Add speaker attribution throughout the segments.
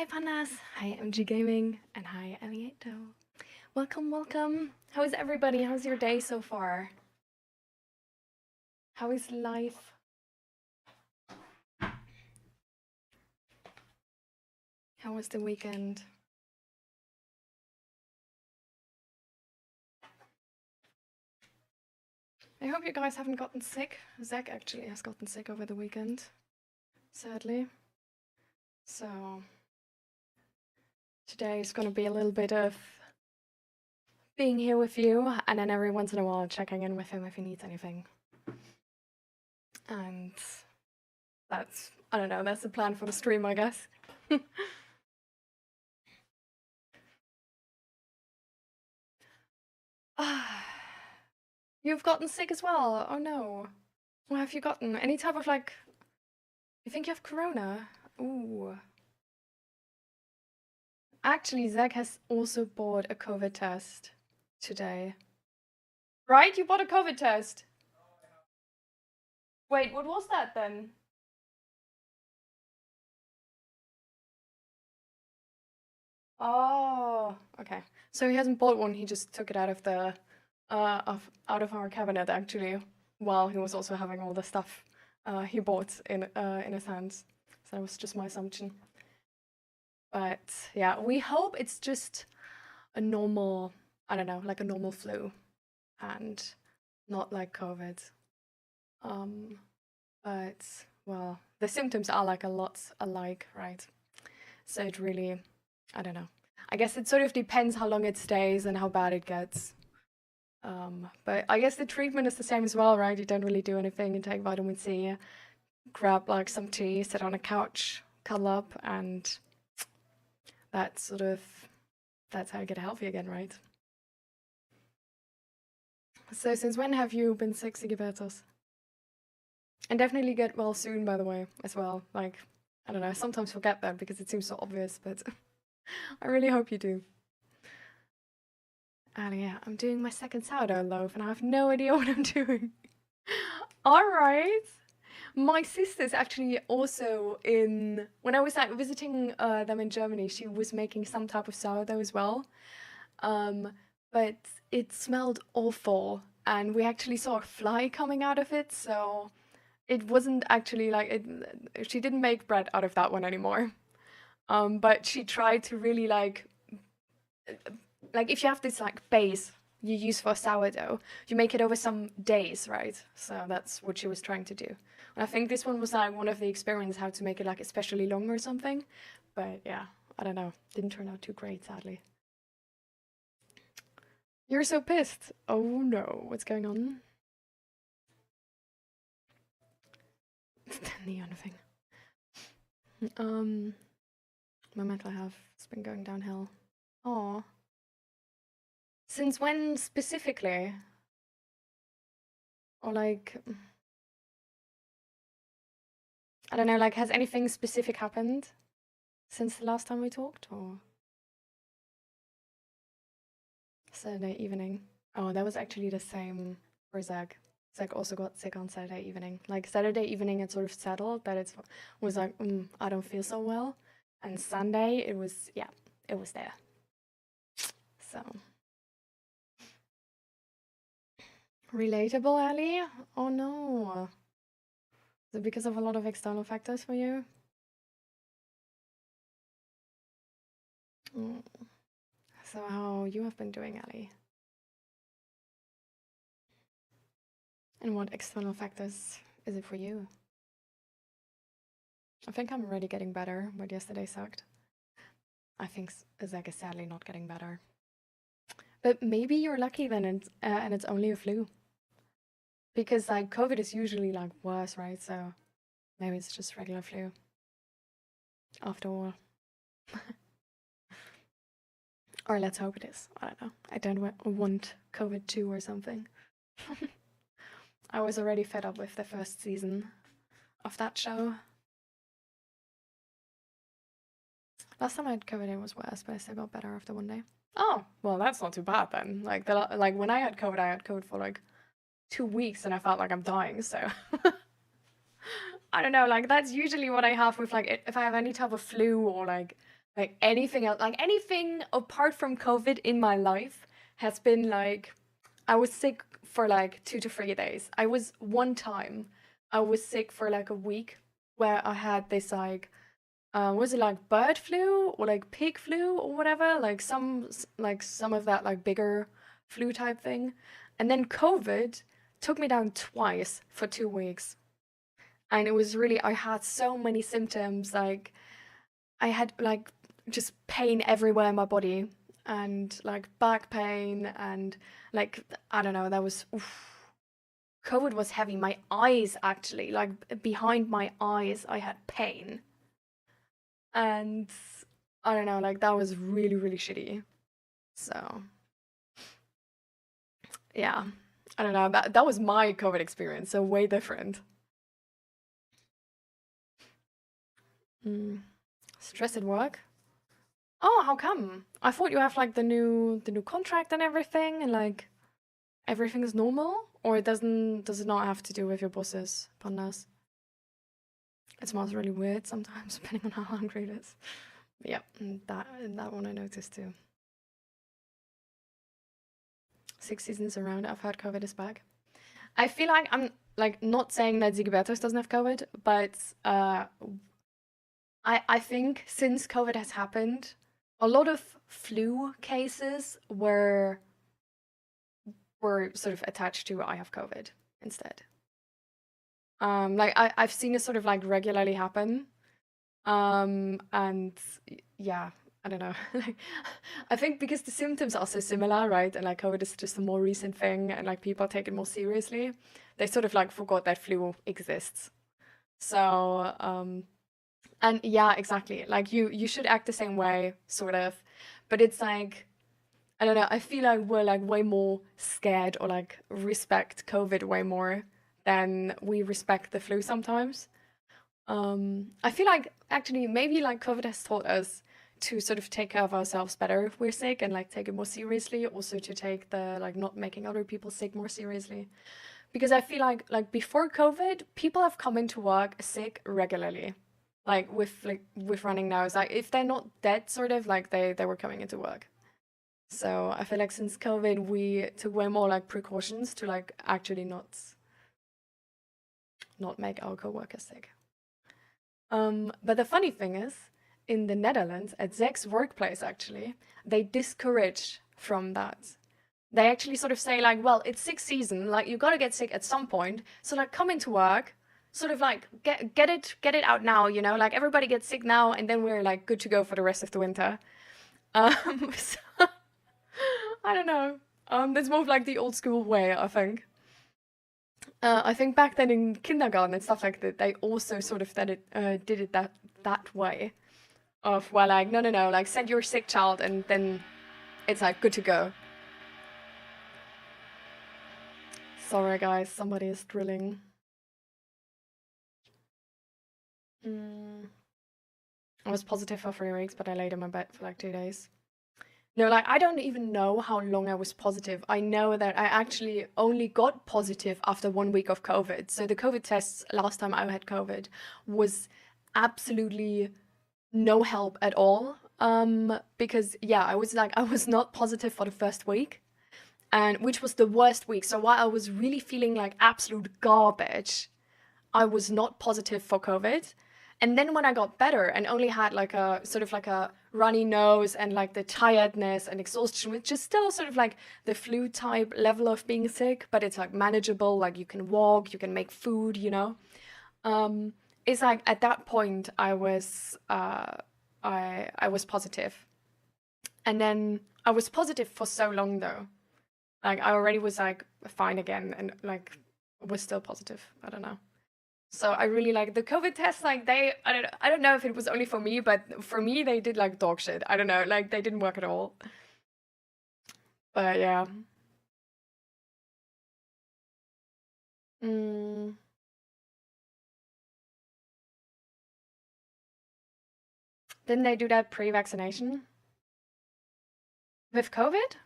Speaker 1: Hi Panas, hi MG Gaming, and hi Elieto. Welcome, welcome. How is everybody? How's your day so far? How is life? How was the weekend? I hope you guys haven't gotten sick. Zach actually has gotten sick over the weekend, sadly. So today is gonna be a little bit of being here with you, and then every once in a while checking in with him if he needs anything. And that's, I don't know, that's the plan for the stream, I guess. You've gotten sick as well? Oh no. What have you gotten? Any type of like... You think you have corona? Ooh. Actually, Zach has also bought a COVID test today. Right? You bought a COVID test? Wait, what was that then? Oh, okay. So he hasn't bought one, he just took it out of the out of our cabinet actually, while he was also having all the stuff he bought in his hands. So that was just my assumption. But yeah, we hope it's just a normal, I don't know, like a normal flu and not like COVID. But well, the symptoms are like a lot alike, right? So it really, I don't know. I guess it sort of depends how long it stays and how bad it gets. But I guess the treatment is the same as well, right? You don't really do anything, you take vitamin C, grab like some tea, sit on a couch, cuddle up, and that's sort of, that's how you get healthy again, right? So since when have you been sick, Sigibertos? And definitely get well soon, by the way, as well. Like, I don't know, I sometimes forget that because it seems so obvious, but I really hope you do. And yeah, I'm doing my second sourdough loaf and I have no idea what I'm doing. Alright. My sister's actually also in, when I was like visiting them in Germany, she was making some type of sourdough as well. But it smelled awful and we actually saw a fly coming out of it, so it wasn't actually like it, she didn't make bread out of that one anymore. But she tried to really like if you have this like base you use for sourdough, you make it over some days, right? So that's what she was trying to do. And I think this one was like one of the experiments how to make it like especially long or something. But yeah, I don't know. Didn't turn out too great, sadly. You're so pissed. Oh no, what's going on? The neon thing. My mental health has been going downhill. Aw. Since when specifically? Or like, I don't know, like has anything specific happened since the last time we talked, or? Saturday evening. Oh, that was actually the same for Zach. Zach also got sick on Saturday evening. Like Saturday evening it sort of settled, but it was like, I don't feel so well. And Sunday it was, yeah, it was there. So. Relatable, Ali? Oh no. Is it because of a lot of external factors for you? So how you have been doing, Ali? And what external factors is it for you? I think I'm already getting better, but yesterday sucked. I think Zach is sadly not getting better. But maybe you're lucky then, and it's only a flu. Because like COVID is usually like worse, right? So maybe it's just regular flu. After all. Or let's hope it is. I don't know. I don't want COVID 2 or something. I was already fed up with the first season of that show. Last time I had COVID, it was worse, but I still got better after one day. Oh, well, that's not too bad then. Like when I had COVID for like 2 weeks, and I felt like I'm dying. So I don't know. Like that's usually what I have with like if I have any type of flu or like like anything else, like anything apart from COVID in my life has been like, I was sick for like 2 to 3 days. One time, I was sick for like a week where I had this like, was it like bird flu or like pig flu or whatever? Like some of that like bigger flu type thing. And then COVID took me down twice for 2 weeks. And it was really, I had so many symptoms. Like I had like just pain everywhere in my body and like back pain and like, I don't know, that was, oof. COVID was heavy. My eyes actually, like behind my eyes, I had pain. And I don't know, like that was really, really shitty. So yeah, I don't know, that was my COVID experience, so way different. Stress at work? Oh, how come? I thought you have like the new contract and everything, and like everything is normal, or does it not have to do with your boss's partners? It smells really weird sometimes, depending on how hungry it is. But yeah, that one I noticed too. 6 seasons around, I've heard COVID is back. I feel like I'm like not saying that 𝔹𝕃ℂ𝔻 doesn't have COVID, but I think since COVID has happened, a lot of flu cases were sort of attached to I have COVID instead. Like I've seen it sort of like regularly happen. And yeah, I don't know. Like I think because the symptoms are so similar, right? And like COVID is just a more recent thing and like people take it more seriously. They sort of like forgot that flu exists. So and yeah, exactly. Like you should act the same way, sort of. But it's like I don't know, I feel like we're like way more scared or like respect COVID way more than we respect the flu sometimes. I feel like actually maybe like COVID has taught us to sort of take care of ourselves better if we're sick and like take it more seriously, also to take the like not making other people sick more seriously. Because I feel like before COVID, people have come into work sick regularly. Like with running nose. Like if they're not dead, sort of like they were coming into work. So I feel like since COVID, we took way more like precautions to like actually not make our coworkers sick. But the funny thing is, in the Netherlands, at Zek's workplace, actually, they discourage from that. They actually sort of say like, well, it's sick season, like you gotta get sick at some point, so like come into work, sort of like get it out now, you know, like everybody gets sick now, and then we're like good to go for the rest of the winter. So, I don't know. That's more of like the old school way, I think. I think back then in kindergarten and stuff like that, they also sort of did it that way. Of well, like no, like send your sick child, and then it's like good to go. Sorry, guys, somebody is drilling. I was positive for 3 weeks, but I laid in my bed for like 2 days. No, like I don't even know how long I was positive. I know that I actually only got positive after 1 week of COVID. So the COVID tests last time I had COVID was absolutely no help at all. Because yeah, I was not positive for the first week, and which was the worst week. So while I was really feeling like absolute garbage, I was not positive for COVID. And then when I got better and only had like a sort of like a runny nose and like the tiredness and exhaustion, which is still sort of like the flu type level of being sick, but it's like manageable, like you can walk, you can make food, you know. It's like at that point I was I was positive. And then I was positive for so long though. Like I already was like fine again and like was still positive. I don't know. So I really like the COVID tests, like I don't know if it was only for me, but for me they did like dog shit. I don't know, like they didn't work at all. But yeah. Mm. Didn't they do that pre-vaccination? With COVID?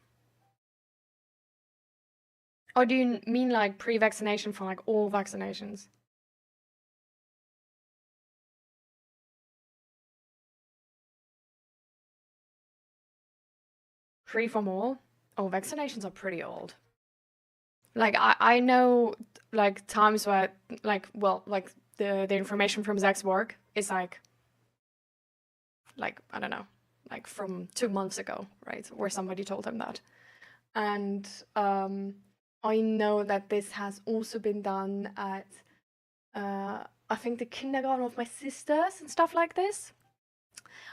Speaker 1: Or do you mean like pre-vaccination for like all vaccinations? free from all. Oh, vaccinations are pretty old. Like I know like times where like the information from Zach's work is like I don't know, like from 2 months ago, right? Where somebody told him that. And I know that this has also been done at I think the kindergarten of my sisters and stuff like this.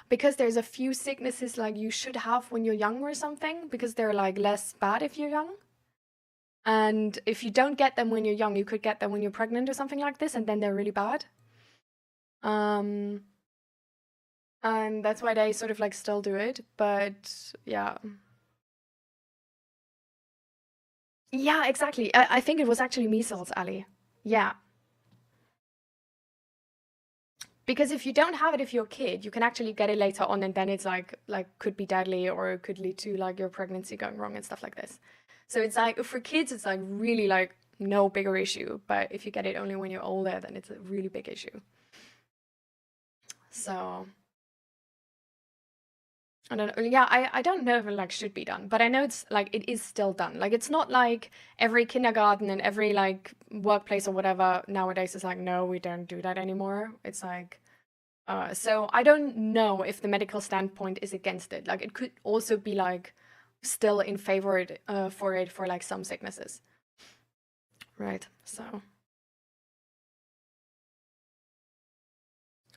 Speaker 1: Because there's a few sicknesses like you should have when you're young or something, because they're like less bad if you're young. And if you don't get them when you're young, you could get them when you're pregnant or something like this, and then they're really bad. And that's why they sort of like still do it. But yeah. Yeah, exactly. I think it was actually measles, Ali. Yeah. Because if you don't have it if you're a kid, you can actually get it later on, and then it's like could be deadly, or it could lead to like your pregnancy going wrong and stuff like this. So it's like for kids, it's like really like no bigger issue. But if you get it only when you're older, then it's a really big issue. So I don't know. Yeah, I don't know if it like should be done, but I know it's like it is still done. Like it's not like every kindergarten and every like workplace or whatever nowadays is like, no, we don't do that anymore. It's like so I don't know if the medical standpoint is against it. Like it could also be like still in favor for it for like some sicknesses. Right. So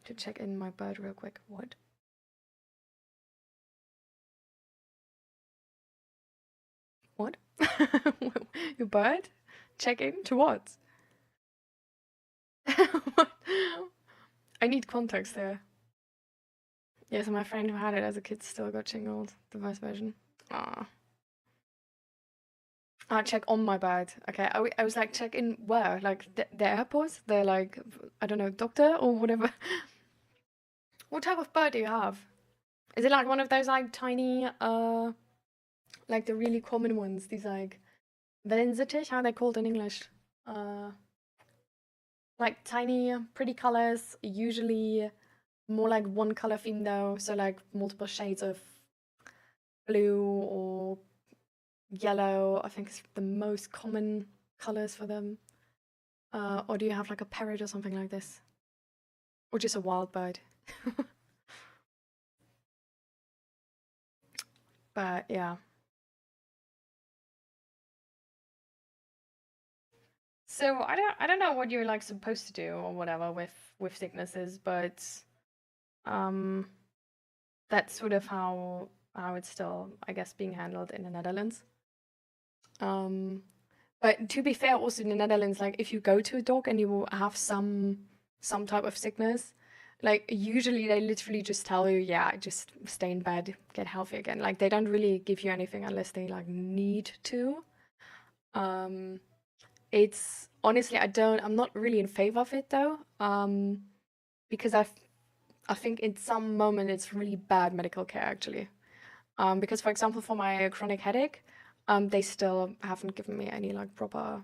Speaker 1: to check in my bird real quick. What? What? Your bird? Check in to what? What? I need context there. Yeah, so my friend who had it as a kid still got shingled, the first version. Ah. Check on my bird. Okay, I was like, check in where? Like the airport? The like, I don't know, doctor or whatever. What type of bird do you have? Is it like one of those like tiny, like the really common ones? These like Wellensittich, how are they called in English? Like tiny, pretty colors, usually more like one color theme though, so like multiple shades of blue or yellow, I think is the most common colors for them. Or do you have like a parrot or something like this? Or just a wild bird? But yeah. So I don't know what you're like supposed to do or whatever with sicknesses, but that's sort of how it's still, I guess, being handled in the Netherlands. But to be fair, also in the Netherlands, like if you go to a doc and you will have some type of sickness, like usually they literally just tell you, yeah, just stay in bed, get healthy again. Like they don't really give you anything unless they like need to. It's honestly, I'm not really in favor of it though. Because I think in some moment it's really bad medical care actually. Because for example, for my chronic headache, they still haven't given me any like proper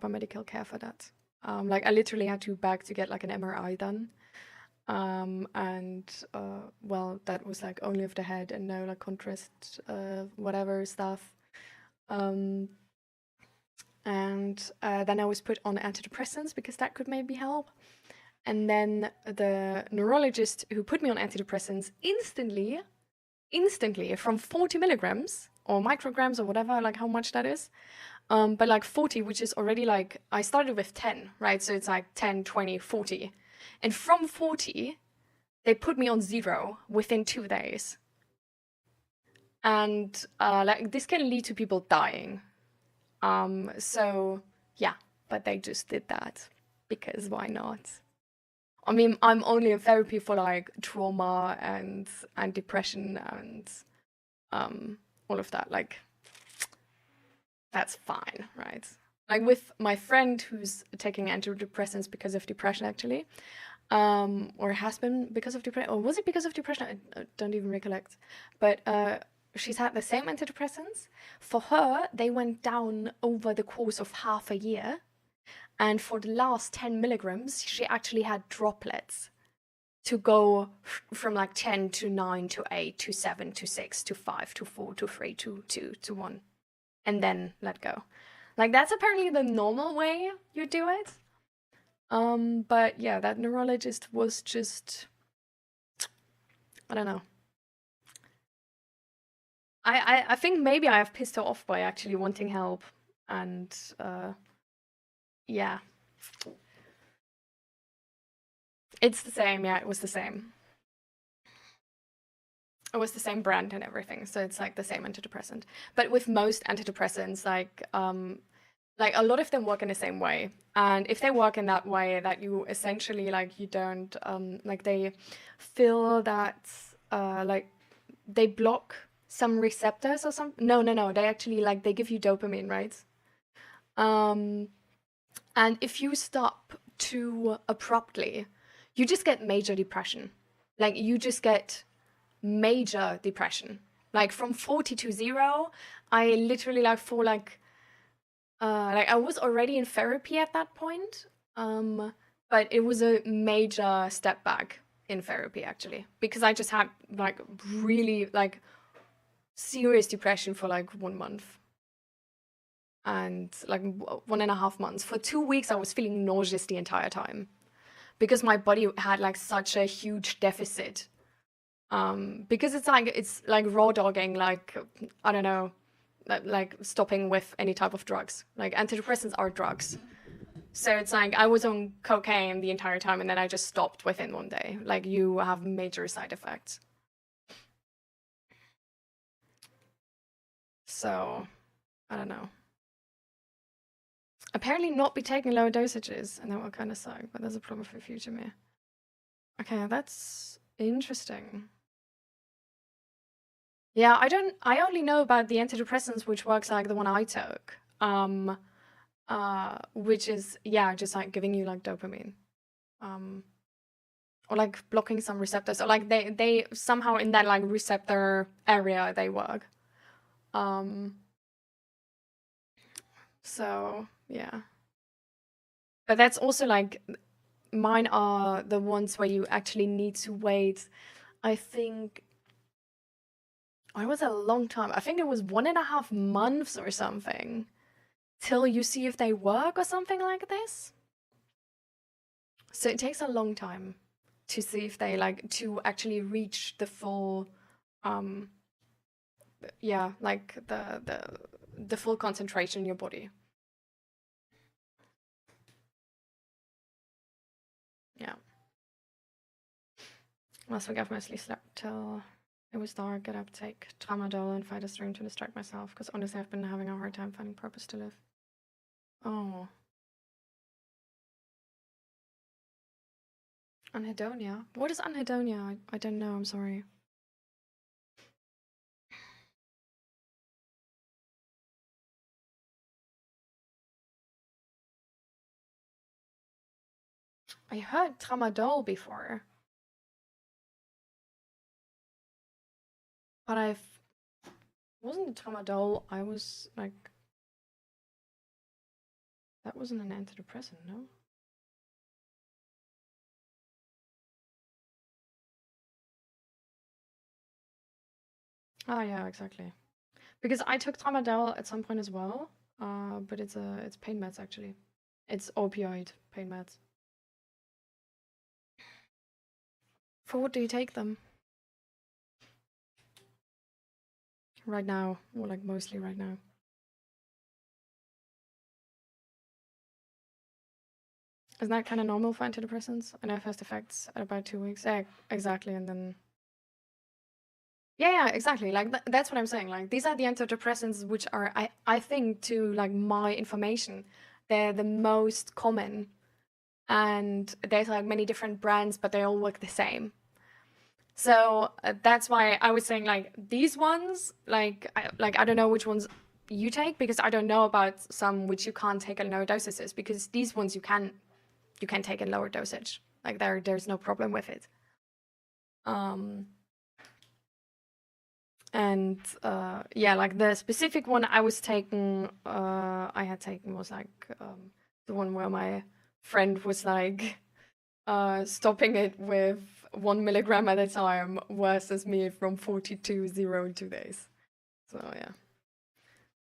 Speaker 1: medical care for that. Like I literally had to beg to get like an MRI done. And well, that was like only of the head and no like contrast whatever stuff. And then I was put on antidepressants because that could maybe help. And then the neurologist who put me on antidepressants instantly from 40 milligrams or micrograms or whatever, like how much that is. But like 40, which is already like, I started with 10, right? So it's like 10, 20, 40. And from 40, they put me on 0 within 2 days. And like this can lead to people dying. So yeah, but they just did that because why not? I mean, I'm only in therapy for like trauma and depression and all of that. Like, that's fine, right? Like with my friend who's taking antidepressants because of depression, actually, or has been because of depression, or was it because of depression? I don't even recollect. But she's had the same antidepressants. For her, they went down over the course of half a year. And for the last 10 milligrams, she actually had droplets. to go from like 10 to 9 to 8 to 7 to 6 to 5 to 4 to 3 to 2 to 1, and then let go. Like, that's apparently the normal way you do it. But yeah, that neurologist was just, I don't know. I think maybe I have pissed her off by actually wanting help, and yeah. It's the same, yeah, it was the same. It was the same brand and everything, so it's like the same antidepressant. But with most antidepressants, like a lot of them work in the same way. And if they work in that way, that you essentially, like, you don't, like, they feel that, like, they block some receptors or something. No, they actually, like, they give you dopamine, right? And if you stop too abruptly, you just get major depression. Like, you just get major depression. Like, from 40 to 0, I literally, like, for, like, I was already in therapy at that point, but it was a major step back in therapy, actually, because I just had, like, really, like, serious depression for, like, 1 month. And, like, 1.5 months. For 2 weeks, I was feeling nauseous the entire time, because my body had, like, such a huge deficit. Because it's like raw dogging, like, I don't know, like stopping with any type of drugs. Like, antidepressants are drugs. So it's like I was on cocaine the entire time, and then I just stopped within 1 day. Like, you have major side effects. So, I don't know. Apparently not be taking lower dosages, and that will kind of suck, but there's a problem for future me. Okay, that's interesting. Yeah, I only know about the antidepressants, which works like the one I took. Which is, yeah, just like giving you like dopamine. Or like blocking some receptors, or like they somehow in that like receptor area they work. So yeah. But that's also like, mine are the ones where you actually need to wait, I think, oh, it was a long time. I think it was 1.5 months or something till you see if they work or something like this. So it takes a long time to see if they like to actually reach the full, yeah, like the full concentration in your body. Yeah. Last week I've mostly slept till it was dark, get up, take tramadol, and fight a stream to distract myself, because honestly I've been having a hard time finding purpose to live. Oh. Anhedonia? What is anhedonia? I don't know, I'm sorry. I heard tramadol before. But wasn't it tramadol, I was like, that wasn't an antidepressant, no? Ah, yeah, exactly. Because I took tramadol at some point as well, but it's pain meds actually. It's opioid pain meds. For what do you take them? Right now, or like mostly right now. Isn't that kind of normal for antidepressants? I know first effects at about 2 weeks. Yeah, exactly, and then. Yeah, exactly. Like that's what I'm saying. Like, these are the antidepressants which are, I think, to like my information, they're the most common, and there's like many different brands, but they all work the same. So that's why I was saying like these ones, like I don't know which ones you take, because I don't know about some which you can't take in lower dosages, because these ones you can take in lower dosage. Like there's no problem with it. And yeah, like the specific one I was taking, I had taken was like the one where my friend was like stopping it with 1 milligram at a time versus me from 42 0 in 2 days. So yeah,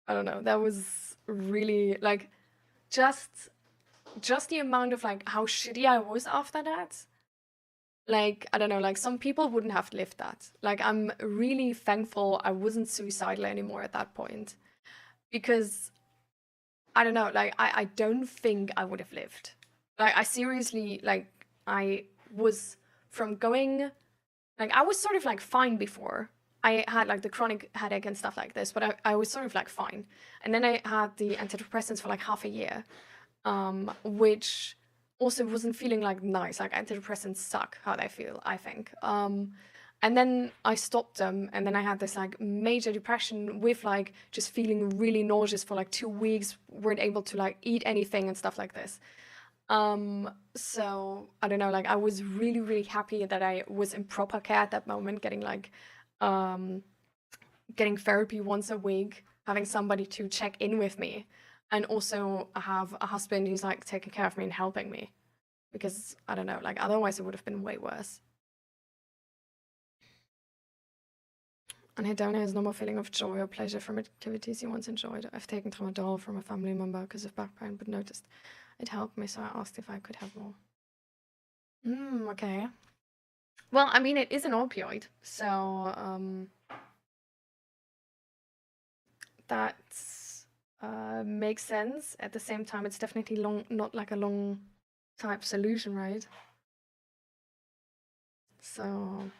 Speaker 1: I don't know. That was really like just the amount of like how shitty I was after that. Like, I don't know, like some people wouldn't have lived that. Like, I'm really thankful I wasn't suicidal anymore at that point, because I don't know, like I don't think I would have lived. Like, I seriously, like, I was from going, like, I was sort of like fine before. I had like the chronic headache and stuff like this, but I was sort of like fine. And then I had the antidepressants for like half a year, which also wasn't feeling like nice. Like, antidepressants suck how they feel, I think. And then I stopped them, and then I had this like major depression with like just feeling really nauseous for like 2 weeks, weren't able to like eat anything and stuff like this. So I don't know, like I was really, really happy that I was in proper care at that moment, getting like getting therapy once a week, having somebody to check in with me, and also I have a husband who's like taking care of me and helping me, because I don't know, like otherwise it would have been way worse. Anhedonia is normal feeling of joy or pleasure from activities you once enjoyed. I've taken tramadol from a family member because of back pain, but noticed it helped me, so I asked if I could have more. Okay. Well, I mean, it is an opioid, so that makes sense. At the same time, it's definitely not like a long type solution, right? So,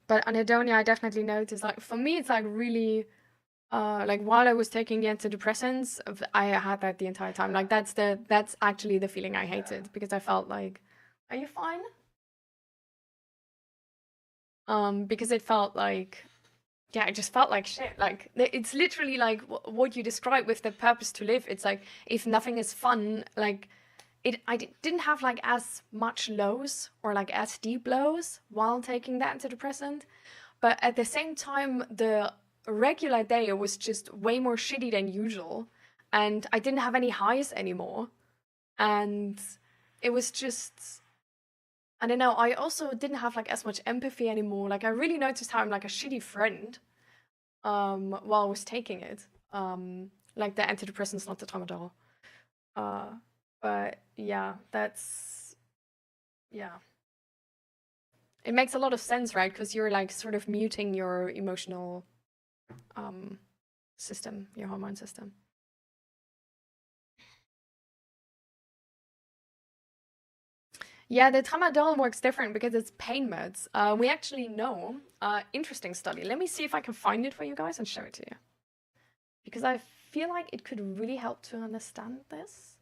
Speaker 1: but anhedonia, I definitely noticed, like for me, it's like really like while I was taking the antidepressants, I had that the entire time. Like that's actually the feeling I hated, because I felt like, are you fine? Because it felt like, yeah, it just felt like shit. Like it's literally like what you described with the purpose to live. It's like if nothing is fun, like I didn't have like as much lows or like as deep lows while taking the antidepressant, but at the same time, the regular day was just way more shitty than usual, and I didn't have any highs anymore, and it was just, I don't know, I also didn't have like as much empathy anymore. Like I really noticed how I'm like a shitty friend while I was taking it, like the antidepressants, not the tramadol. But yeah, yeah, it makes a lot of sense, right? Because you're like sort of muting your emotional system, your hormone system. Yeah, the tramadol works different because it's pain meds. We actually know, interesting study. Let me see if I can find it for you guys and show it to you, because I feel like it could really help to understand this.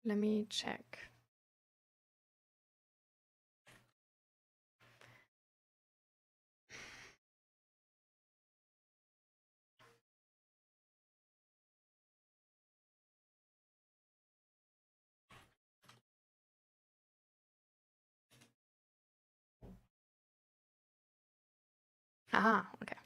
Speaker 1: Let me check. Ah, okay.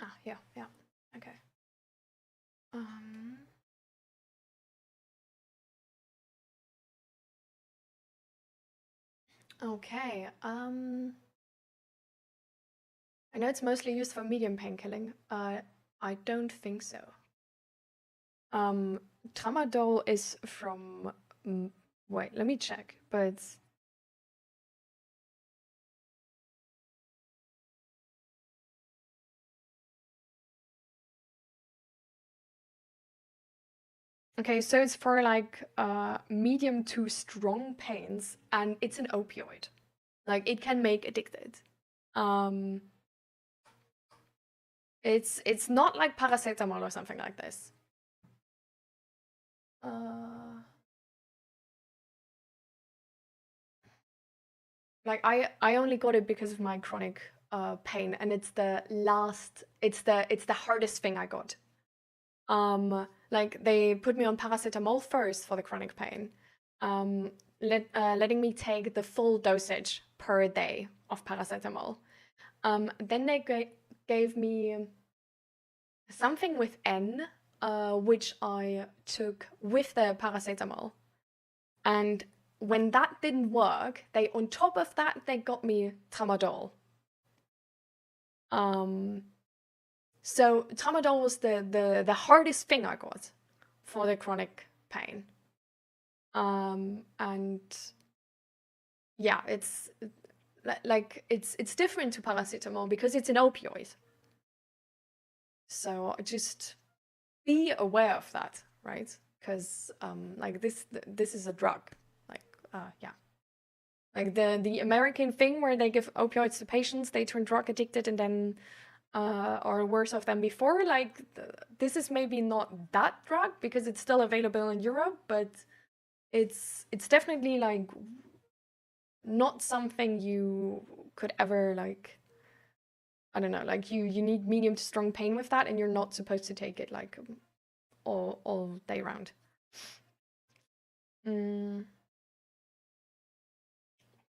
Speaker 1: Ah, yeah, okay. Okay, I know it's mostly used for medium pain killing. I don't think so. Tramadol is from, wait, let me check, but Okay, so it's for like medium to strong pains, and it's an opioid. Like it can make addicted. It's not like paracetamol or something like this. Like I only got it because of my chronic pain, and it's the hardest thing I got. Like they put me on paracetamol first for the chronic pain, letting me take the full dosage per day of paracetamol. Then they gave me something with N, which I took with the paracetamol. And when that didn't work, on top of that, they got me tramadol. So tramadol was the hardest thing I got for the chronic pain. And yeah, it's like it's different to paracetamol because it's an opioid. So just be aware of that, right? Because like this is a drug. Like yeah. Like the American thing where they give opioids to patients, they turn drug addicted and then or worse off than before. Like this is maybe not that drug because it's still available in Europe, but it's definitely like not something you could ever like, I don't know, like you need medium to strong pain with that, and you're not supposed to take it like all day round.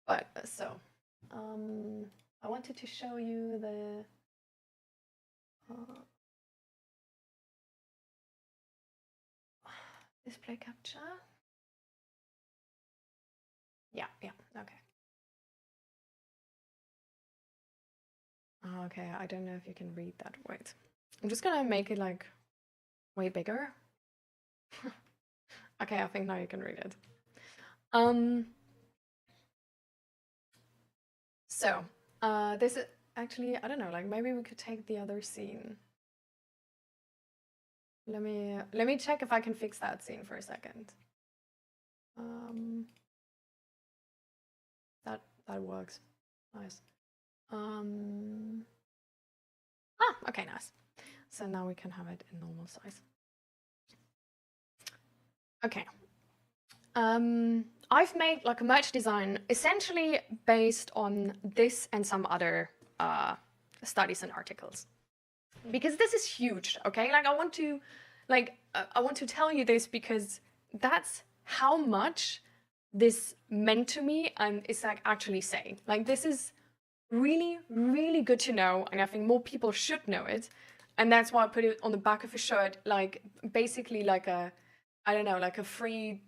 Speaker 1: But so I wanted to show you the display capture. Yeah, okay. Okay, I don't know if you can read that. Wait, I'm just gonna make it like way bigger. Okay, I think now you can read it. So this is actually, I don't know, like maybe we could take the other scene. Let me check if I can fix that scene for a second. That works. Nice. Okay, nice. So now we can have it in normal size. Okay. I've made like a merch design essentially based on this and some other studies and articles, because this is huge. Okay, like I want to tell you this because that's how much this meant to me and is like actually saying. Like this is really, really good to know, and I think more people should know it. And that's why I put it on the back of a shirt, like basically like a, I don't know, like a free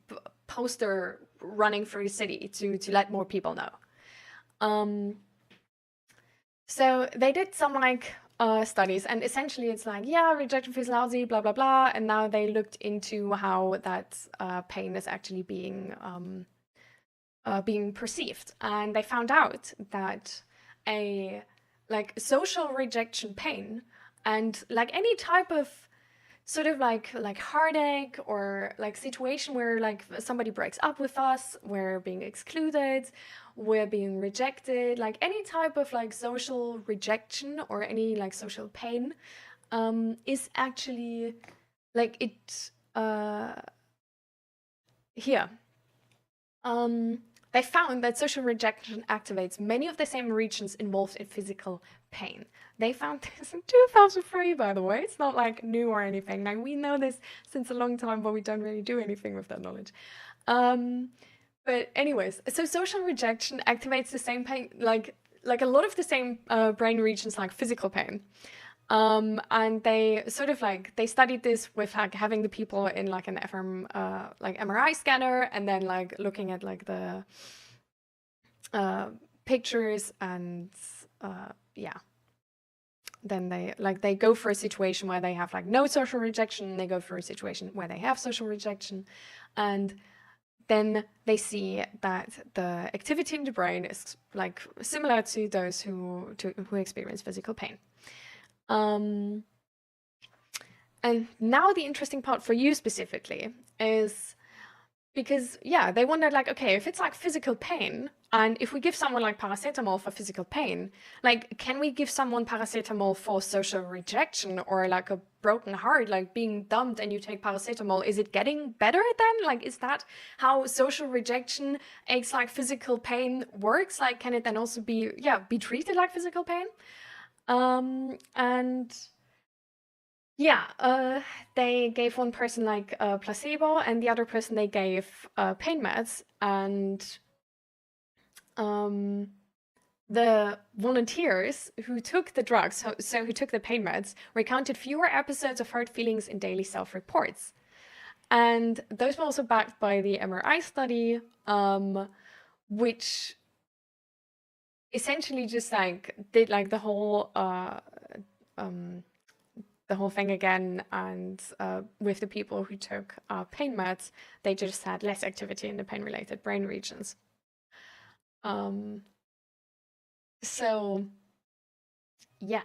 Speaker 1: poster running through the city to let more people know. So they did some like studies, and essentially it's like, yeah, rejection feels lousy, blah blah blah, and now they looked into how that pain is actually being perceived, and they found out that a like social rejection pain and like any type of sort of like heartache or like situation where like somebody breaks up with us, we're being excluded, we're being rejected, like any type of like social rejection or any like social pain is actually like it here. They found that social rejection activates many of the same regions involved in physical pain. They found this in 2003, by the way. It's not like new or anything. Like we know this since a long time, but we don't really do anything with that knowledge. But anyways, so social rejection activates the same pain, like a lot of the same brain regions like physical pain. And they sort of like, they studied this with like having the people in like an MRI scanner, and then like looking at like the pictures, and yeah. Then they go for a situation where they have like no social rejection, they go for a situation where they have social rejection, and then they see that the activity in the brain is like similar to those who experience physical pain. And now the interesting part for you specifically is because, yeah, they wondered like, okay, if it's like physical pain, and if we give someone like paracetamol for physical pain, like, can we give someone paracetamol for social rejection or like a broken heart, like being dumped and you take paracetamol? Is it getting better then? Like, is that how social rejection aches like physical pain works? Like, can it then also be, yeah, be treated like physical pain? And yeah, they gave one person like a placebo, and the other person they gave pain meds, and the volunteers who took the drugs, so who took the pain meds, recounted fewer episodes of hurt feelings in daily self-reports. And those were also backed by the MRI study, which essentially just like did like the whole thing again, and with the people who took pain meds, they just had less activity in the pain-related brain regions. So yeah,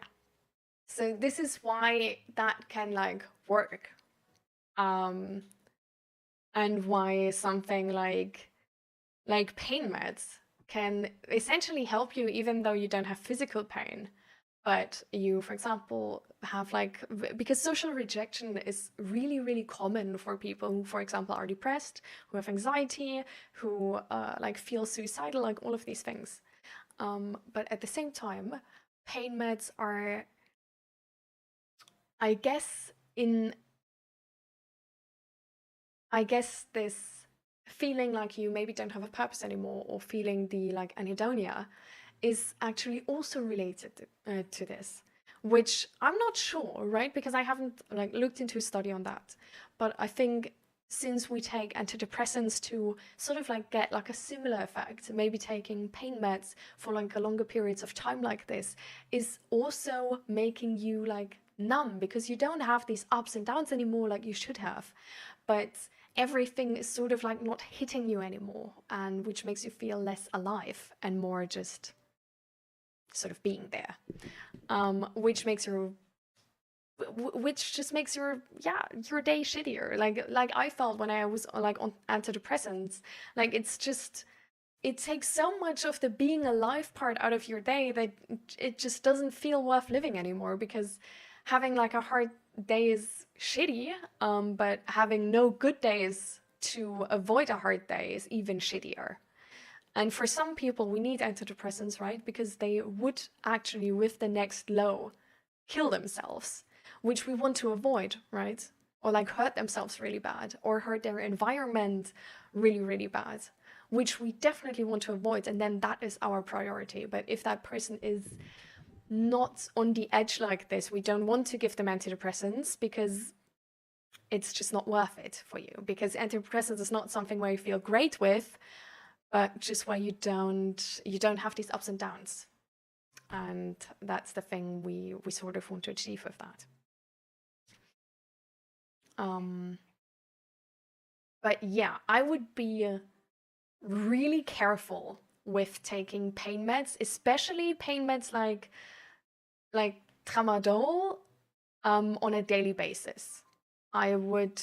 Speaker 1: so this is why that can like work, and why something like pain meds can essentially help you even though you don't have physical pain. But you, for example, have like, because social rejection is really, really common for people who, for example, are depressed, who have anxiety, who like feel suicidal, like all of these things. But at the same time, pain meds are, I guess this feeling like you maybe don't have a purpose anymore, or feeling the like anhedonia, is actually also related to this, which I'm not sure, right? Because I haven't like looked into a study on that. But I think since we take antidepressants to sort of like get like a similar effect, maybe taking pain meds for like a longer periods of time like this is also making you like numb, because you don't have these ups and downs anymore like you should have. But everything is sort of like not hitting you anymore, and which makes you feel less alive and more just sort of being there, which just makes your day shittier. Like I felt when I was like on antidepressants, like it takes so much of the being alive part out of your day that it just doesn't feel worth living anymore, because having like a hard day is shitty, but having no good days to avoid a hard day is even shittier. And for some people, we need antidepressants, right? Because they would actually, with the next low, kill themselves, which we want to avoid, right? Or like hurt themselves really bad, or hurt their environment really, really bad, which we definitely want to avoid. And then that is our priority. But if that person is not on the edge like this, we don't want to give them antidepressants, because it's just not worth it for you. Because antidepressants is not something where you feel great with, but just where you don't have these ups and downs. And that's the thing we sort of want to achieve with that. But yeah, I would be really careful with taking pain meds, especially pain meds like tramadol, on a daily basis. I would,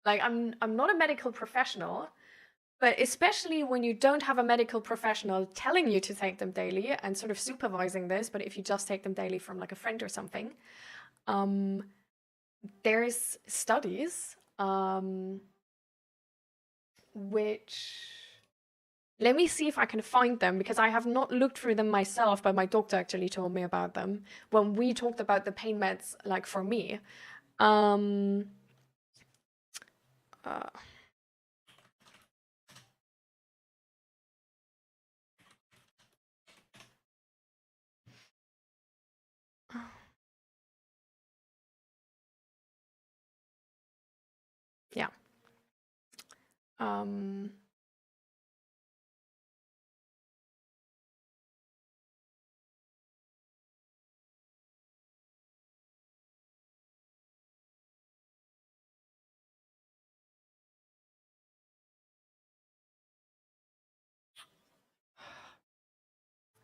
Speaker 1: like, I'm not a medical professional, but especially when you don't have a medical professional telling you to take them daily and sort of supervising this, but if you just take them daily from like a friend or something, there's studies which, let me see if I can find them, because I have not looked through them myself, but my doctor actually told me about them when we talked about the pain meds, like for me. Yeah.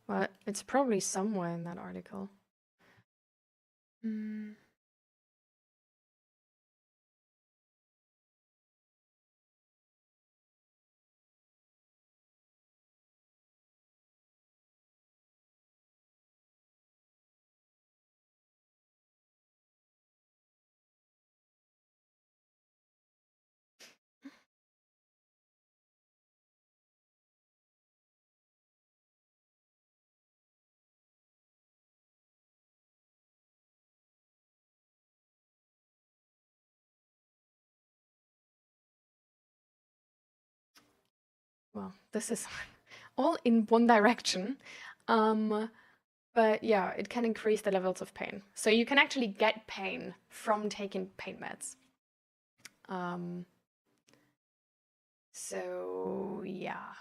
Speaker 1: Well, it's probably somewhere in that article. well, this is all in one direction. But yeah, it can increase the levels of pain. So you can actually get pain from taking pain meds. So yeah,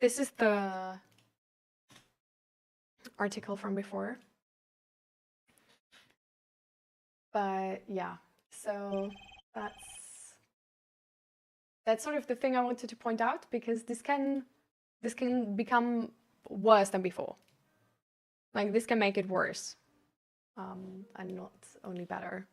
Speaker 1: this is the article from before. But yeah, so that's sort of the thing I wanted to point out, because this can become worse than before. Like, this can make it worse, and not only better.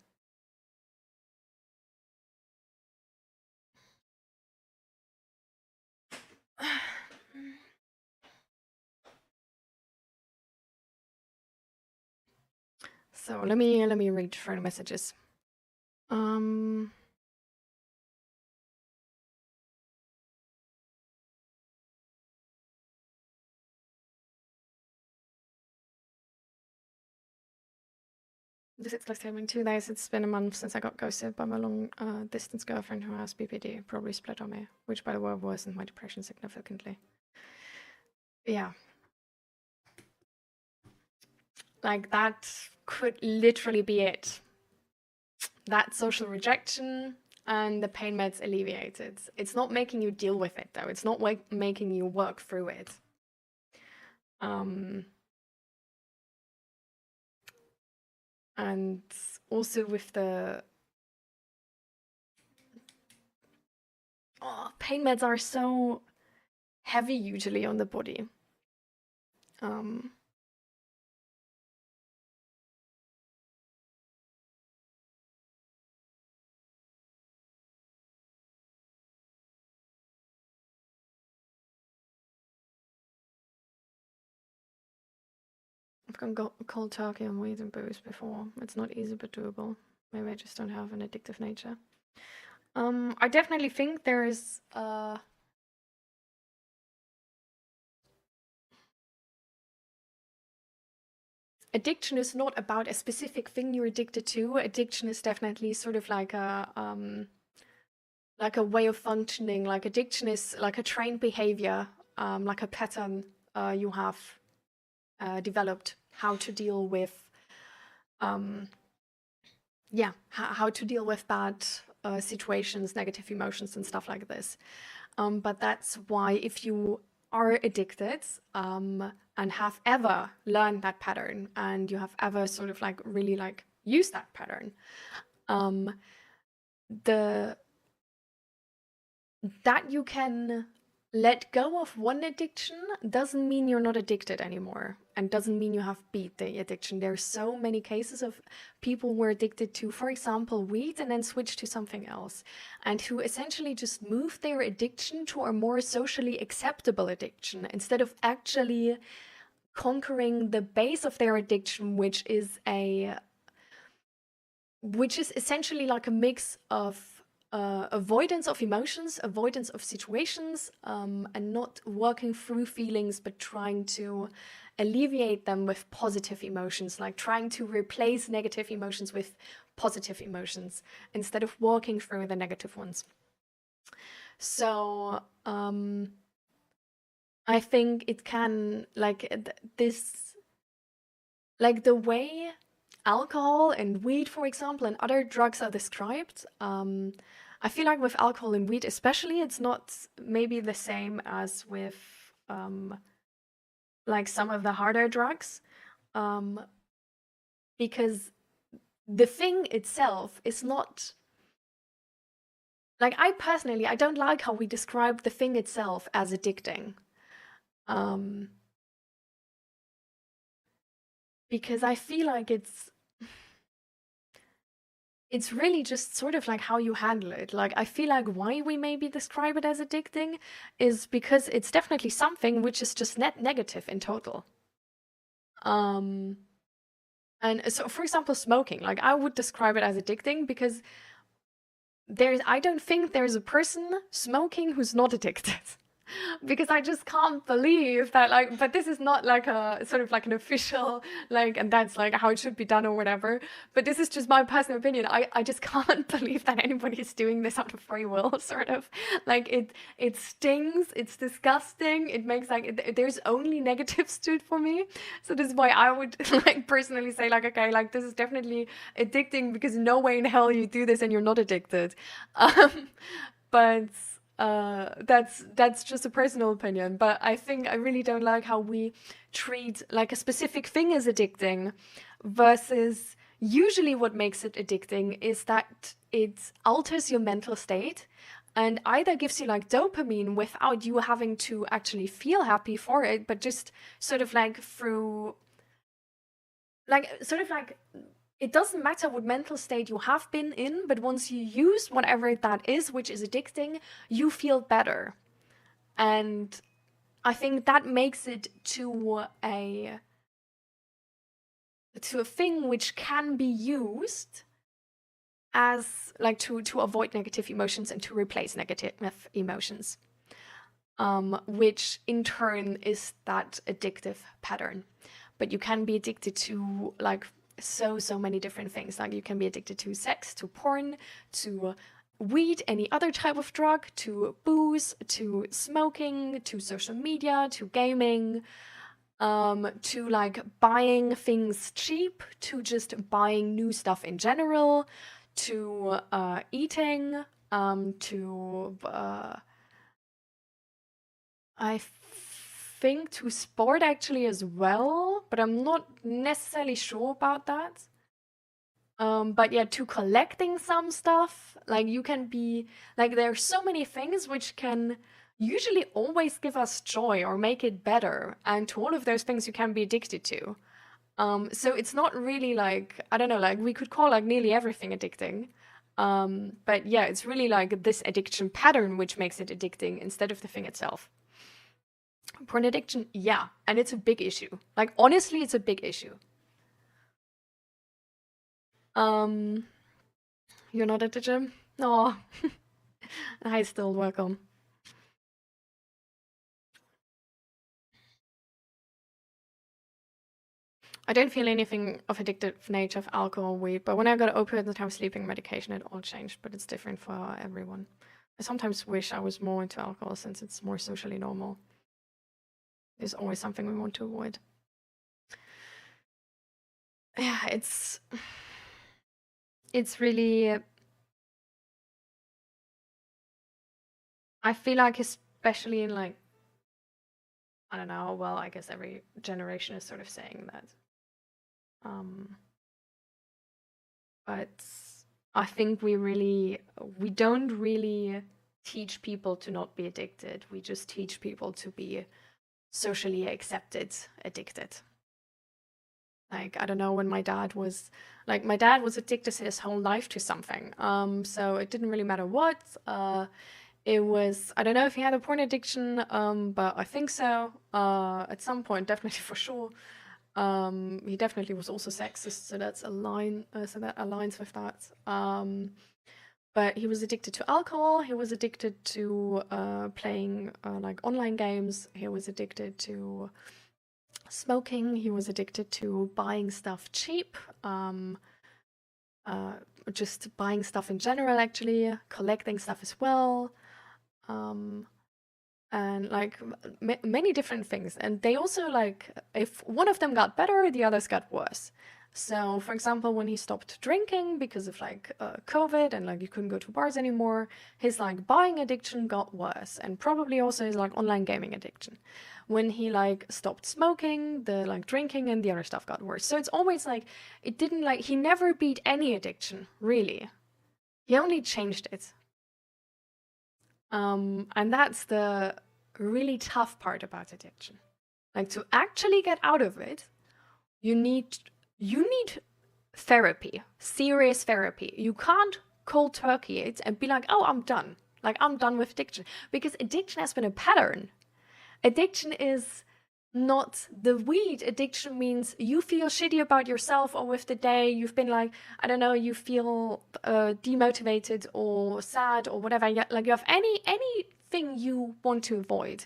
Speaker 1: So let me read through the messages. It's like having 2 days. It's been a month since I got ghosted by my long distance girlfriend who has BPD, probably split on me, which by the way worsened my depression significantly. Yeah. Like, that could literally be it. That social rejection and the pain meds alleviate it. It's not making you deal with it, though. It's not like making you work through it. And also with the pain meds are so heavy usually on the body. I've gone cold turkey on weed and booze before. It's not easy but doable. Maybe I just don't have an addictive nature. I definitely think there's addiction is not about a specific thing you're addicted to. Addiction is definitely sort of like a way of functioning. Like, addiction is like a trained behavior, like a pattern you have developed, how to deal with how to deal with bad situations, negative emotions and stuff like this. But that's why, if you are addicted and have ever learned that pattern, and you have ever sort of like really like used that pattern, that you can let go of one addiction doesn't mean you're not addicted anymore, and doesn't mean you have beat the addiction. There's so many cases of people who are addicted to, for example, weed, and then switch to something else, and who essentially just move their addiction to a more socially acceptable addiction, instead of actually conquering the base of their addiction, which is essentially like a mix of avoidance of emotions, avoidance of situations, and not working through feelings, but trying to alleviate them with positive emotions, like trying to replace negative emotions with positive emotions instead of working through the negative ones. So I think it can, like, like the way alcohol and weed, for example, and other drugs are described, I feel like with alcohol and weed especially, it's not maybe the same as with like some of the harder drugs, because the thing itself is not, like, I don't like how we describe the thing itself as addicting, because I feel like it's really just sort of like how you handle it. Like, I feel like why we maybe describe it as addicting is because it's definitely something which is just net negative in total. And so, for example, smoking, like, I would describe it as addicting because I don't think there's a person smoking who's not addicted. because I just can't believe that, like, but this is not like a sort of like an official, like, and that's like how it should be done or whatever, but this is just my personal opinion. I just can't believe that anybody is doing this out of free will, sort of. Like, it stings, it's disgusting, it makes like, there's only negatives to it for me. So this is why I would like personally say, like, okay, like, this is definitely addicting, because no way in hell you do this and you're not addicted. But that's just a personal opinion. But I think I really don't like how we treat like a specific thing as addicting, versus usually what makes it addicting is that it alters your mental state and either gives you like dopamine without you having to actually feel happy for it, but just sort of like through like sort of like it doesn't matter what mental state you have been in, but once you use whatever that is, which is addicting, you feel better. And I think that makes it to a thing which can be used as like to avoid negative emotions and to replace negative emotions, which in turn is that addictive pattern. But you can be addicted to like so many different things. Like, you can be addicted to sex, to porn, to weed, any other type of drug, to booze, to smoking, to social media, to gaming, to like buying things cheap, to just buying new stuff in general, to eating, to I think to sport actually as well, but I'm not necessarily sure about that. But yeah, to collecting some stuff, like you can be like, there are so many things which can usually always give us joy or make it better, and to all of those things you can be addicted to. So it's not really like, I don't know, like we could call like nearly everything addicting. But yeah, it's really like this addiction pattern which makes it addicting instead of the thing itself. Porn addiction, yeah, and it's a big issue. Like, honestly, it's a big issue. You're not at the gym? No. Hi, still, welcome. I don't feel anything of addictive nature of alcohol or weed, but when I got opioids and time sleeping medication, it all changed, but it's different for everyone. I sometimes wish I was more into alcohol since it's more socially normal. There's always something we want to avoid. Yeah, it's really, I feel like, especially in like, I don't know, well, I guess every generation is sort of saying that. But I think we don't really teach people to not be addicted. We just teach people to be socially accepted addicted. Like, I don't know, when my dad was addicted his whole life to something. So it didn't really matter what. It was, I don't know if he had a porn addiction, but I think so. At some point, definitely, for sure. He definitely was also sexist, so that's a line. So that aligns with that. But he was addicted to alcohol. He was addicted to playing like online games. He was addicted to smoking. He was addicted to buying stuff cheap. Just buying stuff in general, actually, collecting stuff as well. And like many different things. And they also, like, if one of them got better, the others got worse. So, for example, when he stopped drinking because of like COVID and like you couldn't go to bars anymore, his like buying addiction got worse, and probably also his like online gaming addiction. When he like stopped smoking, the like drinking and the other stuff got worse. So it's always like, it didn't like, he never beat any addiction, really. He only changed it. And that's the really tough part about addiction. Like, to actually get out of it, you need therapy, serious therapy. You can't cold turkey it and be like, oh, I'm done. Like, I'm done with addiction. Because addiction has been a pattern. Addiction is not the weed. Addiction means you feel shitty about yourself or with the day. You've been like, I don't know, you feel demotivated or sad or whatever. Like, you have any thing you want to avoid.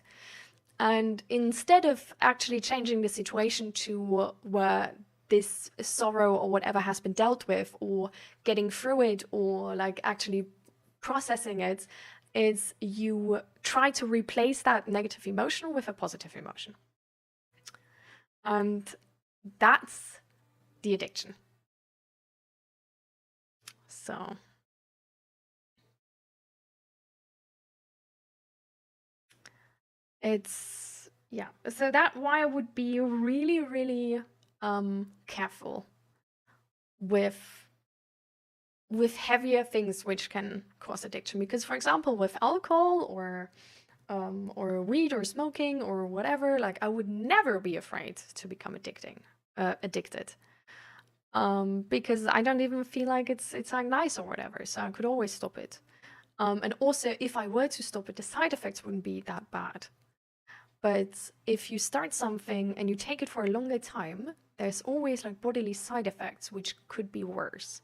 Speaker 1: And instead of actually changing the situation to where this sorrow or whatever has been dealt with, or getting through it, or like actually processing it, is you try to replace that negative emotion with a positive emotion. And that's the addiction. So it's, yeah, so that's why I would be really, really careful with heavier things which can cause addiction. Because, for example, with alcohol or weed or smoking or whatever, like I would never be afraid to become addicted. Because I don't even feel like it's like nice or whatever, so I could always stop it. And also, if I were to stop it, the side effects wouldn't be that bad. But if you start something and you take it for a longer time, there's always like bodily side effects which could be worse.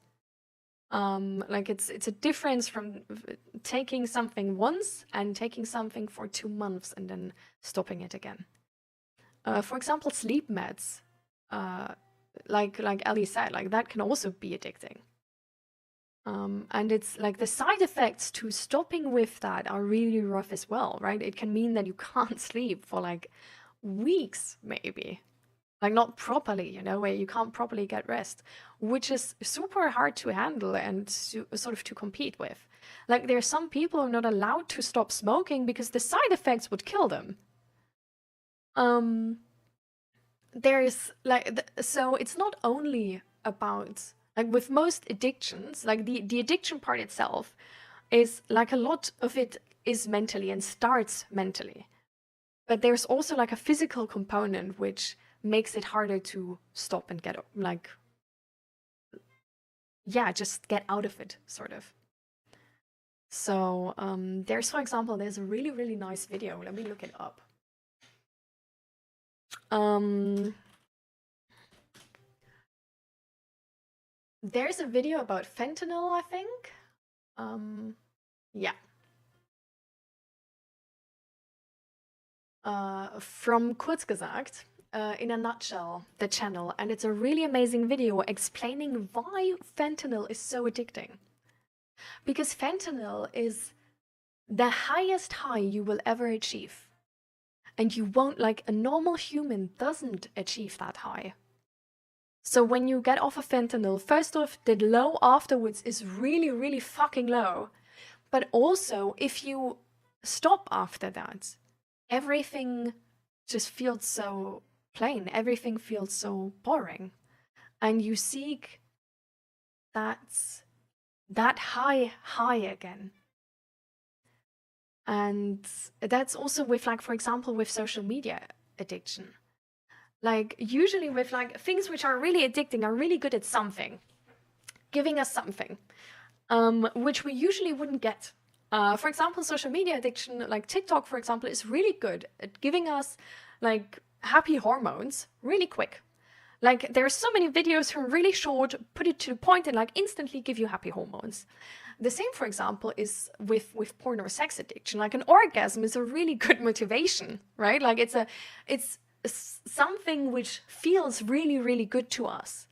Speaker 1: Like it's a difference from taking something once and taking something for 2 months and then stopping it again. For example, sleep meds, like Ellie said, like that can also be addicting. And it's like the side effects to stopping with that are really rough as well, right? It can mean that you can't sleep for like weeks, maybe. Like not properly, you know, where you can't properly get rest, which is super hard to handle and sort of to compete with. Like there are some people who are not allowed to stop smoking because the side effects would kill them. There's like, so it's not only about, like with most addictions, like the addiction part itself is like a lot of it is mentally and starts mentally. But there's also like a physical component which makes it harder to stop and get like, yeah, just get out of it, sort of. So there's, for example, there's a really, really nice video. Let me look it up. There's a video about fentanyl, I think. Yeah. From Kurzgesagt, in a nutshell, the channel, and it's a really amazing video explaining why fentanyl is so addicting. Because fentanyl is the highest high you will ever achieve. And you won't, like a normal human doesn't achieve that high. So when you get off of fentanyl, first off, the low afterwards is really, really fucking low. But also, if you stop after that, everything just feels so plain. Everything feels so boring. And you seek that high again. And that's also with, like, for example, with social media addiction. Like, usually with, like, things which are really addicting are really good at something, giving us something, which we usually wouldn't get. For example, social media addiction, like TikTok, for example, is really good at giving us, like, happy hormones really quick. Like, there are so many videos who are really short, put it to the point, and, like, instantly give you happy hormones. The same, for example, is with porn or sex addiction. Like, an orgasm is a really good motivation, right? Like, it's something which feels really, really good to us.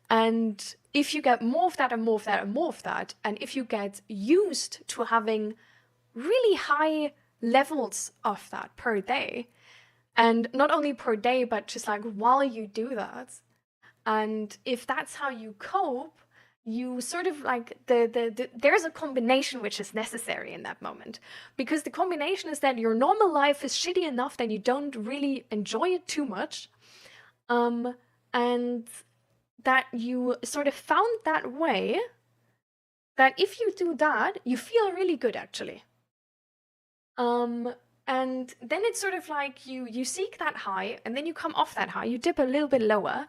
Speaker 1: And if you get more of that and more of that and more of that, and if you get used to having really high levels of that per day, and not only per day, but just like while you do that, and if that's how you cope, you sort of like there's a combination which is necessary in that moment, because the combination is that your normal life is shitty enough that you don't really enjoy it too much, and that you sort of found that way that if you do that, you feel really good, actually. And then it's sort of like you seek that high, and then you come off that high, you dip a little bit lower,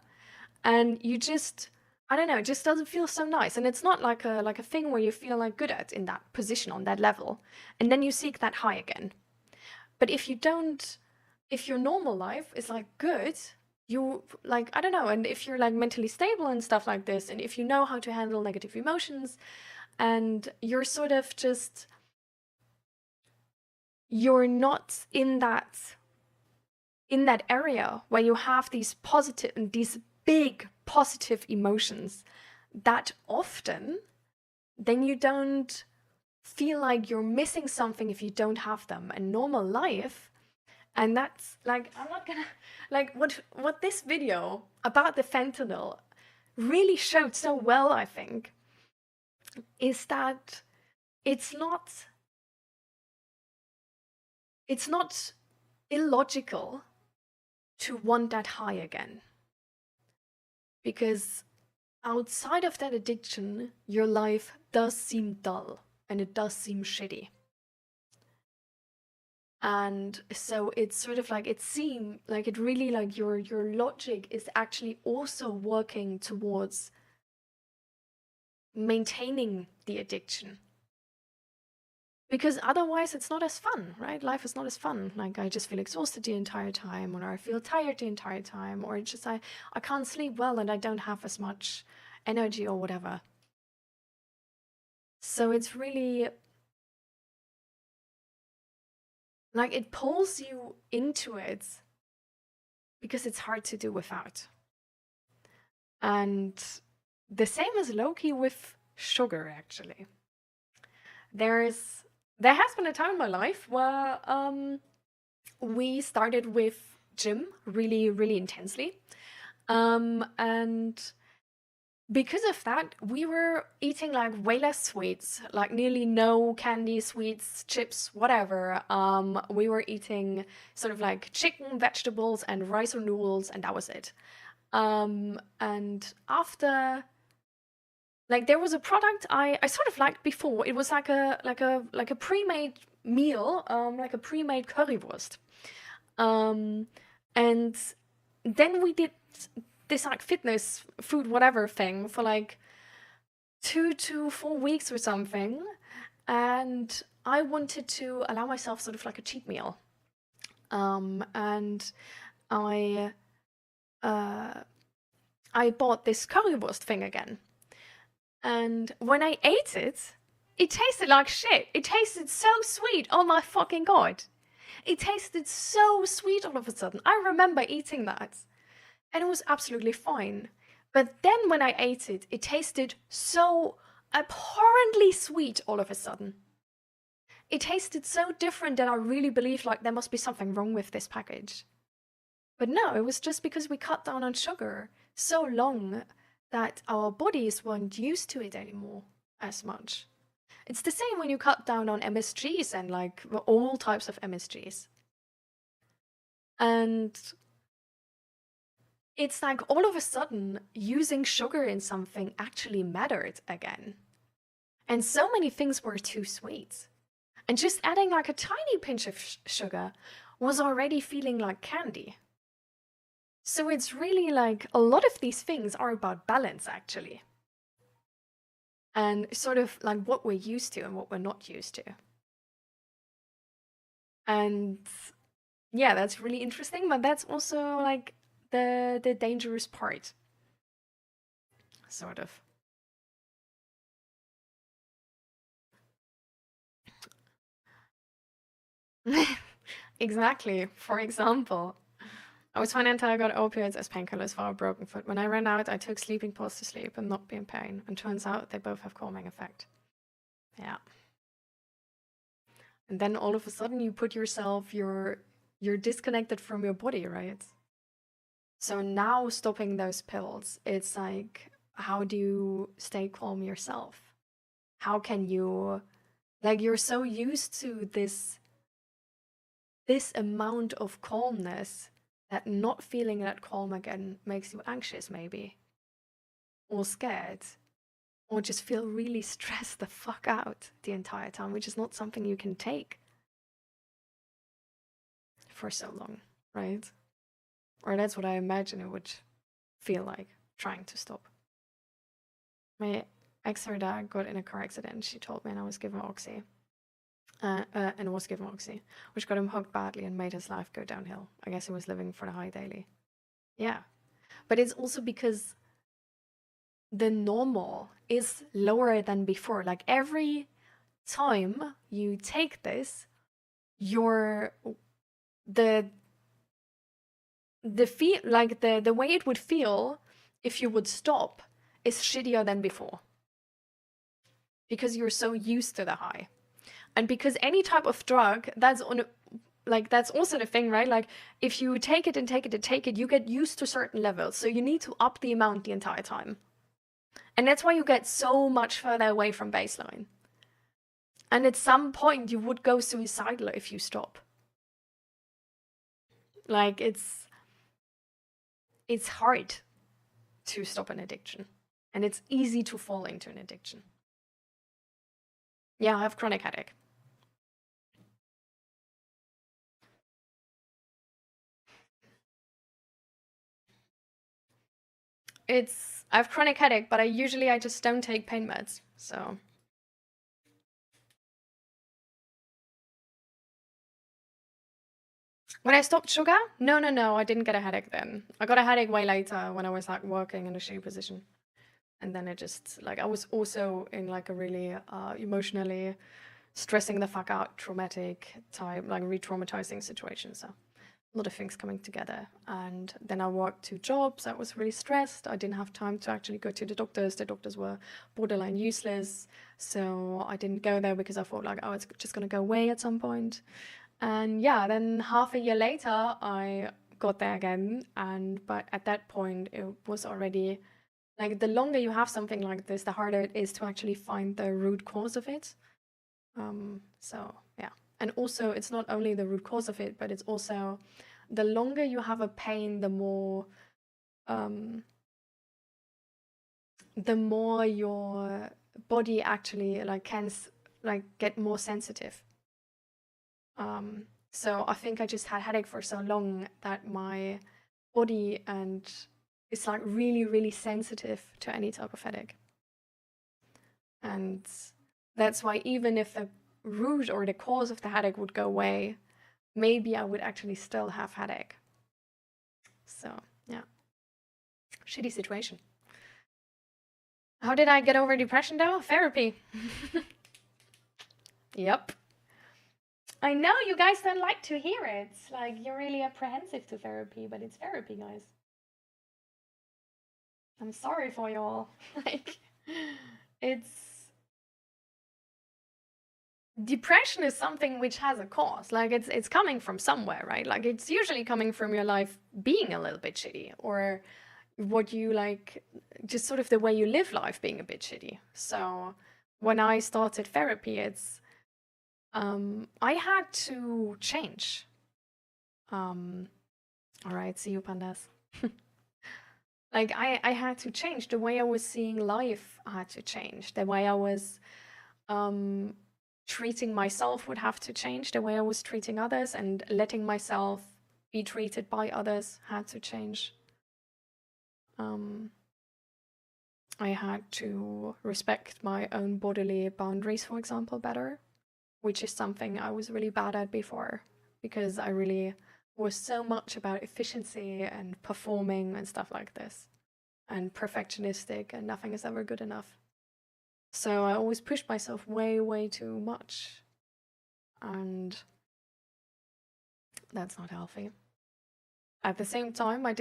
Speaker 1: and you just, I don't know, it just doesn't feel so nice. And it's not like a thing where you feel like good at in that position on that level, and then you seek that high again. But if you don't, if your normal life is like good, you like, I don't know, and if you're like mentally stable and stuff like this, and if you know how to handle negative emotions, and you're sort of just you're not in that area where you have these big positive emotions that often, then you don't feel like you're missing something if you don't have them in normal life. And that's like, I'm not gonna, like, what this video about the fentanyl really showed so well, I think, is that it's not illogical to want that high again. Because outside of that addiction, your life does seem dull and it does seem shitty. And so it's sort of like, it seemed like it really, like your logic is actually also working towards maintaining the addiction. Because otherwise it's not as fun, right? Life is not as fun. Like, I just feel exhausted the entire time, or I feel tired the entire time, or it's just I can't sleep well and I don't have as much energy or whatever. So it's really like, it pulls you into it because it's hard to do without. And the same as low-key with sugar, actually. There has been a time in my life where we started with gym really, really intensely. And because of that, we were eating like way less sweets, like nearly no candy, sweets, chips, whatever. We were eating sort of like chicken, vegetables, and rice or noodles, and that was it. And after, like, there was a product I sort of liked before. It was like a pre-made meal, like a pre-made currywurst. And then we did this like fitness food whatever thing for like 2 to 4 weeks or something, and I wanted to allow myself sort of like a cheat meal, and I bought this currywurst thing again, and when I ate it, it tasted like shit. It tasted so sweet. Oh my fucking god, it tasted so sweet all of a sudden. I remember eating that and it was absolutely fine. But then when I ate it, it tasted so abhorrently sweet all of a sudden. It tasted so different that I really believed like there must be something wrong with this package. But no, it was just because we cut down on sugar so long that our bodies weren't used to it anymore as much. It's the same when you cut down on MSGs and like all types of MSGs. And it's like all of a sudden using sugar in something actually mattered again. And so many things were too sweet. And just adding like a tiny pinch of sugar was already feeling like candy. So it's really like a lot of these things are about balance actually. And sort of like what we're used to and what we're not used to. And yeah, that's really interesting, but that's also like the dangerous part, sort of. Exactly. For example, I was fine until I got opioids as painkillers for a broken foot. When I ran out, I took sleeping pills to sleep and not be in pain. And turns out they both have calming effect. Yeah. And then all of a sudden you put yourself, you're disconnected from your body, right? So now stopping those pills, it's like, how do you stay calm yourself? How can you, like, you're so used to this amount of calmness that not feeling that calm again makes you anxious maybe, or scared, or just feel really stressed the fuck out the entire time, which is not something you can take for so long, right? Or that's what I imagine it would feel like, trying to stop. My ex, her dad, got in a car accident, she told me, and I was given Oxy. Which got him hooked badly and made his life go downhill. I guess he was living for the high daily. Yeah. But it's also because the normal is lower than before. Like every time you take this, your the the way it would feel if you would stop is shittier than before, because you're so used to the high. And because any type of drug, that's also the thing, right? Like, if you take it and take it and take it, you get used to certain levels, so you need to up the amount the entire time. And that's why you get so much further away from baseline. And at some point you would go suicidal if you stop. Like, it's hard to stop an addiction, and it's easy to fall into an addiction. Yeah, I have chronic headache. I have chronic headache, but I just don't take pain meds, so. When I stopped sugar? No, I didn't get a headache then. I got a headache way later when I was like working in a shitty position. And then it just, like, I was also in like a really emotionally stressing the fuck out, traumatic type, like re-traumatizing situation. So a lot of things coming together. And then I worked 2 jobs. I was really stressed. I didn't have time to actually go to the doctors. The doctors were borderline useless. So I didn't go there because I thought like, oh, it's just gonna go away at some point. And yeah, then half a year later, I got there again. But at that point, it was already, like, the longer you have something like this, the harder it is to actually find the root cause of it. So yeah. And also, it's not only the root cause of it, but it's also the longer you have a pain, the more your body actually can get more sensitive. So I think I just had headache for so long that my body is like really, really sensitive to any type of headache. And that's why even if the root or the cause of the headache would go away, maybe I would actually still have headache. So yeah, shitty situation. How did I get over depression though? Therapy. Yep. I know you guys don't like to hear it. Like, you're really apprehensive to therapy, but it's therapy, guys. I'm sorry for you all. Like, depression is something which has a cause. Like, it's coming from somewhere, right? Like, it's usually coming from your life being a little bit shitty, or what you like, just sort of the way you live life being a bit shitty. So when I started therapy, I had to change. All right, see you, pandas. Like, I had to change. The way I was seeing life had to change. The way I was treating myself would have to change. The way I was treating others and letting myself be treated by others had to change. I had to respect my own bodily boundaries, for example, better, which is something I was really bad at before, because I really was so much about efficiency and performing and stuff like this, and perfectionistic, and nothing is ever good enough. So I always pushed myself way, way too much, and that's not healthy. At the same time, I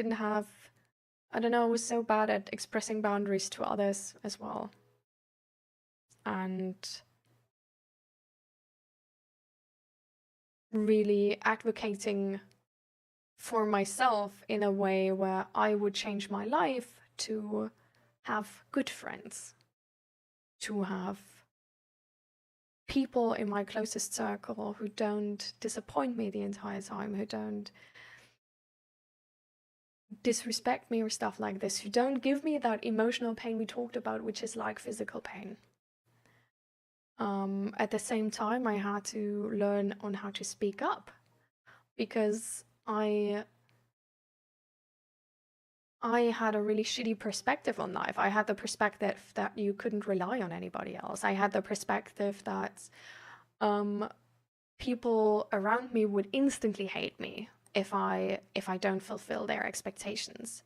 Speaker 1: was so bad at expressing boundaries to others as well. And really advocating for myself in a way where I would change my life to have good friends, to have people in my closest circle who don't disappoint me the entire time, who don't disrespect me or stuff like this, who don't give me that emotional pain we talked about, which is like physical pain. At the same time, I had to learn on how to speak up, because I had a really shitty perspective on life. I had the perspective that you couldn't rely on anybody else. I had the perspective that people around me would instantly hate me if I don't fulfill their expectations.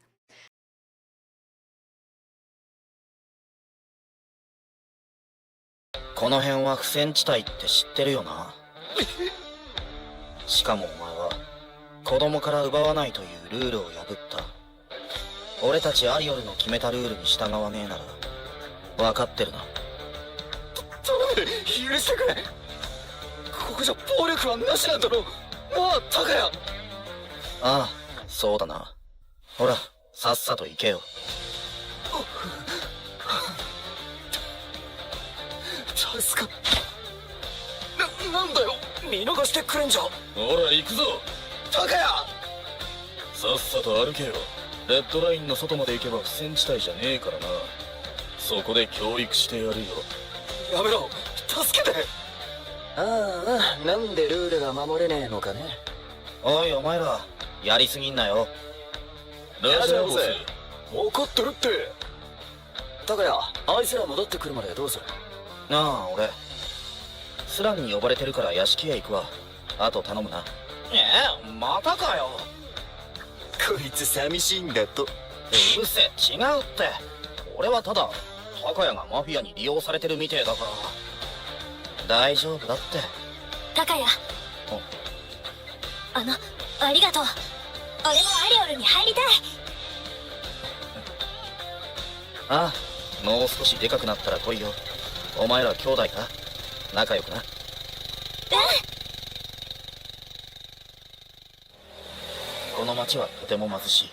Speaker 2: この辺は不戦地帯って知ってるよな。しかもお前は子供から奪わないというルールを破った。俺たちアリオルの決めたルールに従わねえなら分かってるな。
Speaker 3: 頼む、許してくれ。ここじゃ暴力はなしなんだろ。なあ、タカヤ。
Speaker 2: ああ、そうだな。ほら、さっさと行けよ。
Speaker 3: 助かなんだよ、見逃してくれんじゃ。ほら行くぞタカヤ。
Speaker 4: さっさと歩けよ。レッドラインの外まで行けば不戦地帯じゃねえからな。そこで教育してやるよ。
Speaker 3: やめろ、助けて。
Speaker 5: ああ、なんでルールが守れねえのかね。
Speaker 2: おいお前ら、やりすぎんなよ。
Speaker 4: ラジャーボス。
Speaker 3: 分かってるって。
Speaker 5: タカヤ、あいつら戻ってくるまでどうする？
Speaker 2: なあ、俺スランに呼ばれてるから屋敷へ行くわ。あと頼むな。またかよ。
Speaker 3: こいつ寂しいんだと。
Speaker 2: うるせえ、違うって。俺はただタカヤがマフィアに利用されてるみてえだから。大丈夫だって。
Speaker 6: タカヤ、ありがとう。俺もアリオルに入りたい。
Speaker 2: ああ、もう少しでかくなったら来いよ。お前ら兄弟か？仲良くな。この町はとても貧しい。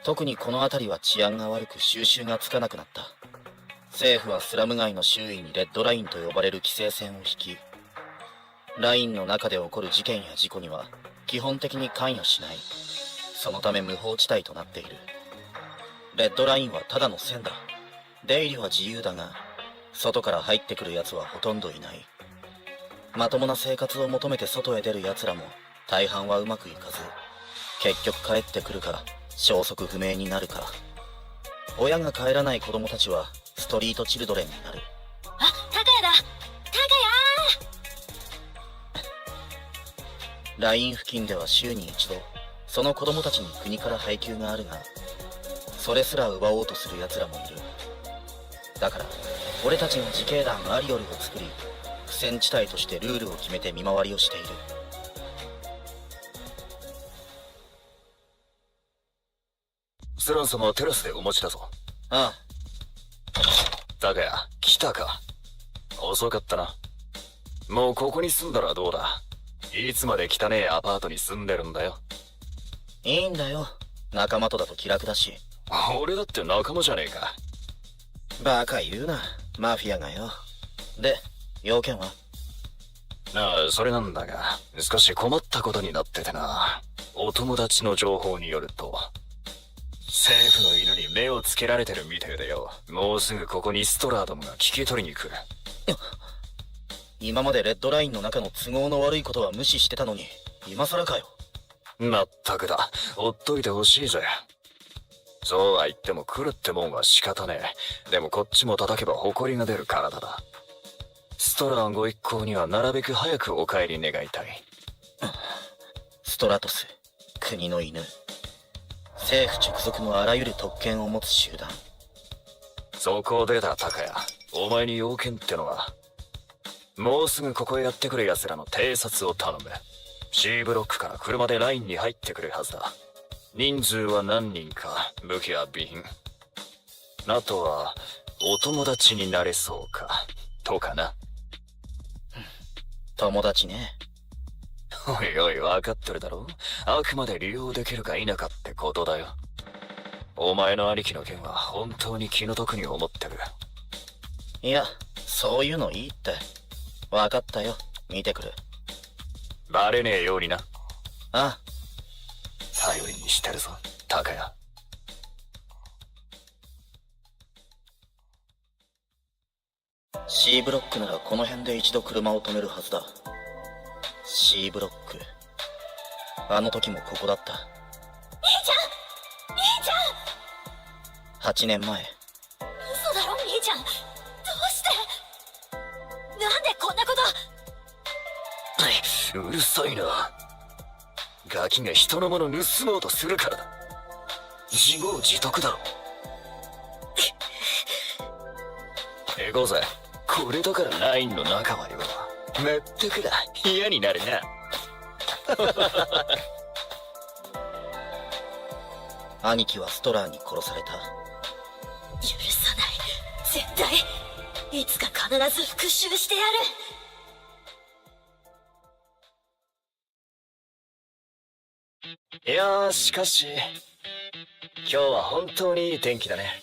Speaker 2: 特にこの辺りは治安が悪く収拾がつかなくなった。政府はスラム街の周囲にレッドラインと呼ばれる規制線を引き、ラインの中で起こる事件や事故には基本的に関与しない。そのため無法地帯となっている。レッドラインはただの線だ。出入りは自由だが、外から入ってくる奴はほとんどいない。まともな生活を求めて外へ出る奴らも大半はうまくいかず、結局帰ってくるか消息不明になるか。親が帰らない子供たちはストリートチルドレンになる。
Speaker 6: あ、タカヤだ。タ
Speaker 2: ライン付近では週に一度その子供たちに国から配給があるが、それすら奪おうとする奴らもいる。だから俺たちが自警団アリオルを作り、不戦地帯としてルールを決めて見回りをしている。
Speaker 3: スラン様はテラスでお待ちだぞ。
Speaker 2: ああ。
Speaker 3: タカヤ、来たか。遅かったな。もうここに住んだらどうだ。いつまで汚ねえアパートに住んでるんだよ。
Speaker 2: いいんだよ、仲間とだと気楽だし。
Speaker 3: 俺だって仲間じゃねえか。
Speaker 2: バカ言うな、マフィアがよ。で、要件は？
Speaker 3: ああ、それなんだが、少し困ったことになっててな。お友達の情報によると、政府の犬に目をつけられてるみてえでよ。もうすぐここにストラーどもが聞き取りに来る。
Speaker 2: 今までレッドラインの中の都合の悪いことは無視してたのに、今更かよ。
Speaker 3: まったくだ。ほっといてほしいぜ。そうは言っても来るってもんは仕方ねえ。でもこっちも叩けば埃が出る体だ。ストラーご一行にはなるべく早くお帰り願いたい。
Speaker 2: ストラトス、国の犬。政府直属のあらゆる特権を持つ集団。
Speaker 3: そこでだ、タカヤ。お前に要件ってのは、もうすぐここへやってくる奴らの偵察を頼む。C ブロックから車でラインに入ってくるはずだ。人数は何人か、武器は備品。あとは、お友達になれそうか、とかな。
Speaker 2: 友達ね。
Speaker 3: おいおい、分かってるだろ。あくまで利用できるか否かってことだよ。お前の兄貴の件は本当に気の毒に思ってる。
Speaker 2: いや、そういうのいいって。分かったよ、見てくる。
Speaker 3: バレねえようにな。
Speaker 2: ああ。
Speaker 3: 頼りにしてるぞ、タカヤ。
Speaker 2: C ブロックならこの辺で一度車を止めるはずだ。C ブロック。あの時もここだった。
Speaker 6: 兄ちゃん、兄ちゃん。
Speaker 2: 8年前。
Speaker 6: 嘘だろ、兄ちゃん。どうして？なんでこんなこと？
Speaker 3: うるさいな。ガキが人のもの盗もうとするからだ。自業自得だろ。行こうぜ。これだからラインの中はよ。まったくだ、嫌になるな。
Speaker 2: 兄貴はストラーに殺された。
Speaker 6: 許さない。絶対いつか必ず復讐してやる。
Speaker 3: いやー、しかし今日は本当にいい天気だね。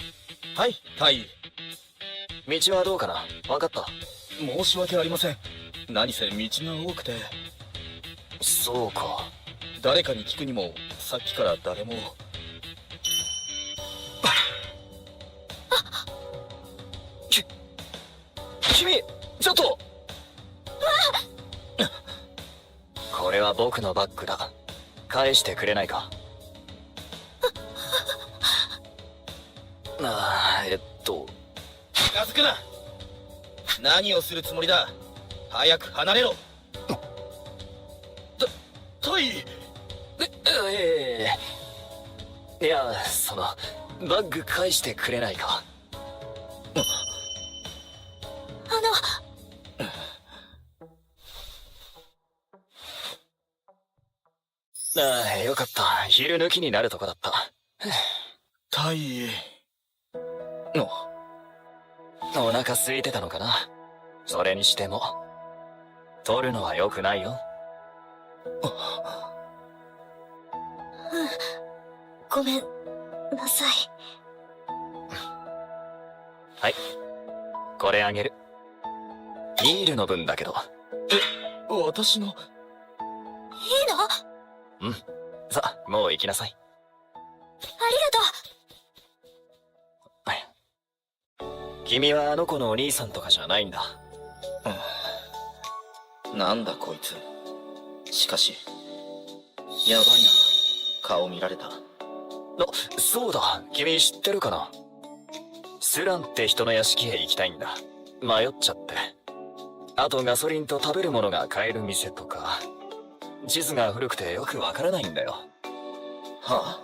Speaker 2: はい、タイ。
Speaker 3: 道はどうかな？分かった？
Speaker 4: 申し訳ありません。何せ道が多くて。
Speaker 3: そうか。
Speaker 4: 誰かに聞くにもさっきから誰も。
Speaker 3: 君、ちょっと。これは僕のバッグだ。返してくれないか？
Speaker 2: 近づくな。何をするつもりだ。早く離れろ。
Speaker 4: タイ。
Speaker 3: いや、バッグ返してくれないか？よかった。昼抜きになるとこだった。
Speaker 4: タイ。
Speaker 3: お腹空いてたのかな？それにしても取るのは良くないよ。
Speaker 6: ごめんなさい。
Speaker 3: はい、これあげる。ビールの分だけど。
Speaker 4: 私の。
Speaker 6: いいの？
Speaker 3: うん。さあ、もう行きなさい。
Speaker 6: ありがとう。
Speaker 3: 君はあの子のお兄さんとかじゃないんだ。
Speaker 2: なんだこいつ。しかしやばいな。顔見られた。
Speaker 3: そうだ。君知ってるかな？スランって人の屋敷へ行きたいんだ。迷っちゃって。あとガソリンと食べるものが買える店とか。地図が古くてよくわからないんだよ。
Speaker 2: は
Speaker 3: あ？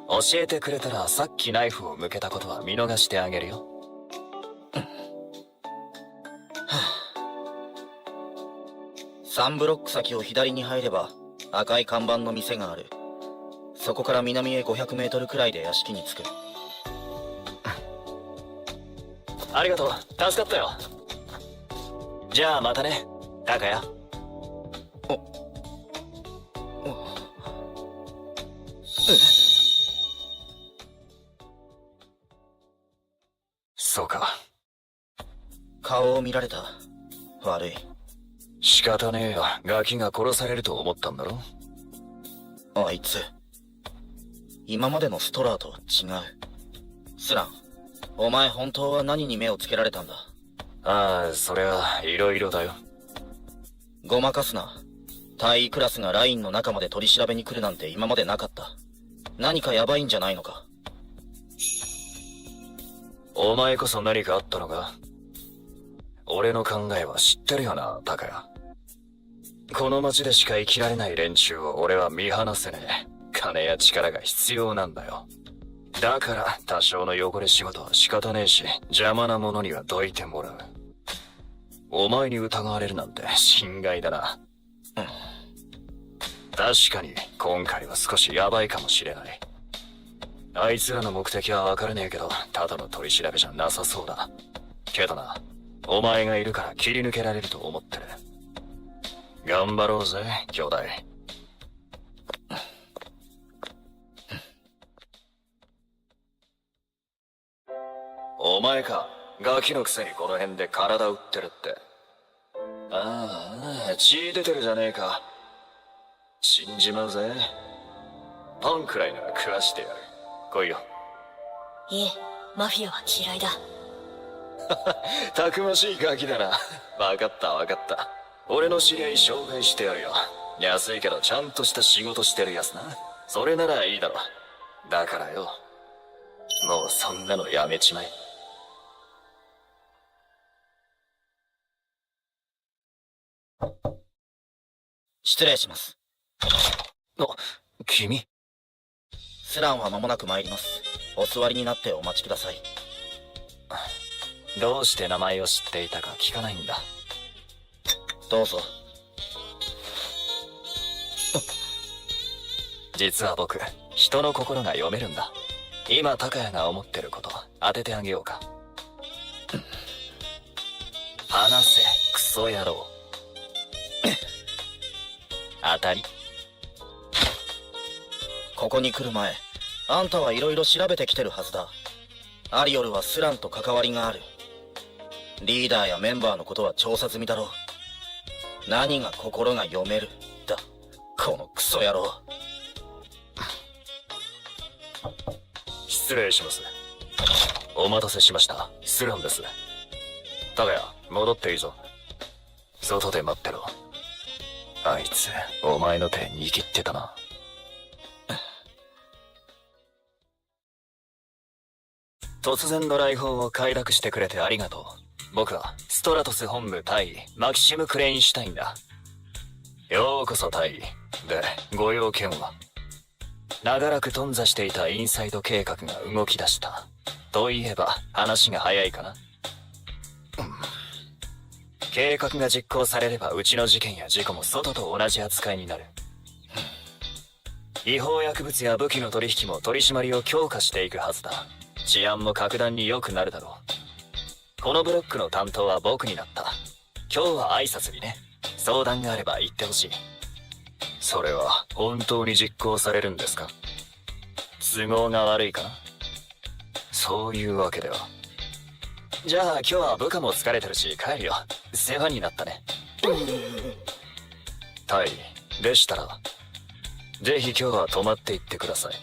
Speaker 3: 教えてくれたらさっきナイフを向けたことは見逃してあげるよ。
Speaker 2: 3ブロック先を左に入れば赤い看板の店がある。そこから南へ500メートルくらいで屋敷に着く。
Speaker 3: ありがとう。助かったよ。じゃあまたね、タカヤ。そうか。
Speaker 2: 顔を見られた。悪い。
Speaker 3: 仕方ねえよ。ガキが殺されると思ったんだろ？
Speaker 2: あいつ今までのストラーとは違う。スラン、お前本当は何に目をつけられたんだ？
Speaker 3: ああ、そりゃいろいろだよ。
Speaker 2: ごまかすな。隊員クラスがラインの中まで取り調べに来るなんて今までなかった。何かヤバいんじゃないのか？
Speaker 3: お前こそ何かあったのか？俺の考えは知ってるよな、タカヤ。この町でしか生きられない連中を俺は見放せねえ。金や力が必要なんだよ。だから多少の汚れ仕事は仕方ねえし、邪魔な者にはどいてもらう。お前に疑われるなんて心外だな。確かに今回は少しヤバいかもしれない。あいつらの目的は分からねえけど、ただの取り調べじゃなさそうだ。けどな、お前がいるから切り抜けられると思ってる。頑張ろうぜ、兄弟。お前か、ガキのくせにこの辺で体打ってるって。ああ、血出てるじゃねえか。死んじまうぜ。パンくらいなら食わしてやる。来いよ。
Speaker 6: いえ、マフィアは嫌いだ。
Speaker 3: たくましいガキだな。わかったわかった。俺の知り合い紹介してやるよ。安いけどちゃんとした仕事してるやつな。それならいいだろ。だからよ、もうそんなのやめちまえ。
Speaker 2: 失礼します。
Speaker 3: 君？
Speaker 2: スランは間もなく参ります。お座りになってお待ちください。
Speaker 3: どうして名前を知っていたか聞かないんだ。
Speaker 2: どうぞ。
Speaker 3: 実は僕、人の心が読めるんだ。今、高谷が思ってること、当ててあげようか。話せ、クソ野郎。当たり。
Speaker 2: ここに来る前、あんたはいろいろ調べてきてるはずだ。アリオルはスランと関わりがある。リーダーやメンバーのことは調査済みだろう。何が心が読めるだ、このクソ野郎。
Speaker 3: 失礼します。お待たせしました。スランです。高谷、戻っていいぞ。外で待ってろ。あいつ、お前の手握ってたな。突然の来訪を快諾してくれてありがとう。僕はストラトス本部対マキシム・クレインシュタインだ。ようこそ対。で、ご用件は？長らく頓挫していたインサイド計画が動き出した。といえば話が早いかな。計画が実行されればうちの事件や事故も外と同じ扱いになる。違法薬物や武器の取引も取り締まりを強化していくはずだ。治安も格段に良くなるだろう。このブロックの担当は僕になった。今日は挨拶にね。相談があれば言ってほしい。それは本当に実行されるんですか？都合が悪いかな？そういうわけでは。じゃあ今日は部下も疲れてるし帰るよ。世話になったね。タイでしたらぜひ今日は泊まっていってください。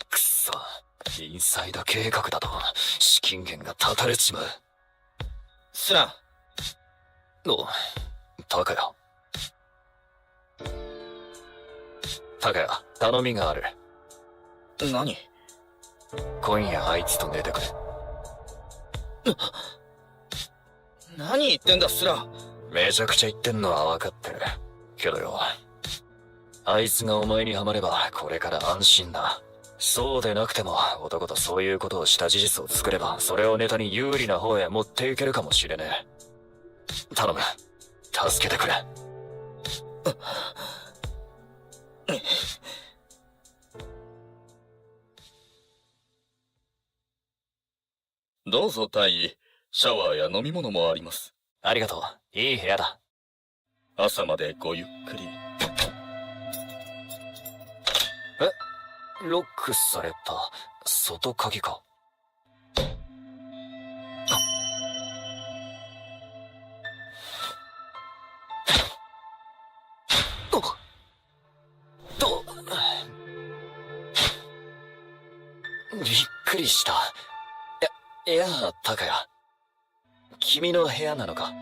Speaker 3: くそ、インサイド計画だと資金源が断たれちまう。
Speaker 2: スラン。
Speaker 3: お、高谷。高谷、頼みがある。
Speaker 2: 何？
Speaker 3: 今夜あいつと寝てくれ。
Speaker 2: 何言ってんだスラン。
Speaker 3: めちゃくちゃ言ってんのは分かってるけどよ、あいつがお前にハマればこれから安心だ。そうでなくても男とそういうことをした事実を作ればそれをネタに有利な方へ持っていけるかもしれねえ。頼む、助けてくれ。
Speaker 4: どうぞ大尉、シャワーや飲み物もあります。
Speaker 3: ありがとう、いい部屋だ。
Speaker 4: 朝までごゆっくり。
Speaker 3: ロックされた外鍵か。びっくりした。いや、高谷。君の部屋なのか？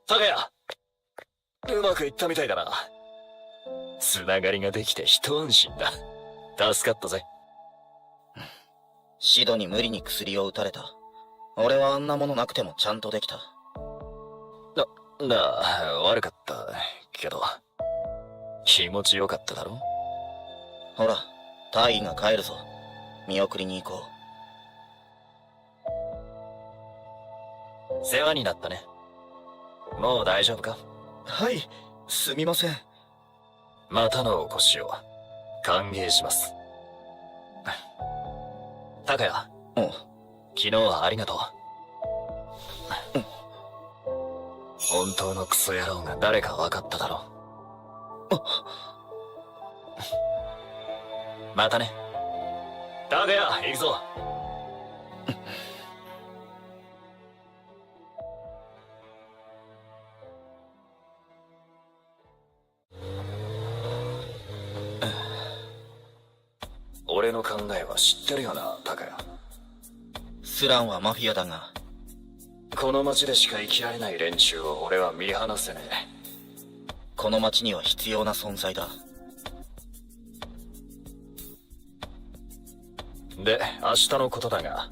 Speaker 3: 高谷、うまくいったみたいだな。つながりができて一安心だ。助かったぜ。
Speaker 2: シドに無理に薬を打たれた。俺はあんなものなくてもちゃんとできた。
Speaker 3: 悪かったけど気持ちよかっただろ。
Speaker 2: ほら、大尉が帰るぞ。見送りに行こ
Speaker 3: う。世話になったね。もう大丈夫か？
Speaker 2: はい、すみません。
Speaker 3: またのお越しを歓迎します。高谷、
Speaker 2: うん、
Speaker 3: 昨日はありがとう。本当のクソ野郎が誰か分かっただろう。またね。高谷、行くぞ。俺の考えは知ってるよな、高谷。
Speaker 2: スランはマフィアだが、
Speaker 3: この町でしか生きられない連中を俺は見放せねえ。
Speaker 2: この町には必要な存在だ。
Speaker 3: で、明日のことだが、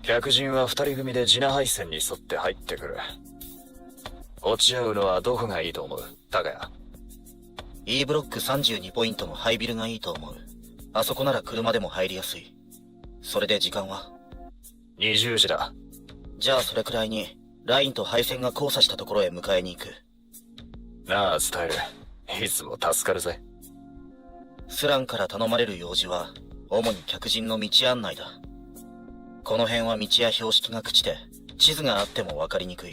Speaker 3: 客人は二人組でジナ配線に沿って入ってくる。落ち合うのはどこがいいと思う？高谷。
Speaker 2: E ブロック32ポイントのハイビルがいいと思う。あそこなら車でも入りやすい。それで時間は
Speaker 3: 20時だ。
Speaker 2: じゃあそれくらいに、ラインと配線が交差したところへ迎えに行く。
Speaker 3: なあ、伝える。いつも助かるぜ。
Speaker 2: スランから頼まれる用事は、主に客人の道案内だ。この辺は道や標識が朽ちて、地図があっても分かりにくい。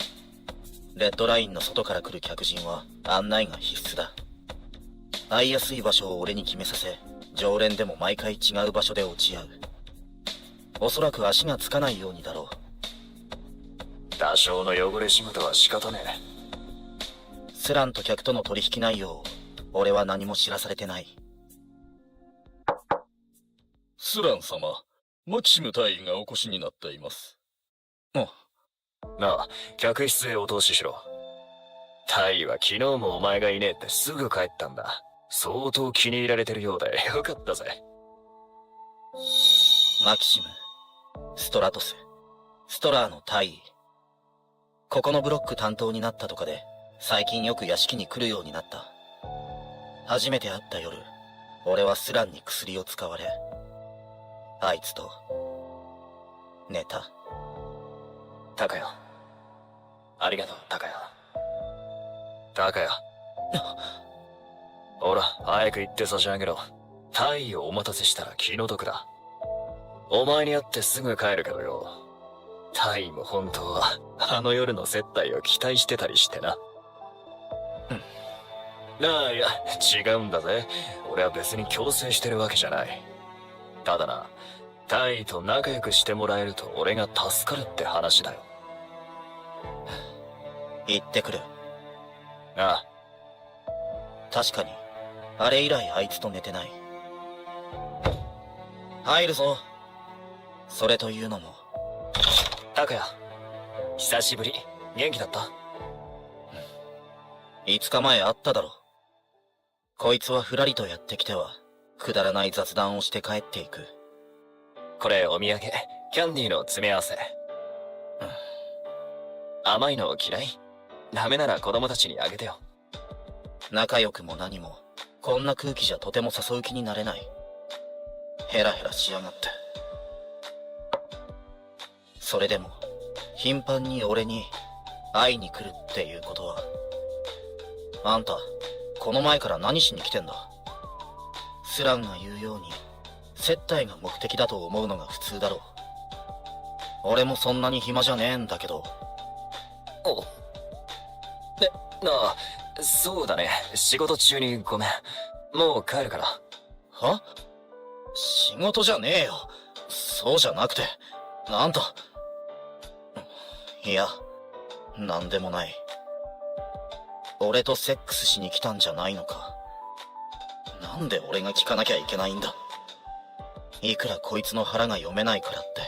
Speaker 2: レッドラインの外から来る客人は案内が必須だ。会いやすい場所を俺に決めさせ、常連でも毎回違う場所で落ち合う。おそらく足がつかないようにだろう。
Speaker 3: 多少の汚れ仕事は仕方ねえ。
Speaker 2: スランと客との取引内容を、俺は何も知らされてない。
Speaker 4: スラン様、マキシム大尉がお越しになっています。
Speaker 3: なあ、客室へお通ししろ。大尉は昨日もお前がいねえってすぐ帰ったんだ。相当気に入られてるようでよかったぜ。
Speaker 2: マキシム、ストラトス、ストラーの大尉。ここのブロック担当になったとかで、最近よく屋敷に来るようになった。初めて会った夜、俺はスランに薬を使われ、あいつと、寝た。
Speaker 3: 高谷。ありがとう、高谷。高谷。ほら、早く行って差し上げろ。大尉をお待たせしたら気の毒だ。お前に会ってすぐ帰るけどよ。大尉も本当は、あの夜の接待を期待してたりしてな。ああ、いや、違うんだぜ。俺は別に強制してるわけじゃない。ただな、大尉と仲良くしてもらえると俺が助かるって話だよ。
Speaker 2: 行ってくる。
Speaker 3: ああ。
Speaker 2: 確かに、あれ以来あいつと寝てない。入るぞ。それというのも。
Speaker 3: 高谷、久しぶり。元気だった？
Speaker 2: 5日前会っただろ。こいつはふらりとやってきては、くだらない雑談をして帰っていく。
Speaker 3: これお土産、キャンディーの詰め合わせ。甘いの嫌い？ダメなら子供たちにあげてよ。
Speaker 2: 仲良くも何も、こんな空気じゃとても誘う気になれない。ヘラヘラしやがって。それでも、頻繁に俺に会いに来るっていうことは。あんた、この前から何しに来てんだ？スランが言うように、接待が目的だと思うのが普通だろう。俺もそんなに暇じゃねえんだけど。
Speaker 3: お。なあ、そうだね。仕事中にごめん。もう帰るから。
Speaker 2: は？仕事じゃねえよ。そうじゃなくて、あんた。いや、なんでもない。俺とセックスしに来たんじゃないのか。なんで俺が聞かなきゃいけないんだ。いくらこいつの腹が読めないからって。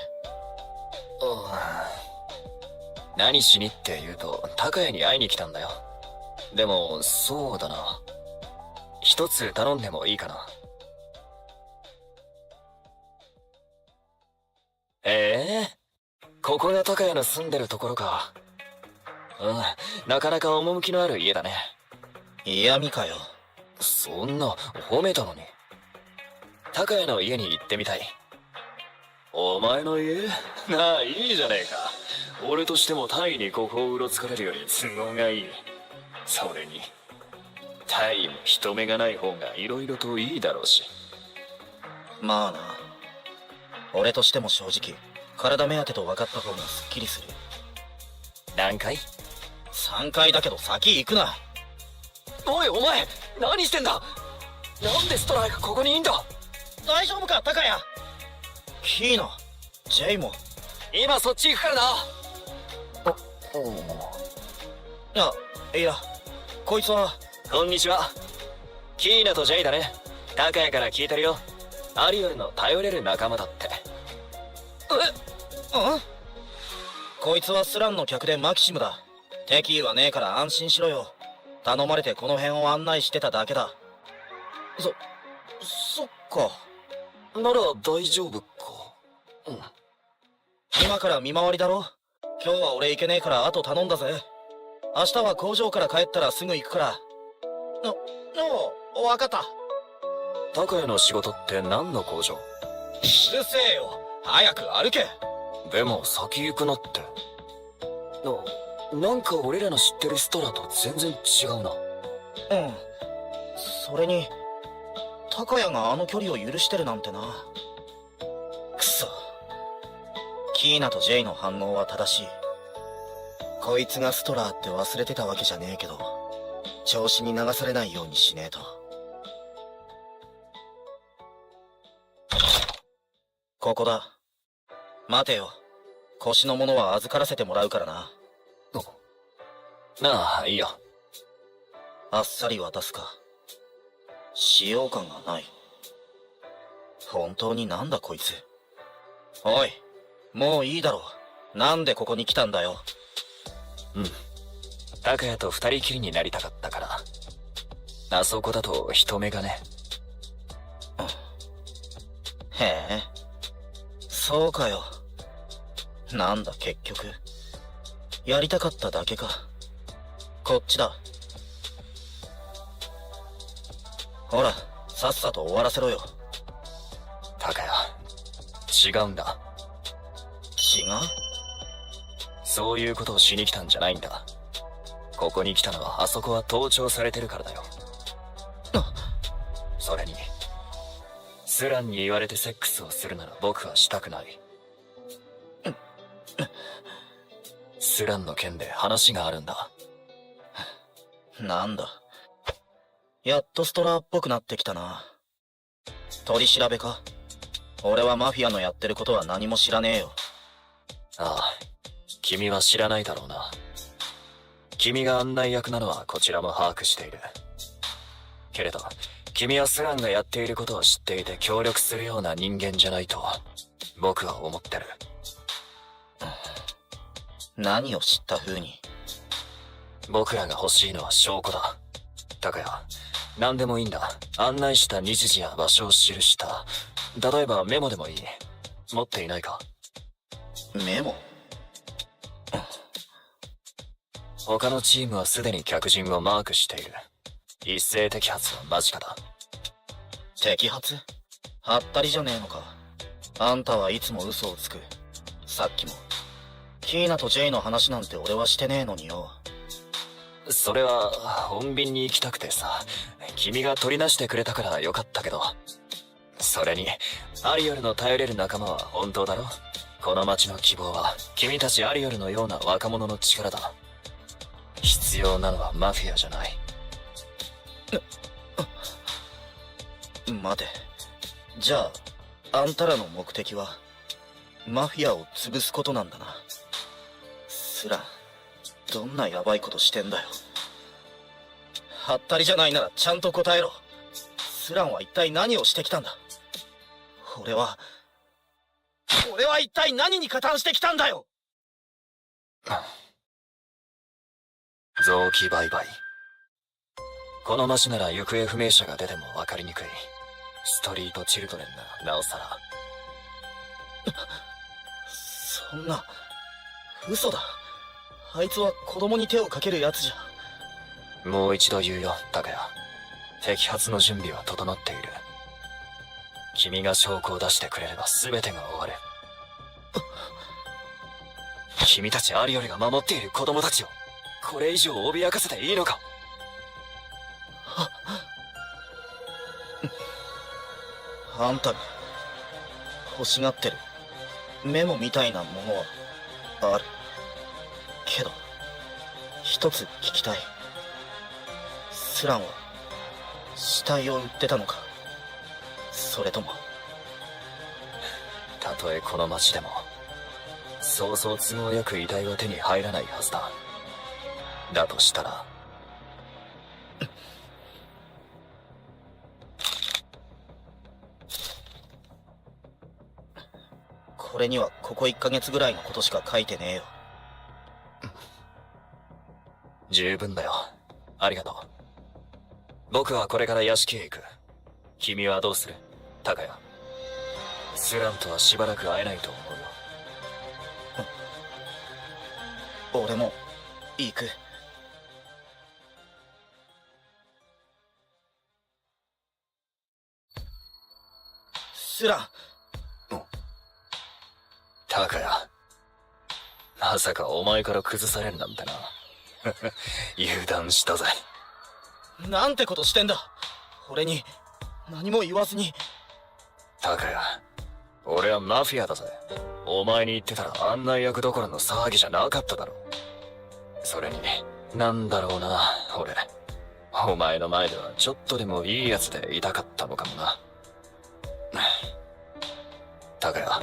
Speaker 3: 何しにって言うと、高谷に会いに来たんだよ。でも、そうだな。一つ頼んでもいいかな。ここが高谷の住んでるところか。なかなか趣のある家だね。
Speaker 2: 嫌味かよ。
Speaker 3: そんな、褒めたのに。高谷の家に行ってみたい。お前の家？なあ、いいじゃねえか。俺としてもタイにここをうろつかれるより都合がいい。それに、タイも人目がない方が色々といいだろうし。
Speaker 2: まあな。俺としても正直、体目当てと分かった方がスッキリする。
Speaker 3: 何回
Speaker 2: ？3回だけど先行くな。
Speaker 3: おいお前、何してんだ。なんでストライクここにいんだ。
Speaker 2: 大丈夫か、高谷。キーナ、ジェイも。
Speaker 3: 今そっち行くからな。
Speaker 2: いや、こいつは。
Speaker 3: こんにちは。キーナとジェイだね。高谷から聞いてるよ。アリオルの頼れる仲間だって。
Speaker 2: こいつはスランの客でマキシムだ。敵意はねえから安心しろよ。頼まれてこの辺を案内してただけだ。そっか。
Speaker 3: なら大丈夫か。
Speaker 2: 今から見回りだろ。今日は俺行けねえから後頼んだぜ。明日は工場から帰ったらすぐ行くから。わかった。
Speaker 3: 高谷の仕事って何の工場？
Speaker 4: うるせえよ。早く歩け。
Speaker 3: でも先行くなって。なんか俺らの知ってるストラと全然違うな。
Speaker 2: うん。それに、高谷があの距離を許してるなんてな。くそ。キーナとジェイの反応は正しい。こいつがストラーって忘れてたわけじゃねえけど、調子に流されないようにしねえと。ここだ。待てよ。腰のものは預からせてもらうからな。
Speaker 3: なあ、いいよ。
Speaker 2: あっさり渡すか。使用感がない。本当になんだこいつ。おい、もういいだろう。なんでここに来たんだよ。
Speaker 3: うん。高谷と二人きりになりたかったから。あそこだと人目がね。
Speaker 2: へえ。そうかよ。なんだ結局。やりたかっただけか。こっちだ。ほら、さっさと終わらせろよ。
Speaker 3: 高谷、違うんだ。
Speaker 2: 違う？
Speaker 3: そういうことをしに来たんじゃないんだ。ここに来たのはあそこは盗聴されてるからだよ。それに、スランに言われてセックスをするなら僕はしたくない。スランの件で話があるんだ。
Speaker 2: なんだ。やっとストラーっぽくなってきたな。取り調べか？俺はマフィアのやってることは何も知らねえよ。
Speaker 3: ああ、君は知らないだろうな。君が案内役なのはこちらも把握している。けれど、君はスランがやっていることを知っていて協力するような人間じゃないと、僕は思ってる。
Speaker 2: 何を知った風に？
Speaker 3: 僕らが欲しいのは証拠だ。高谷、何でもいいんだ。案内した日時や場所を記した。例えばメモでもいい。持っていないか？
Speaker 2: メモ？
Speaker 3: 他のチームはすでに客人をマークしている。一斉摘発は間近だ。
Speaker 2: 摘発？はったりじゃねえのか。あんたはいつも嘘をつく。さっきも。キーナとジェイの話なんて俺はしてねえのによ。
Speaker 3: それは、穏便に行きたくてさ。君が取り出してくれたからよかったけど。それに、アリオルの頼れる仲間は本当だろ？この町の希望は、君たちアリオルのような若者の力だ。必要なのはマフィアじゃない。
Speaker 2: 待て。じゃあ、あんたらの目的は、マフィアを潰すことなんだな。スラン、どんなヤバいことしてんだよ。はったりじゃないならちゃんと答えろ。スランは一体何をしてきたんだ。俺は一体何に加担してきたんだよ。
Speaker 3: 臓器売買。この町なら行方不明者が出ても分かりにくい。ストリートチルドレンな、なおさら。
Speaker 2: そんな、嘘だ。あいつは子供に手をかけるやつじゃ。
Speaker 3: もう一度言うよ、高谷。摘発の準備は整っている。君が証拠を出してくれれば全てが終わる。君たちアリオルが守っている子供たちを、これ以上脅かせていいのか？
Speaker 2: あんたが欲しがってるメモみたいなものはあるけど、一つ聞きたい。スランは死体を売ってたのか？それとも。
Speaker 3: たとえこの町でもそうそう都合よく遺体は手に入らないはずだ。だとしたら
Speaker 2: これにはここ1ヶ月ぐらいのことしか書いてねえよ。
Speaker 3: 十分だよ。ありがとう。僕はこれから屋敷へ行く。君はどうする？高谷。スランとはしばらく会えないと思うよ。
Speaker 2: 俺も行く。スラン。
Speaker 3: タカヤ、まさかお前から崩されるなんてな。油断したぜ。
Speaker 2: なんてことしてんだ。俺に何も言わずに。
Speaker 3: タカヤ、俺はマフィアだぜ。お前に言ってたら案内役どころの騒ぎじゃなかっただろ。それに、なんだろうな、俺。お前の前ではちょっとでもいいやつでいたかったのかもな。タカヤ、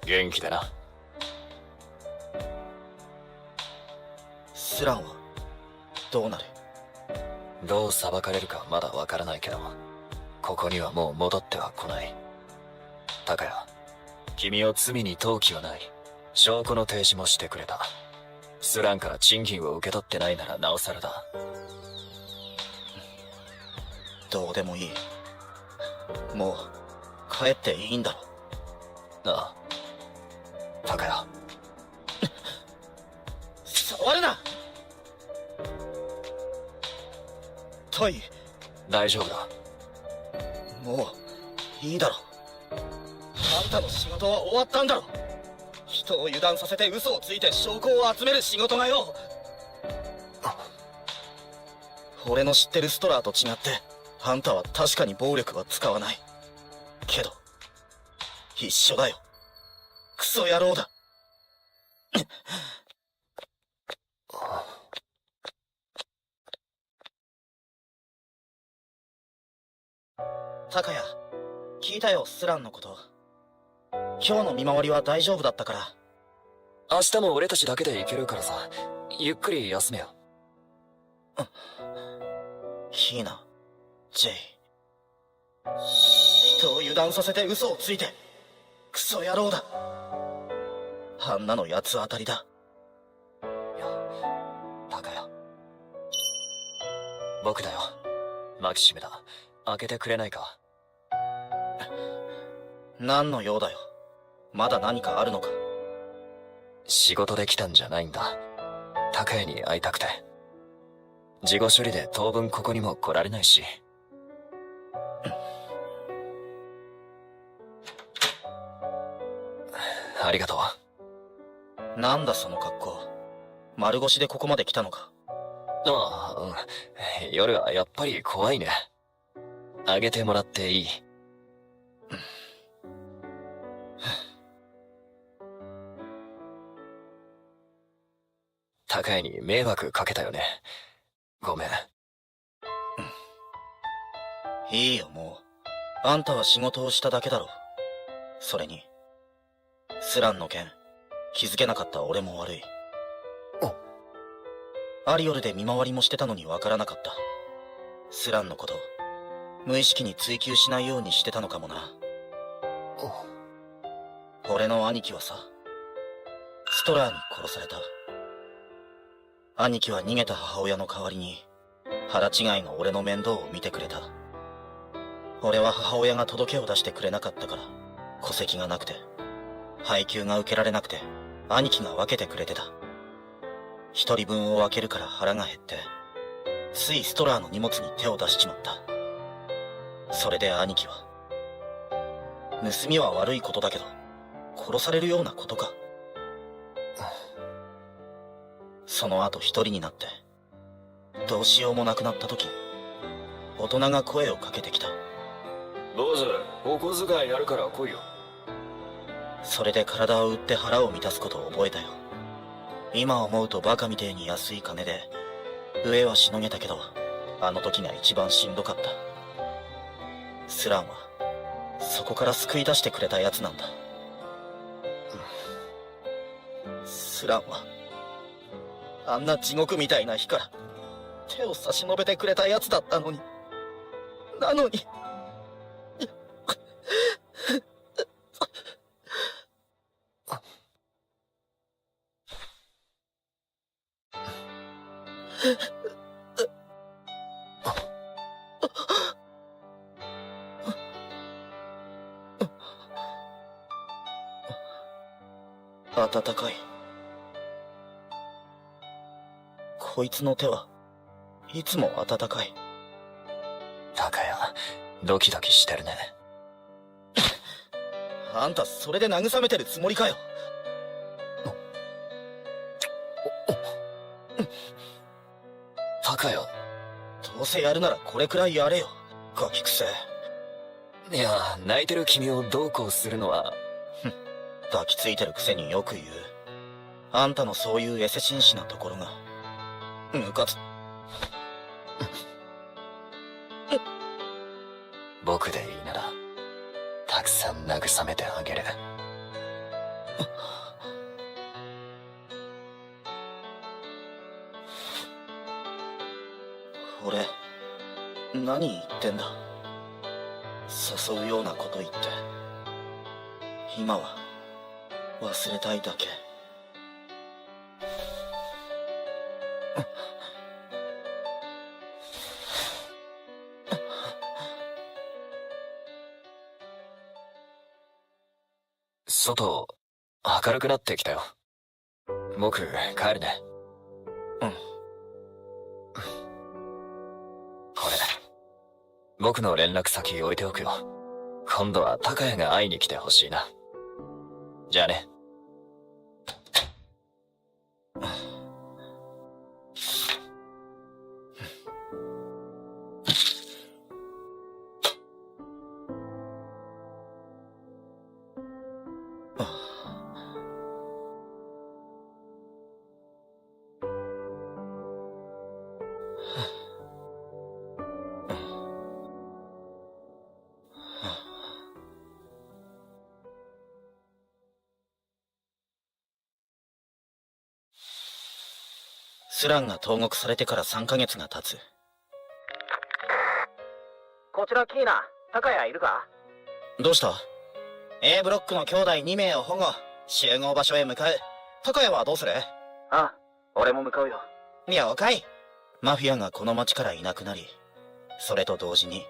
Speaker 3: 元気でな。
Speaker 2: スランはどうなる？
Speaker 3: どう裁かれるかまだわからないけど、ここにはもう戻っては来ない。タカヤ、君を罪に問う気はない。証拠の提示もしてくれた。スランから賃金を受け取ってないならなおさらだ。
Speaker 2: どうでもいい。もう帰っていいんだろ。
Speaker 3: ああ、タカヤ。
Speaker 2: 触るな。トイ。
Speaker 3: 大丈夫だ。
Speaker 2: もういいだろ。あんたの仕事は終わったんだろ。人を油断させて嘘をついて証拠を集める仕事がよ。俺の知ってるストラーと違ってあんたは確かに暴力は使わないけど一緒だよ。クソ野郎だ。タカヤ、聞いたよ、スランのこと。今日の見回りは大丈夫だったから。
Speaker 3: 明日も俺たちだけで行けるからさ、ゆっくり休めよ。
Speaker 2: いいな、ジェイ。人を油断させて嘘をついてクソ野郎だ。あんなの八つ当たりだ。
Speaker 3: いや、タカヤ、僕だよ。マキシムだ。開けてくれないか。
Speaker 2: 何の用だよ。まだ何かあるのか。
Speaker 3: 仕事で来たんじゃないんだ。タカヤに会いたくて。事後処理で当分ここにも来られないし。ありがとう。
Speaker 2: なんだその格好。丸腰でここまで来たのか。
Speaker 3: ああ、うん。夜はやっぱり怖いね。あげてもらっていい？タカヤに迷惑かけたよね。ごめん。
Speaker 2: いいよ、もう。あんたは仕事をしただけだろ。それにスランの件気づけなかった俺も悪い。アリオルで見回りもしてたのにわからなかった。スランのこと無意識に追求しないようにしてたのかもな。俺の兄貴はさ、ストラーに殺された。兄貴は逃げた母親の代わりに腹違いの俺の面倒を見てくれた。俺は母親が届けを出してくれなかったから戸籍がなくて配給が受けられなくて兄貴が分けてくれてた。一人分を分けるから腹が減ってついストラーの荷物に手を出しちまった。それで兄貴は、盗みは悪いことだけど殺されるようなことか。その後一人になってどうしようもなくなった時、大人が声をかけてきた。
Speaker 3: 坊主、お小遣いやるから来いよ。
Speaker 2: それで体を売って腹を満たすことを覚えたよ。今思うとバカみてえに安い金で上はしのげたけど、あの時が一番しんどかった。スランはそこから救い出してくれたやつなんだ。スランはあんな地獄みたいな日から手を差し伸べてくれたやつだったのに、なのに温かい。こいつの手はいつも温かい。
Speaker 3: タカヤ、ドキドキしてるね。
Speaker 2: あんたそれで慰めてるつもりかよ。
Speaker 3: 高谷。
Speaker 2: どうせやるならこれくらいやれよ、ガキくせ。
Speaker 3: いや、泣いてる君をどうこうするのは。
Speaker 2: 抱きついてるくせによく言う。あんたのそういうエセ紳士なところがムカつ。
Speaker 3: 僕でいいならたくさん慰めてあげる。
Speaker 2: 俺何言ってんだ。誘うようなこと言って。今は忘れたいだけ。
Speaker 3: 外明るくなってきたよ。僕帰るね。
Speaker 2: うん。
Speaker 3: これ僕の連絡先置いておくよ。今度は高谷が会いに来てほしいな。じゃあね。
Speaker 2: スランが投獄されてから3ヶ月が経つ。こちらキーナ、高谷いるか？どうした？ A ブロックの兄弟2名を保護、集合場所へ向かう。高谷はどうする？あ、俺も向かうよ。了解。マフィアがこの町からいなくなり、それと同時に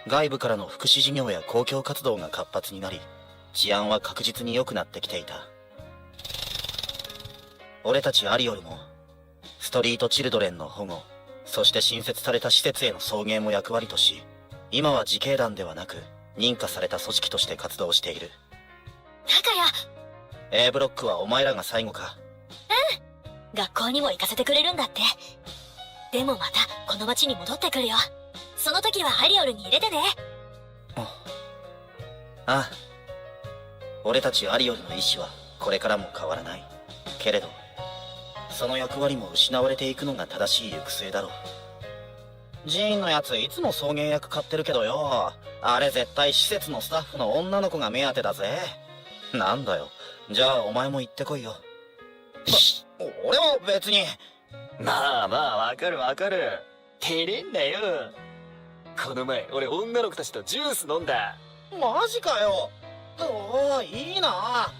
Speaker 2: 外部からの福祉事業や公共活動が活発になり、治安は確実に良くなってきていた。俺たちアリオルもストリートチルドレンの保護、そして新設された施設への送迎も役割とし、今は自警団ではなく認可された組織として活動している。
Speaker 6: 高谷。
Speaker 2: A ブロックはお前らが最後か？
Speaker 6: うん、学校にも行かせてくれるんだって。でもまたこの町に戻ってくるよ。その時はアリオルに入れてね。
Speaker 2: ああ、俺たちアリオルの意志はこれからも変わらないけれど、その役割も失われていくのが正しい行く末だろう。ジーンのやついつも送迎役買ってるけどよ、あれ絶対施設のスタッフの女の子が目当てだぜ。なんだよ、じゃあお前も行ってこいよ。俺は別に。
Speaker 3: まあまあ、わかるわかる。照れんなよ。この前俺女の子たちとジュース飲んだ。
Speaker 2: マジかよ。おー、いいな。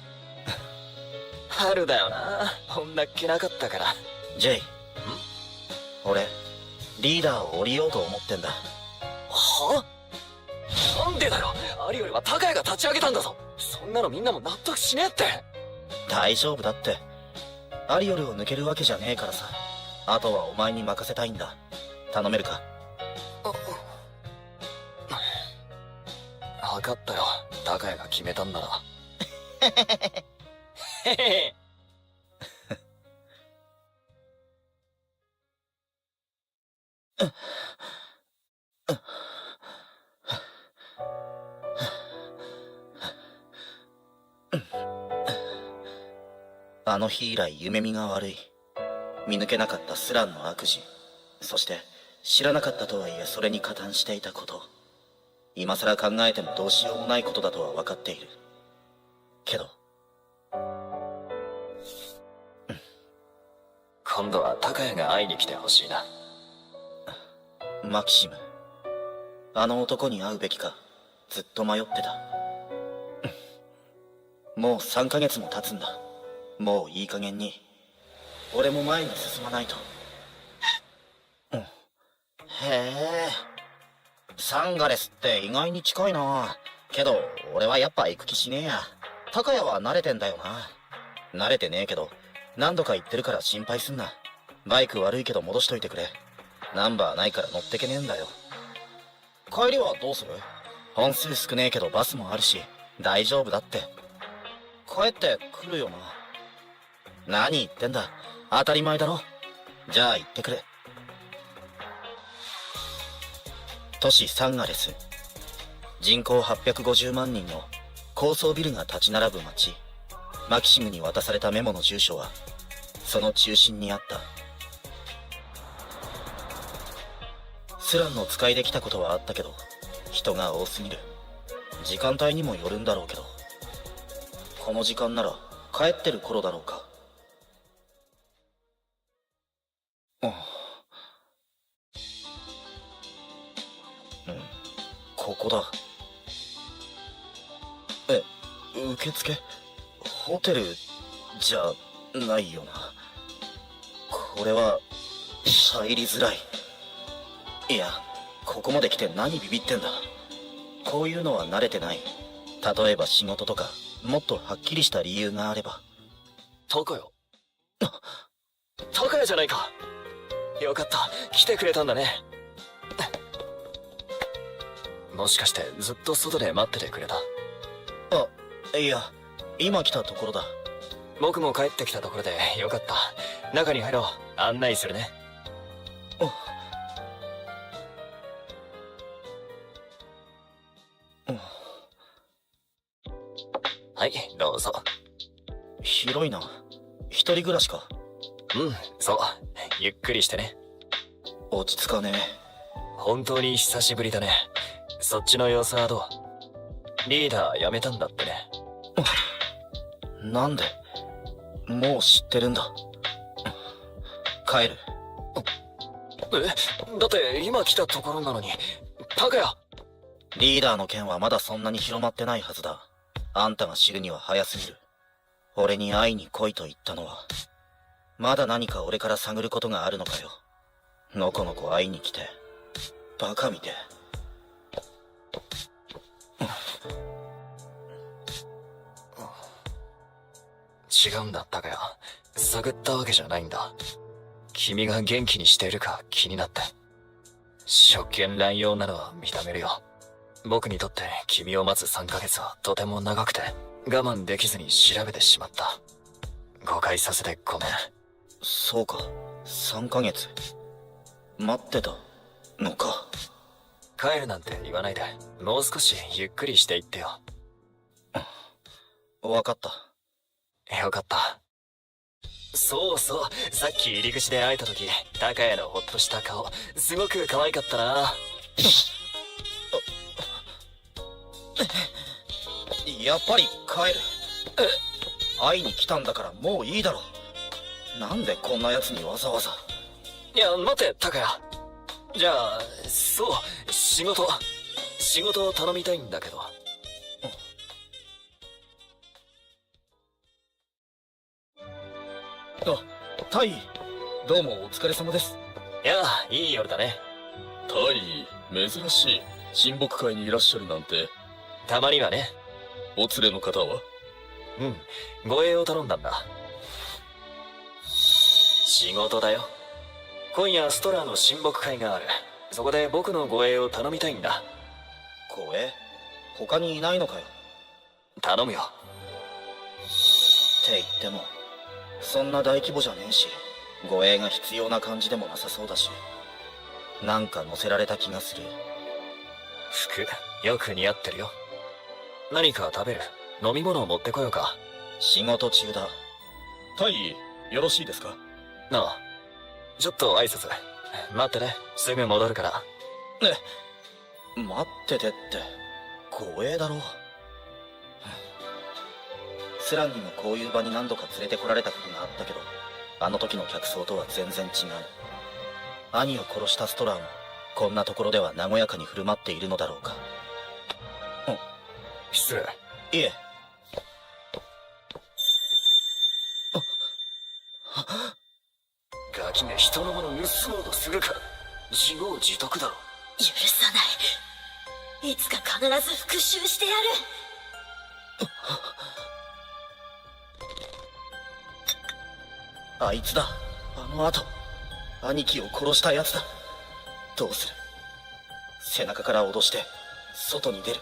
Speaker 3: 春だよな、女っ気なかったから。
Speaker 2: ジェイ、俺リーダーを降りようと思ってんだ。
Speaker 3: は？なんでだよ。アリよりは高谷が立ち上げたんだぞ。そんなのみんなも納得しねえって。
Speaker 2: 大丈夫だって。アリオルを抜けるわけじゃねえからさ。あとはお前に任せたいんだ。頼めるか？
Speaker 3: 分かったよ、高谷が決めたんなら。へへ。
Speaker 2: あの日以来夢見が悪い。見抜けなかったスランの悪事、そして知らなかったとはいえそれに加担していたこと、今さら考えてもどうしようもないことだとは分かっているけど、
Speaker 3: 今度は高谷が会いに来てほしいな。
Speaker 2: マキシム、あの男に会うべきかずっと迷ってた。もう3ヶ月も経つんだ。もういい加減に俺も前に進まないと。へえ、サンガレスって意外に近いな。けど俺はやっぱ行く気しねえや。高谷は慣れてんだよな。慣れてねえけど何度か言ってるから心配すんな。バイク悪いけど戻しといてくれ。ナンバーないから乗ってけねえんだよ。帰りはどうする？本数少ねえけどバスもあるし大丈夫だって。帰ってくるよな。何言ってんだ、当たり前だろ。じゃあ行ってくれ。都市サンガレス、人口850万人の高層ビルが立ち並ぶ街。マキシムに渡されたメモの住所はその中心にあった。スランの使いで来たことはあったけど人が多すぎる。時間帯にもよるんだろうけど、この時間なら帰ってる頃だろうか。ここだ。受付？ホテルじゃないよな。これは入りづらい。いや、ここまで来て何ビビってんだ。こういうのは慣れてない。例えば仕事とかもっとはっきりした理由があれば。
Speaker 3: 高谷。高谷じゃないか。よかった、来てくれたんだね。もしかしてずっと外で待っててくれた？
Speaker 2: いや、今来たところだ。
Speaker 3: 僕も帰ってきたところでよかった。中に入ろう。案内するね。はい、どうぞ。
Speaker 2: 広いな。一人暮らしか？
Speaker 3: うん、そう。ゆっくりしてね。
Speaker 2: 落ち着かねえ。
Speaker 3: 本当に久しぶりだね。そっちの様子はどう？リーダー辞めたんだってね。
Speaker 2: なんで？もう知ってるんだ。帰る。
Speaker 3: だって今来たところなのに。高谷！
Speaker 2: リーダーの件はまだそんなに広まってないはずだ。あんたが知るには早すぎる。俺に会いに来いと言ったのは、まだ何か俺から探ることがあるのかよ。のこのこ会いに来て、バカみて。
Speaker 3: 違うんだ、高谷。探ったわけじゃないんだ。君が元気にしているか気になって。職権乱用なのは認めるよ。僕にとって君を待つ3ヶ月はとても長くて我慢できずに調べてしまった。誤解させてごめん。
Speaker 2: そうか、3ヶ月。待ってたのか。
Speaker 3: 帰るなんて言わないで、もう少しゆっくりしていってよ。
Speaker 2: わかった。
Speaker 3: よかった。そうそう、さっき入り口で会えた時、高谷のほっとした顔、すごく可愛かったな。
Speaker 2: やっぱり帰る。会いに来たんだからもういいだろ。なんでこんな奴にわざわざ。
Speaker 3: いや、待って、高谷。じゃあ、そう、仕事を頼みたいんだけど。
Speaker 4: タイ、どうもお疲れ様です。
Speaker 3: いや、いい夜だね。
Speaker 4: タイ、珍しい。親睦会にいらっしゃるなんて。
Speaker 3: たまにはね。
Speaker 4: お連れの方は？
Speaker 3: うん、護衛を頼んだんだ。仕事だよ。今夜ストラーの親睦会がある。そこで僕の護衛を頼みたいんだ。
Speaker 2: 護衛？他にいないのかよ。
Speaker 3: 頼むよ。
Speaker 2: って言ってもそんな大規模じゃねえし、護衛が必要な感じでもなさそうだし、なんか乗せられた気がする。
Speaker 3: 服、よく似合ってるよ。何か食べる？飲み物を持ってこようか。
Speaker 2: 仕事中だ。
Speaker 4: タイ、よろしいですか？
Speaker 3: なあ、ちょっと挨拶。待ってね、すぐ戻るから。
Speaker 2: 待っててって護衛だろ。スランにもこういう場に何度か連れてこられたことがあったけど、あの時の客層とは全然違う。兄を殺したストラーもこんなところでは和やかに振る舞っているのだろうか。
Speaker 3: 失礼。
Speaker 2: いえ。
Speaker 3: ガキが人のもの盗もうとするか。自業自得だろ。
Speaker 6: 許さない。いつか必ず復讐してやる。
Speaker 2: あいつだ。あの後兄貴を殺したやつだ。どうする？背中から脅して外に出る。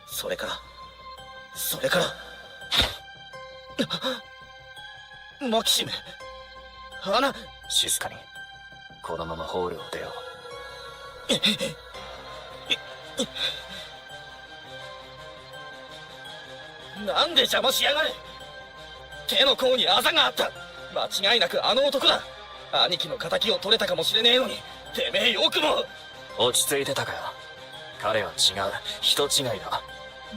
Speaker 2: それからマキシム、
Speaker 3: 静かに。このままホールを出よ
Speaker 2: なんで邪魔しやがる。手の甲にあざがあった。間違いなくあの男だ。兄貴の敵を取れたかもしれねえのに、てめえよくも。
Speaker 3: う。落ち着いてたかよ。彼は違う。人違いだ。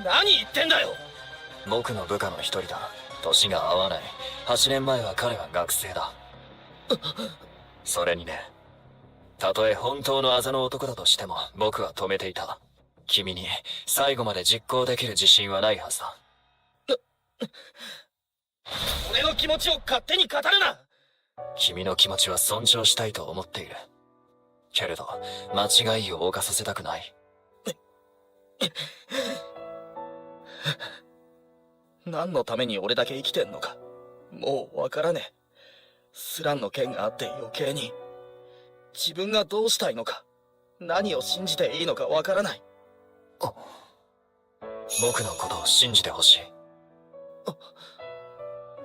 Speaker 2: 何言ってんだよ。
Speaker 3: 僕の部下の一人だ。年が合わない。8年前は彼は学生だ。それにね、たとえ本当のあざの男だとしても僕は止めていた。君に最後まで実行できる自信はないはずだ。
Speaker 2: 俺の気持ちを勝手に語るな。
Speaker 3: 君の気持ちは尊重したいと思っている。けれど間違いを犯させたくない。
Speaker 2: 何のために俺だけ生きてんのかもうわからねえ。スランの件があって余計に自分がどうしたいのか、何を信じていいのかわからない。
Speaker 3: 僕のことを信じてほしい。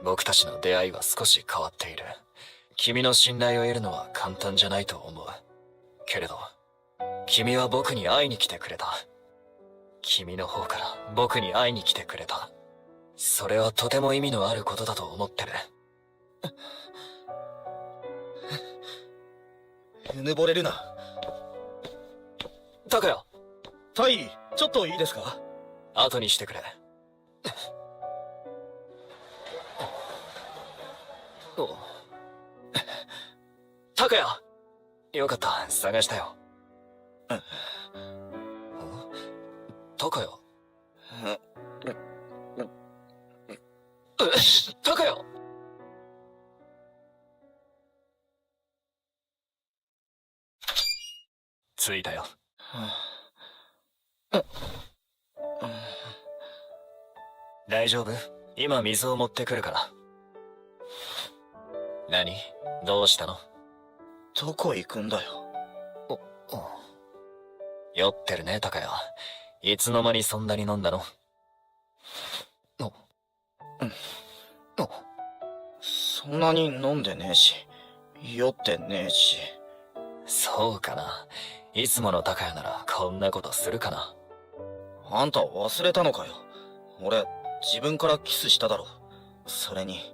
Speaker 3: 僕たちの出会いは少し変わっている。君の信頼を得るのは簡単じゃないと思う。けれど君は僕に会いに来てくれた。君の方から僕に会いに来てくれた。それはとても意味のあることだと思ってる。
Speaker 2: うぬぼれるな。
Speaker 3: タカヤ、
Speaker 2: タイ、ちょっといいですか。
Speaker 3: 後にしてくれ。タカヤ、よかった、探したよ。タカヤ、タカヤ。着いたよ。大丈夫？今水を持ってくるから。何？どうしたの？
Speaker 2: どこ行くんだよ。
Speaker 3: 酔ってるね、タカヤ。いつの間にそんなに飲んだの？
Speaker 2: そんなに飲んでねえし、酔ってねえし。
Speaker 3: そうかな。いつものタカヤならこんなことするかな。
Speaker 2: あんた忘れたのかよ。俺、自分からキスしただろ。それに。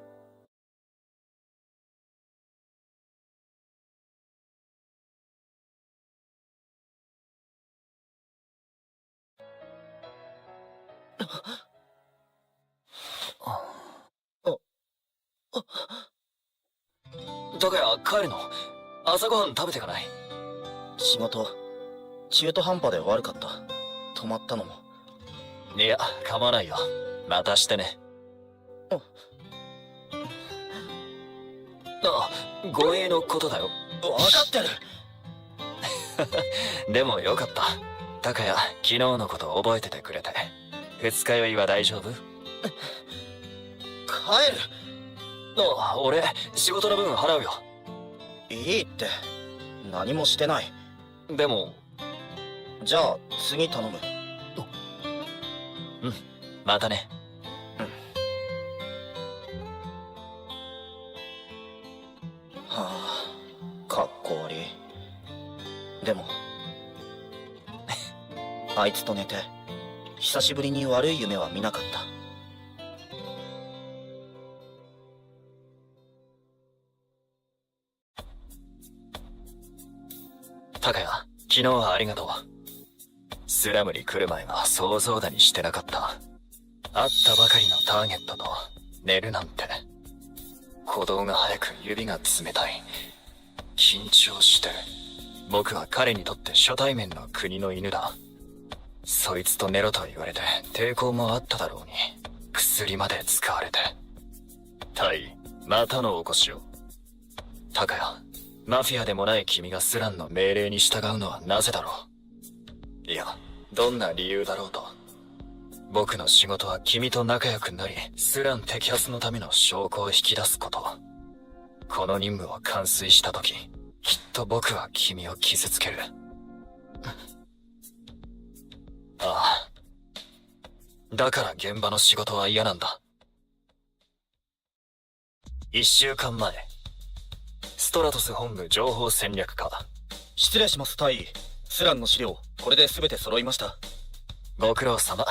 Speaker 3: タカヤ、帰るの？朝ごはん食べてかない？
Speaker 2: 仕事、中途半端で悪かった。止まったのも。
Speaker 3: いや、構わないよ。またしてね。護衛のことだよ。
Speaker 2: わかってる。
Speaker 3: でもよかった。タカヤ、昨日のこと覚えててくれて。二日酔いは大丈夫？
Speaker 2: 帰る。
Speaker 3: 俺、仕事の分払うよ。
Speaker 2: いいって。何もしてない。
Speaker 3: でも。
Speaker 2: じゃあ、次頼む。
Speaker 3: うん、またね。
Speaker 2: はあ、かっこ悪い。でもあいつと寝て久しぶりに悪い夢は見なかった。
Speaker 3: タカヤ、昨日はありがとう。スラムに来る前は想像だにしてなかった。会ったばかりのターゲットと寝るなんて。鼓動が速く指が冷たい。緊張してる。僕は彼にとって初対面の国の犬だ。そいつと寝ろと言われて抵抗もあっただろうに、薬まで使われて。タイ、またのお越しを。タカヤ、マフィアでもない君がスランの命令に従うのはなぜだろう。いや、どんな理由だろうと。僕の仕事は君と仲良くなり、スラン摘発のための証拠を引き出すこと。この任務を完遂した時、きっと僕は君を傷つける。だから現場の仕事は嫌なんだ。1週間前、ストラトス本部情報戦略課。
Speaker 2: 失礼します、大尉。スランの資料、これで全て揃いました。
Speaker 3: ご苦労様。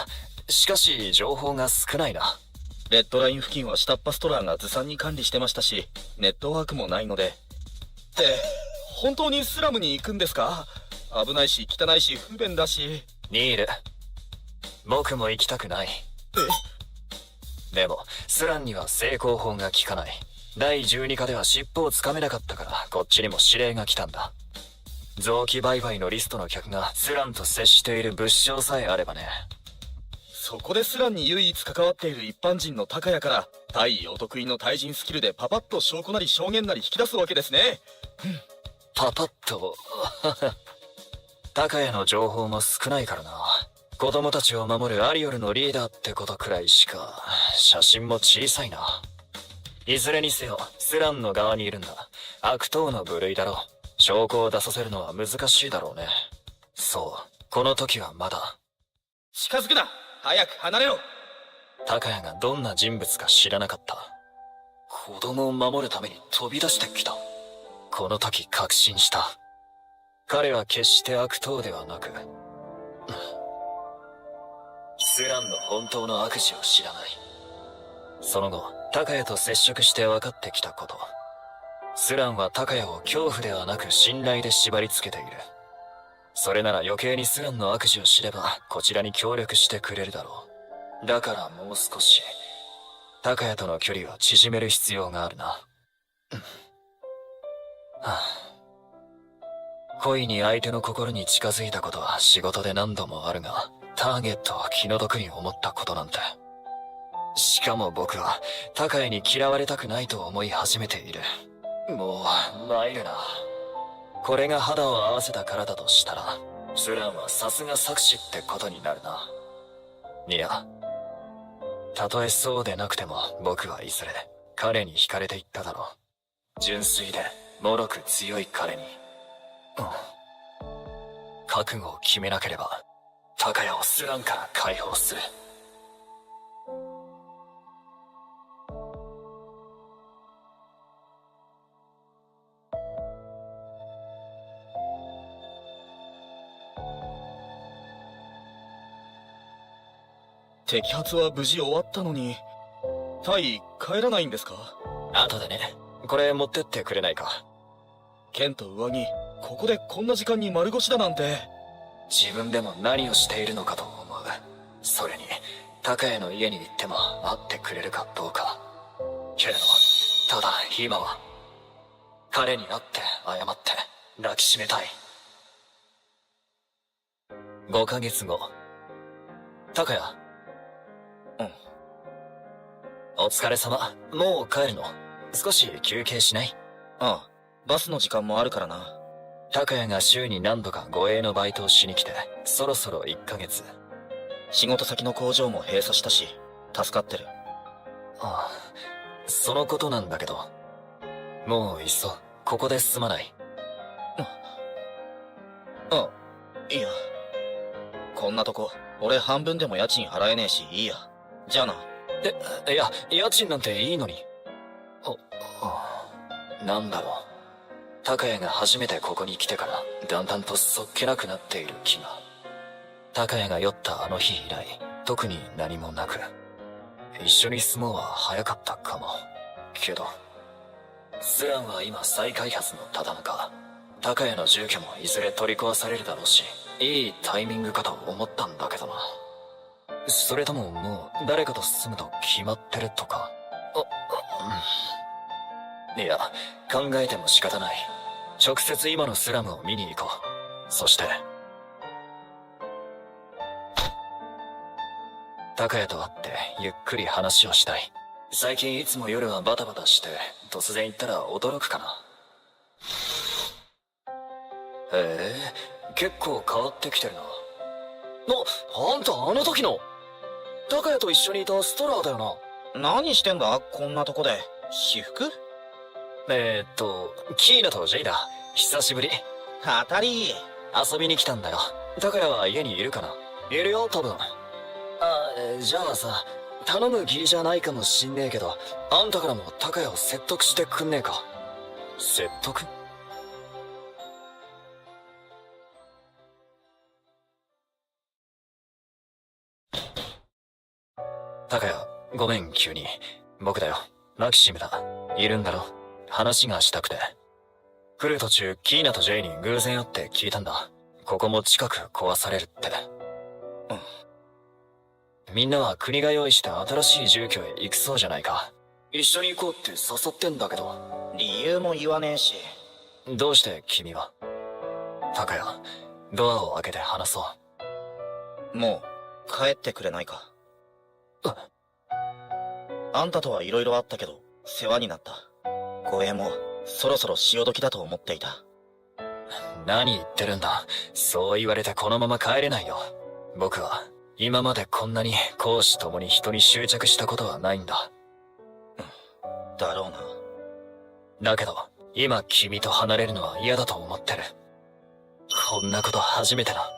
Speaker 3: しかし、情報が少ないな。
Speaker 2: レッドライン付近は下っ端ストラーがずさんに管理してましたし、ネットワークもないので。って、本当にスラムに行くんですか？危ないし、汚いし、不便だし。
Speaker 3: ニール、僕も行きたくない。でも、スランには成功法が効かない。第12課では尻尾をつかめなかったから、こっちにも指令が来たんだ。臓器売買のリストの客がスランと接している物証さえあればね。
Speaker 2: そこでスランに唯一関わっている一般人の高谷から、大尉お得意の対人スキルでパパッと証拠なり証言なり引き出すわけですね。
Speaker 3: パパッと。高谷の情報も少ないからな。子供たちを守るアリオルのリーダーってことくらいしか。写真も小さいな。いずれにせよ、スランの側にいるんだ。悪党の部類だろう。証拠を出させるのは難しいだろうね。そう、この時はまだ。
Speaker 2: 近づくな！早く離れろ！
Speaker 3: 高谷がどんな人物か知らなかった。子供を守るために飛び出してきた。この時確信した。彼は決して悪党ではなく、スランの本当の悪事を知らない。その後、高谷と接触して分かってきたこと。スランは高谷を恐怖ではなく信頼で縛り付けている。それなら余計にスランの悪事を知ればこちらに協力してくれるだろう。だからもう少し高谷との距離を縮める必要があるな。恋に相手の心に近づいたことは仕事で何度もあるが、ターゲットは気の毒に思ったことなんて。しかも僕は高谷に嫌われたくないと思い始めている。もう参るな。これが肌を合わせたからだとしたら、スランはさすが作詞ってことになるな。いや、たとえそうでなくても僕はいずれ彼に惹かれていっただろう。純粋で脆く強い彼に。覚悟を決めなければ高谷をスランから解放する。
Speaker 2: 摘発は無事終わったのに、タイ帰らないんですか？
Speaker 3: 後でね。これ持ってってくれないか。
Speaker 2: 剣と上着、ここでこんな時間に丸腰だなんて。
Speaker 3: 自分でも何をしているのかと思う。それに高谷の家に行っても会ってくれるかどうか。けれどただ今は彼に会って謝って抱きしめたい。5ヶ月後。高谷。お疲れ様。もう帰るの？少し休憩しない？
Speaker 2: ああ、バスの時間もあるからな。
Speaker 3: 高谷が週に何度か護衛のバイトをしに来て、そろそろ1ヶ月。
Speaker 2: 仕事先の工場も閉鎖したし、助かってる。
Speaker 3: ああ、そのことなんだけど、もういっそ、ここで済まない？
Speaker 2: いや。こんなとこ、俺半分でも家賃払えねえし、いいや。じゃあな。
Speaker 3: いや、家賃なんていいのに。なんだろう。高谷が初めてここに来てから、だんだんとそっけなくなっている気が。高谷が酔ったあの日以来、特に何もなく。一緒に住もうは早かったかも。けど、スランは今再開発のただ中。高谷の住居もいずれ取り壊されるだろうし、いいタイミングかと思ったんだけどな。それとももう誰かと住むと決まってるとか。いや、考えても仕方ない。直接今のスラムを見に行こう。そして高谷と会ってゆっくり話をしたい。最近いつも夜はバタバタして突然行ったら驚くかな。結構変わってきてるな。あんたあの時の高谷と一緒にいたストラーだよな。
Speaker 2: 何してんだこんなとこで。私服？
Speaker 3: キーナとジェイだ。久しぶり。
Speaker 2: 当たり。
Speaker 3: 遊びに来たんだよ。高谷は家にいるかな？いるよ、多分。じゃあさ、頼む義理じゃないかもしんねえけど、あんたからも高谷を説得してくんねえか。説得？高谷、ごめん急に。僕だよ、マキシムだ。いるんだろ？話がしたくて。来る途中、キーナとジェイに偶然会って聞いたんだ。ここも近く壊されるって。みんなは国が用意した新しい住居へ行くそうじゃないか。一緒に行こうって誘ってんだけど。
Speaker 2: 理由も言わねえし。
Speaker 3: どうして君は？高谷、ドアを開けて話そ
Speaker 2: もう帰ってくれないか。あんたとはいろいろあったけど世話になった。護衛もそろそろ潮時だと思っていた。
Speaker 3: う。何言ってるんだ。そう言われてこのまま帰れないよ。僕は今までこんなに公私ともに人に執着したことはないんだ。
Speaker 2: だろうな。
Speaker 3: だけど今君と離れるのは嫌だと思ってる。こんなこと初めてだ。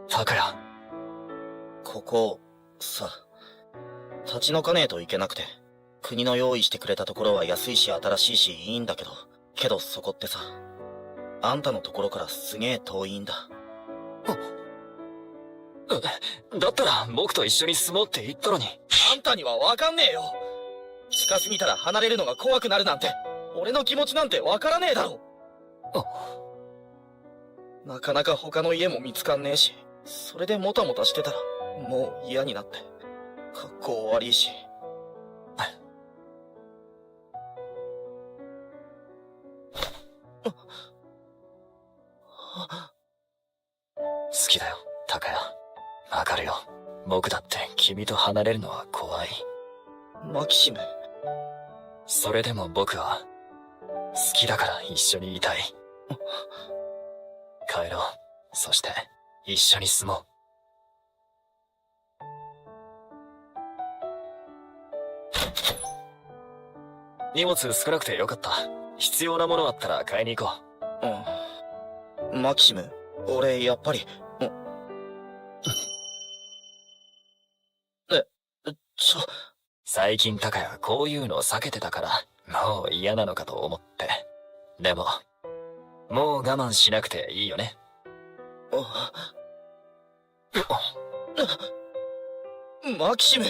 Speaker 3: 高谷、
Speaker 2: ここさ、立ち退かねえといけなくて。国の用意してくれたところは安いし新しいしいいんだけどそこってさ、あんたのところからすげえ遠いんだ。
Speaker 3: だったら僕と一緒に住もうって言ったのに。
Speaker 2: あんたにはわかんねえよ。近すぎたら離れるのが怖くなるなんて、俺の気持ちなんてわからねえだろ。なかなか他の家も見つかんねえし、それでもたもたしてたらもう嫌になって、格好悪いし。
Speaker 3: 好きだよ、高谷。わかるよ。僕だって君と離れるのは怖い。
Speaker 2: マキシム。
Speaker 3: それでも僕は好きだから一緒にいたい。帰ろう。そして一緒に住もう。荷物少なくてよかった。必要なものあったら買いに行こ
Speaker 2: う。マキシム、俺やっぱり。
Speaker 3: 最近高谷はこういうのを避けてたからもう嫌なのかと思って。でももう我慢しなくていいよね。
Speaker 2: マキシム。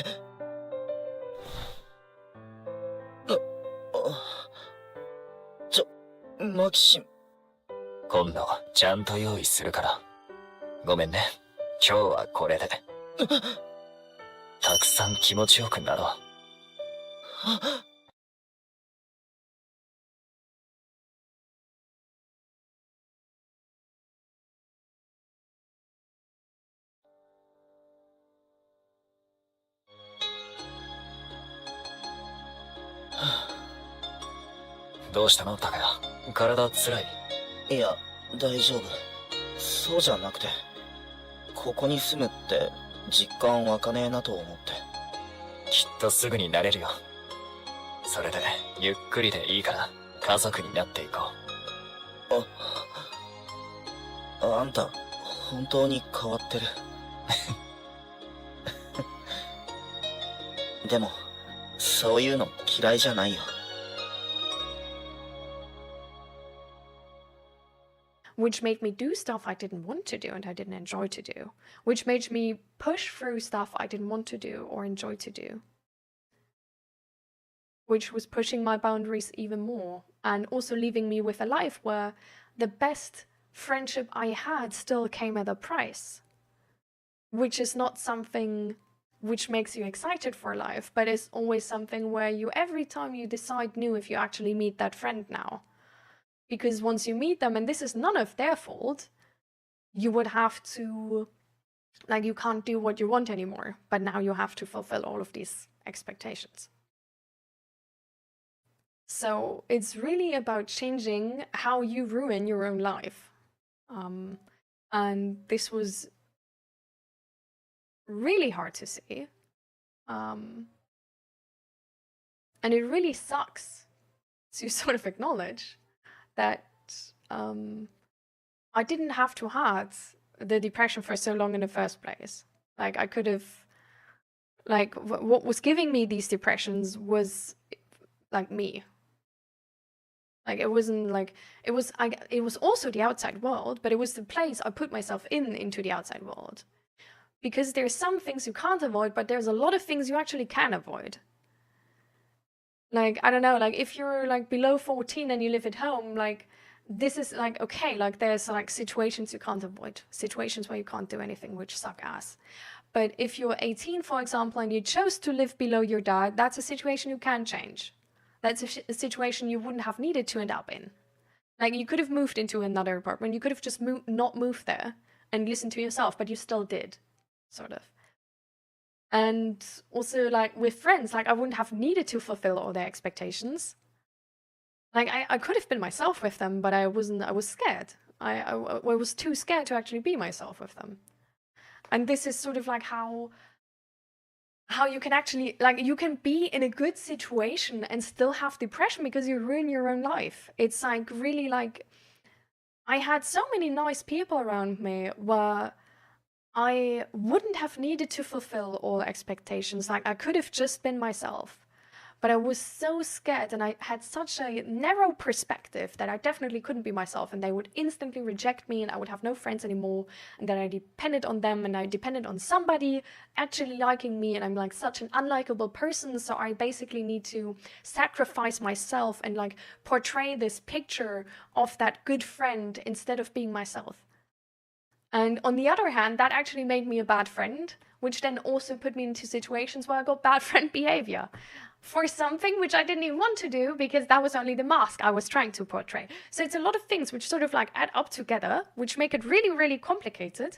Speaker 2: マキシム。
Speaker 3: 今度ちゃんと用意するから。ごめんね。今日はこれで。たくさん気持ちよくなろう。どうしたの高谷？体つらい？
Speaker 2: いや、大丈夫。そうじゃなくて、ここに住むって実感湧かねえなと思って。
Speaker 3: きっとすぐになれるよ。それでゆっくりでいいから家族になっていこ
Speaker 2: う。あんた本当に変わってる。でもそういうの嫌いじゃないよ。
Speaker 1: Which made me do stuff I didn't want to do and I didn't enjoy to do, which made me push through stuff I didn't want to do or enjoy to do, which was pushing my boundaries even more and also leaving me with a life where the best friendship I had still came at a price, which is not something which makes you excited for life, but is always something where you, every time you decide new if you actually meet that friend now. Because once you meet them, and this is none of their fault, you would have to, like, you can't do what you want anymore, but now you have to fulfill all of these expectations. So it's really about changing how you ruin your own life. And this was really hard to see. And it really sucks to sort of acknowledge that I didn't have to have the depression for so long in the first place. Like, I could have, like, what was giving me these depressions was, like, me. Like, it wasn't like, it was also the outside world, but it was the place I put myself into the outside world. Because there's some things you can't avoid, but there's a lot of things you actually can avoid. Like, I don't know, like, if you're, like, below 14 and you live at home, like, this is, like, okay, like, there's, like, situations you can't avoid. Situations where you can't do anything, which suck ass. But if you're 18, for example, and you chose to live below your dad, that's a situation you can change. That's a situation you wouldn't have needed to end up in. Like, you could have moved into another apartment. You could have just not moved there and listened to yourself, but you still did, sort of. And also, like, with friends, like, I wouldn't have needed to fulfill all their expectations. Like, I could have been myself with them, but I was scared. I was too scared to actually be myself with them. And this is sort of like how you can actually, like, you can be in a good situation and still have depression because you ruin your own life. It's like, really, like, I had so many nice people around me where I wouldn't have needed to fulfill all expectations. Like, I could have just been myself. But I was so scared, and I had such a narrow perspective that I definitely couldn't be myself, and they would instantly reject me, and I would have no friends anymore, and then I depended on them, and I depended on somebody actually liking me, and I'm, like, such an unlikable person, so I basically need to sacrifice myself and, like, portray this picture of that good friend instead of being myself. And on the other hand, that actually made me a bad friend, which then also put me into situations where I got bad friend behavior for something which I didn't even want to do, because that was only the mask I was trying to portray. So it's a lot of things which sort of, like, add up together, which make it really, really complicated.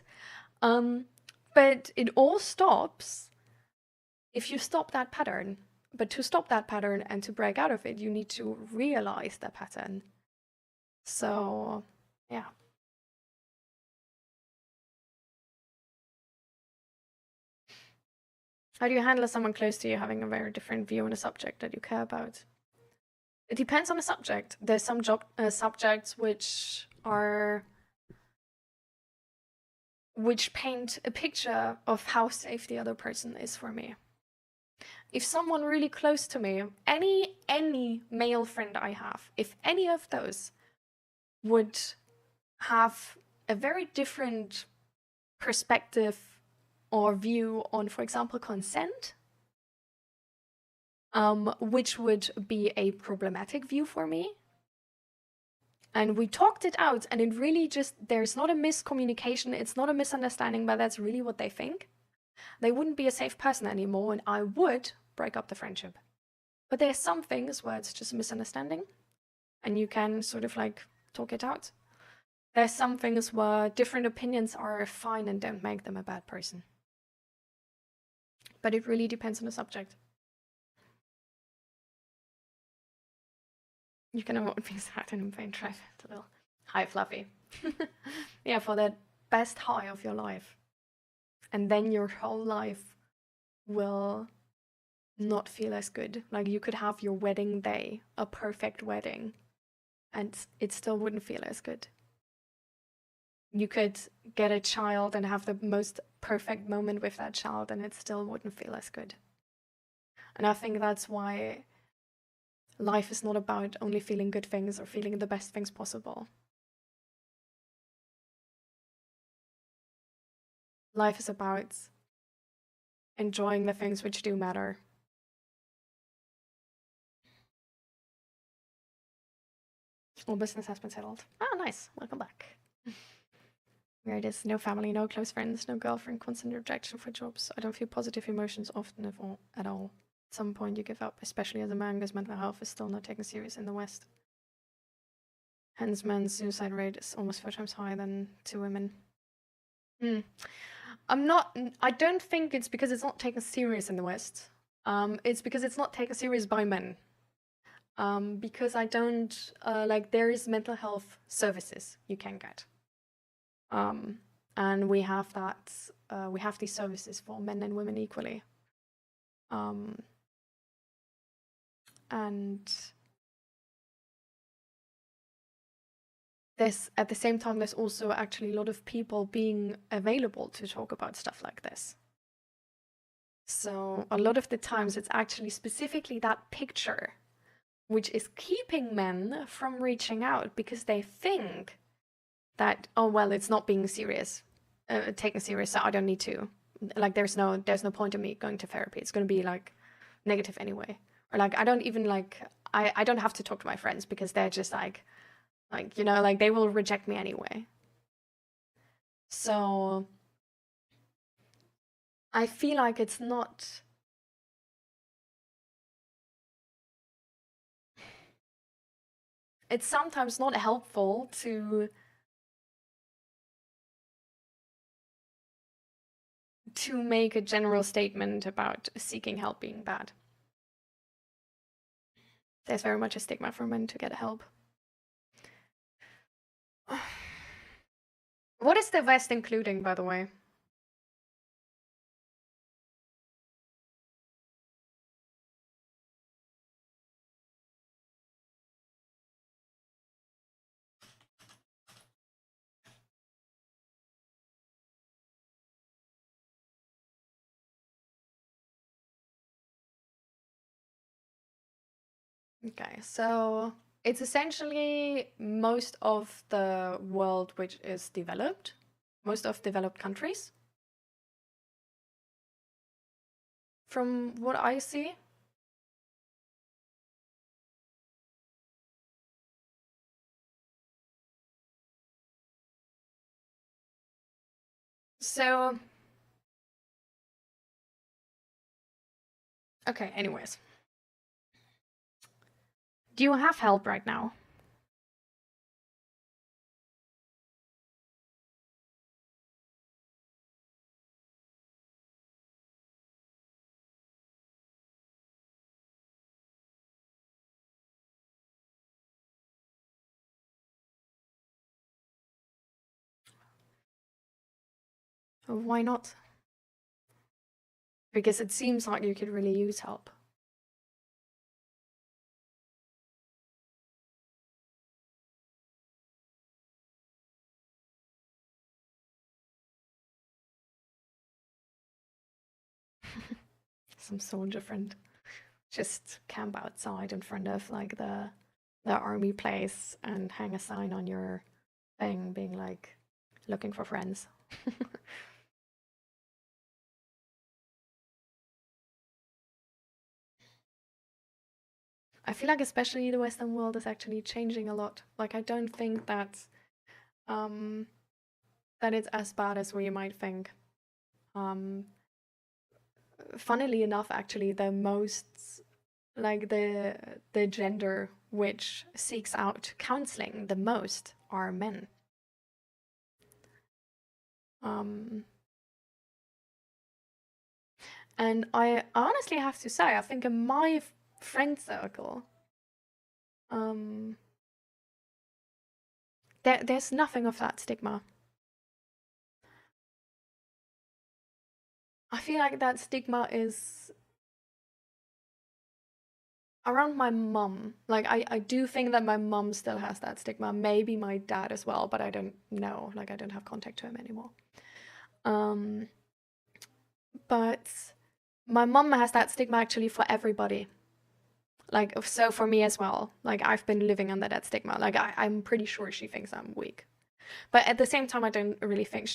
Speaker 1: But it all stops if you stop that pattern. But to stop that pattern and to break out of it, you need to realize the pattern. So, yeah. How do you handle someone close to you having a very different view on a subject that you care about? It depends on the subject. There's some subjects which paint a picture of how safe the other person is for me. If someone really close to me, any male friend I have, if any of those would have a very different perspective or view on, for example, consent, which would be a problematic view for me, and we talked it out, and it really just, there's not a miscommunication, it's not a misunderstanding, but that's really what they think, they wouldn't be a safe person anymore, and I would break up the friendship. But there's some things where it's just a misunderstanding, and you can sort of, like, talk it out. There's some things where different opinions are fine and don't make them a bad person. But it really depends on the subject. You can avoid being sad and in pain. Try a little. Hi, Fluffy. Yeah, for the best high of your life. And then your whole life will not feel as good. Like, you could have your wedding day, a perfect wedding, and it still wouldn't feel as good. You could get a child and have the most perfect moment with that child, and it still wouldn't feel as good. And I think that's why life is not about only feeling good things or feeling the best things possible. Life is about enjoying the things which do matter. All business has been settled. Ah, nice. Welcome back. Where it is, no family, no close friends, no girlfriend, constant rejection for jobs. I don't feel positive emotions often at all. At some point you give up, especially as a man, because mental health is still not taken serious in the West. Hence, men's suicide rate is almost 4 times higher than to women. I don't think it's because it's not taken serious in the West. It's because it's not taken serious by men. Because I don't, like, there is mental health services you can get. And we have that, we have these services for men and women equally. And there's at the same time, there's also actually a lot of people being available to talk about stuff like this. So a lot of the times it's actually specifically that picture which is keeping men from reaching out because they think that, oh, well, it's not being serious, taken serious, so I don't need to. Like, there's no point in me going to therapy. It's going to be, like, negative anyway. Or, like, I don't even, like, I don't have to talk to my friends because they're just, like, you know, like, they will reject me anyway. So I feel like it's not... It's sometimes not helpful to make a general statement about seeking help being bad. There's very much a stigma for men to get help. What is the West including, by the way? Okay, so it's essentially most of the world which is developed, most of developed countries. From what I see. So, okay, anyways. Do you have help right now? Why not? Because it seems like you could really use help. Some soldier friend just camp outside in front of like the army place and hang a sign on your thing being like looking for friends. I feel like especially the Western world is actually changing a lot. Like, I don't think that that it's as bad as we might think. Funnily enough, actually, the most, like, the gender which seeks out counseling the most are men. And I honestly have to say, I think in my friend circle, there's nothing of that stigma. I feel like that stigma is around my mum. Like, I do think that my mum still has that stigma. Maybe my dad as well, but I don't know. Like, I don't have contact to him anymore. But my mum has that stigma actually for everybody. Like, so for me as well. Like, I've been living under that stigma. Like, I'm pretty sure she thinks I'm weak. But at the same time, I don't really think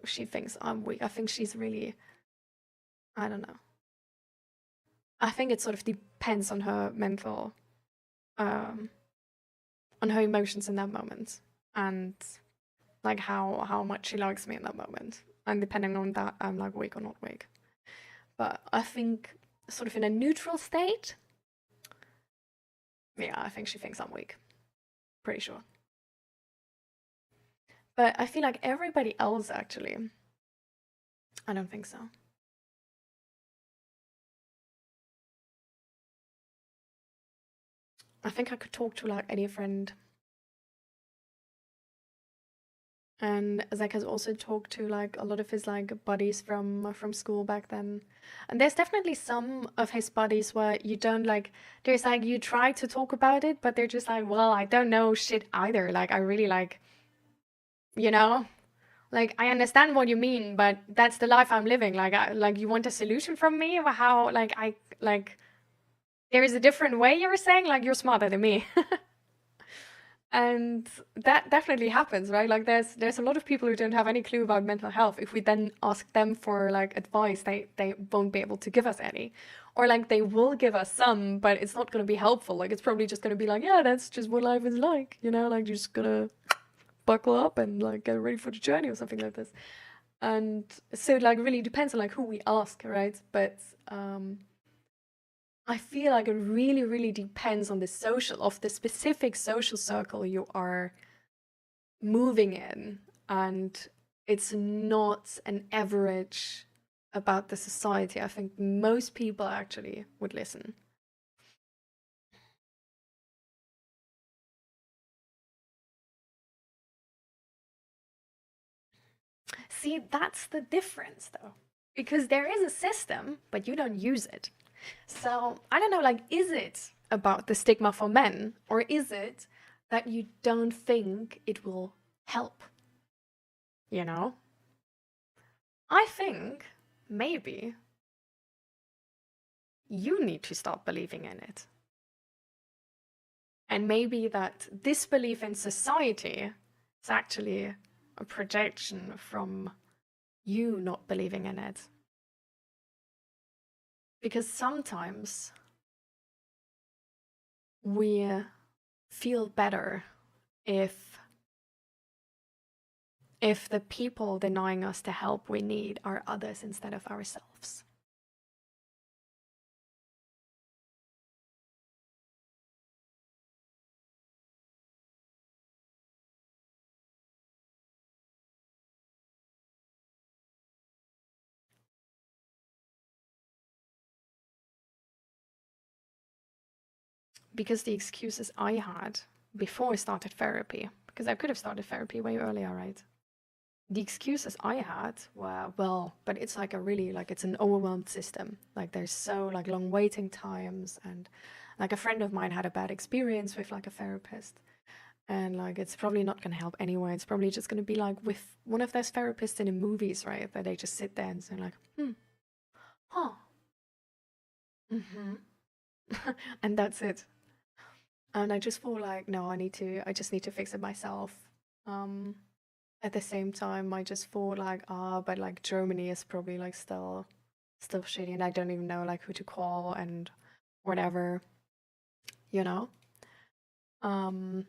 Speaker 1: she thinks I'm weak. I think she's really, I don't know. I think it sort of depends on her mental, on her emotions in that moment, and like how much she likes me in that moment. And depending on that, I'm like weak or not weak. But I think sort of in a neutral state, yeah, I think she thinks I'm weak. Pretty sure. But I feel like everybody else, actually, I don't think so. I think I could talk to like any friend And Zach has also talked to like a lot of his like buddies from school back then. And there's definitely some of his buddies where you don't like, there's like you try to talk about it, but they're just like, well, I don't know shit either. Like I really like, you know, like I understand what you mean, but that's the life I'm living. Like like you want a solution from me? Or how like I like there is a different way you're saying, like you're smarter than me. And that definitely happens, right? Like there's a lot of people who don't have any clue about mental health. If we then ask them for like advice, they won't be able to give us any. Or like they will give us some, but it's not going to be helpful. Like it's probably just going to be like, yeah, that's just what life is like, you know, like you're just gonna buckle up and like get ready for the journey or something like this. And so it like really depends on like who we ask, right? But I feel like it really, really depends on the specific social circle you are moving in. And it's not an average about the society. I think most people actually would listen. See, that's the difference though. Because there is a system, but you don't use it. So, I don't know, like, is it about the stigma for men? Or is it that you don't think it will help? You know? I think maybe you need to start believing in it. And maybe that disbelief in society is actually a projection from you not believing in it. Because sometimes we feel better if the people denying us the help we need are others instead of ourselves. Because the excuses I had before I started therapy, because I could have started therapy way earlier, right? The excuses I had were, well, but it's like a really, like, it's an overwhelmed system. Like, there's so, like, long waiting times, and, like, a friend of mine had a bad experience with, like, a therapist. And, like, it's probably not going to help anyway. It's probably just going to be, like, with one of those therapists in the movies, right? That they just sit there and say, like, huh. And that's it. And I just feel like, no, I just need to fix it myself. At the same time, I just thought like, but like Germany is probably like still shitty, and I don't even know like who to call and whatever, you know. I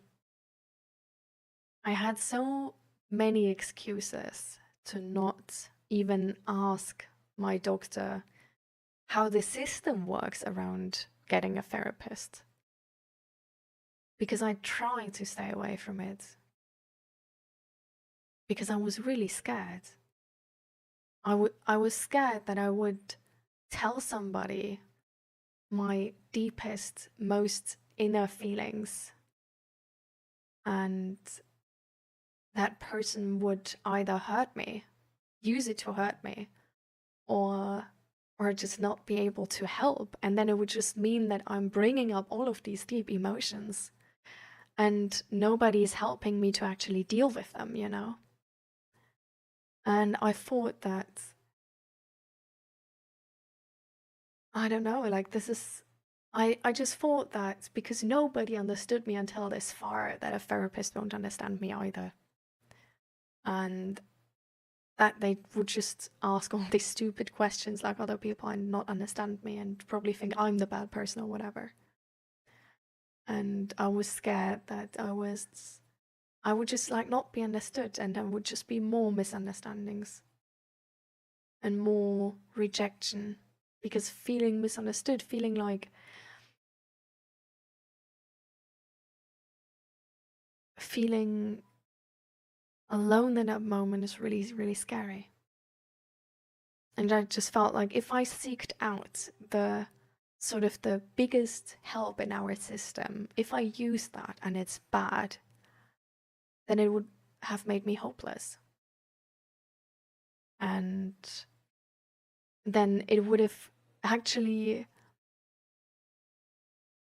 Speaker 1: had so many excuses to not even ask my doctor how the system works around getting a therapist. Because I tried to stay away from it. Because I was really scared. I was scared that I would tell somebody my deepest, most inner feelings, and that person would either hurt me, use it to hurt me, or just not be able to help. And then it would just mean that I'm bringing up all of these deep emotions and nobody's helping me to actually deal with them, you know? And I thought that, I don't know, like this is, I just thought that because nobody understood me until this far, that a therapist won't understand me either. And that they would just ask all these stupid questions like other people and not understand me and probably think I'm the bad person or whatever. And I was scared that I would just like not be understood, and there would just be more misunderstandings and more rejection, because feeling misunderstood, feeling alone in that moment is really, really scary. And I just felt like if I seeked out the sort of the biggest help in our system, if I use that and it's bad, then it would have made me hopeless. And then it would have actually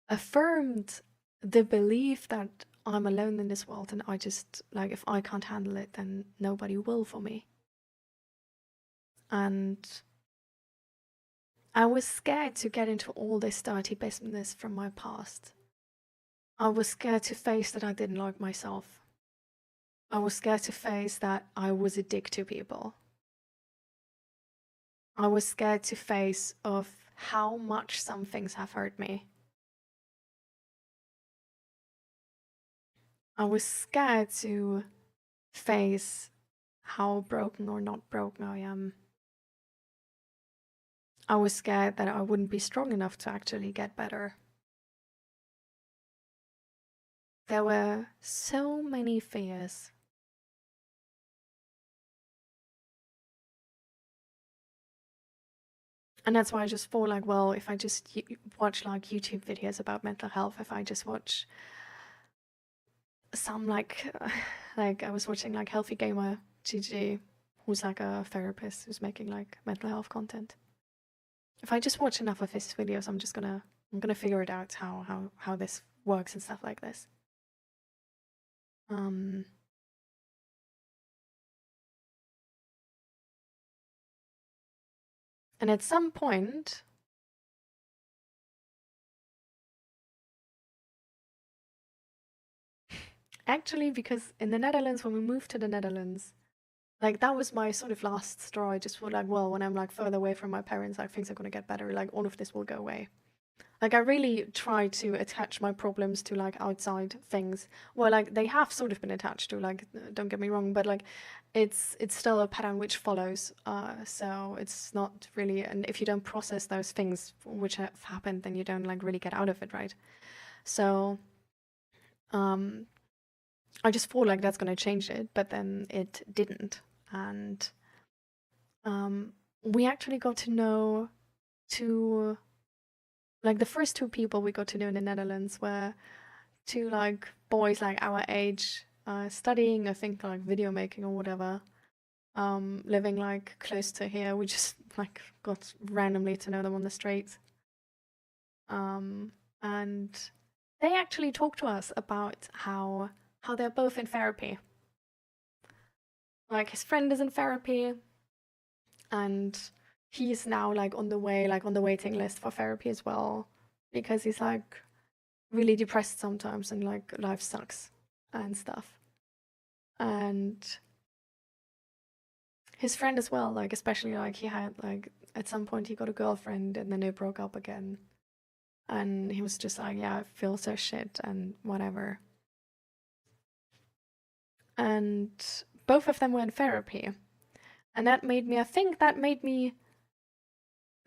Speaker 1: affirmed the belief that I'm alone in this world, and I just, like, if I can't handle it, then nobody will for me. And I was scared to get into all this dirty business from my past. I was scared to face that I didn't like myself. I was scared to face that I was a dick to people. I was scared to face of how much some things have hurt me. I was scared to face how broken or not broken I am. I was scared that I wouldn't be strong enough to actually get better. There were so many fears. And that's why I just thought, like, well, if I just watch like YouTube videos about mental health, if I just watch some like I was watching like Healthy Gamer GG, who's like a therapist who's making like mental health content. If I just watch enough of his videos, I'm gonna figure it out how this works and stuff like this. And at some point, actually, because in the Netherlands, when we moved to the Netherlands, like that was my sort of last straw. I just felt like, well, when I'm like further away from my parents, like things are gonna get better. Like all of this will go away. Like I really try to attach my problems to like outside things. Well, like they have sort of been attached to, like, don't get me wrong, but like it's still a pattern which follows. So it's not really, and if you don't process those things which have happened, then you don't like really get out of it, right? So I just thought like that's gonna change it, but then it didn't. And we actually got to know two, like the first two people we got to know in the Netherlands were two like boys like our age, studying, I think, like video making or whatever, living like close to here. We just like got randomly to know them on the streets. And they actually talked to us about how they're both in therapy. Like his friend is in therapy, and he's now like on the waiting list for therapy as well, because he's like really depressed sometimes and like life sucks and stuff. And his friend as well, like especially like he had like at some point he got a girlfriend and then they broke up again, and he was just like, yeah, I feel so shit and whatever. And both of them were in therapy, and that made me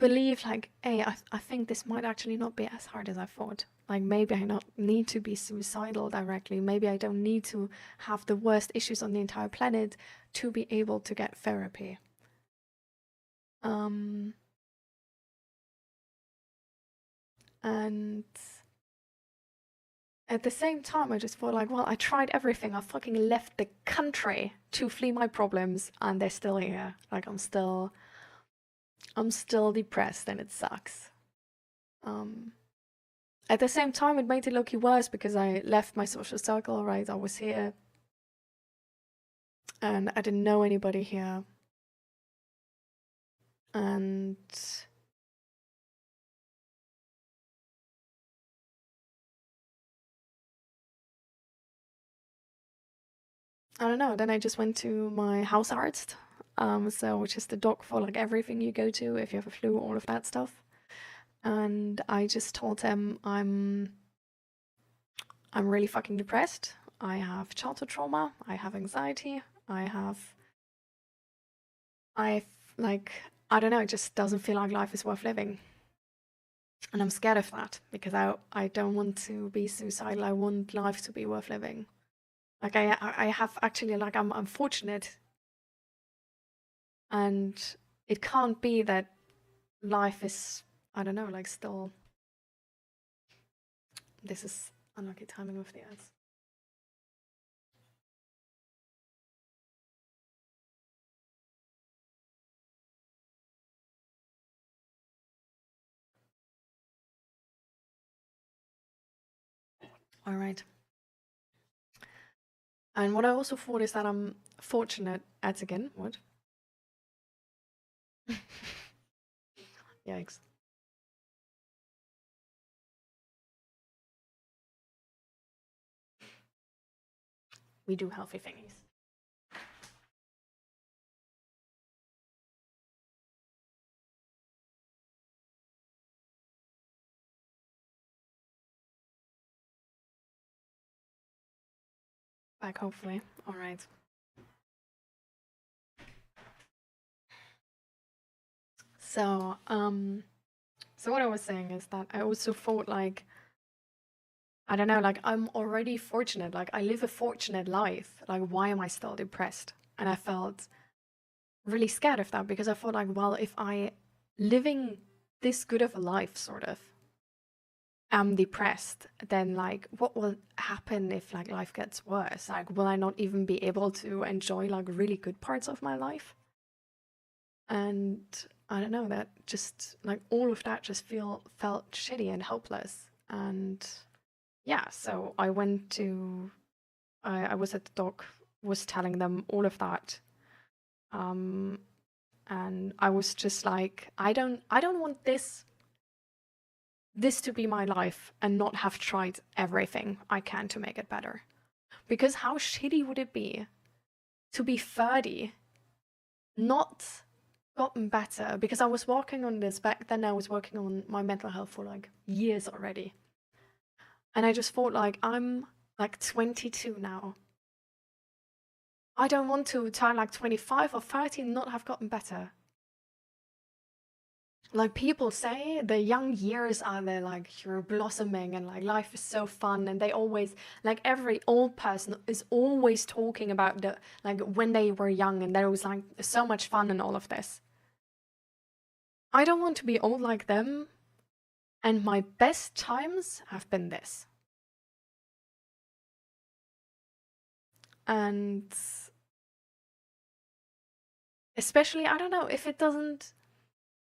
Speaker 1: believe like, hey, I think this might actually not be as hard as I thought. Like maybe I not need to be suicidal directly. Maybe I don't need to have the worst issues on the entire planet to be able to get therapy. And at the same time, I just thought like, well, I tried everything. I fucking left the country to flee my problems, and they're still here. Like I'm still depressed, and it sucks. At the same time, it made it look worse because I left my social circle, right? I was here, and I didn't know anybody here. And I don't know, then I just went to my Hausarzt, which is the doc for like everything you go to if you have a flu, all of that stuff. And I just told him I'm really fucking depressed. I have childhood trauma, I have anxiety, I don't know, it just doesn't feel like life is worth living. And I'm scared of that because I don't want to be suicidal. I want life to be worth living. Like I have actually, like I'm fortunate, and it can't be that life is, I don't know, like still. This is unlucky timing with the ads. All right. And what I also thought is that I'm fortunate at again. What? Yikes. We do healthy thingies. Back, hopefully. All right. So what I was saying is that I also thought, like, I don't know, like, I'm already fortunate, like, I live a fortunate life, like, why am I still depressed? And I felt really scared of that, because I thought, like, well, if I living this good of a life, sort of, am depressed, then, like, what will happen if, like, life gets worse? Like, will I not even be able to enjoy, like, really good parts of my life? And I don't know, that just, like, all of that just felt shitty and hopeless. And yeah, so I went to, I was at the doc, was telling them all of that. And I was just like, I don't want this to be my life and not have tried everything I can to make it better. Because how shitty would it be to be 30, not gotten better? Because I was working on this back then. I was working on my mental health for like years already. And I just thought, like, I'm like 22 now. I don't want to turn like 25 or 30 and not have gotten better. Like, people say the young years are there, like, you're blossoming and like life is so fun, and they always, like, every old person is always talking about the, like, when they were young and there was like so much fun and all of this. I don't want to be old like them, and my best times have been this. And especially, I don't know, if it doesn't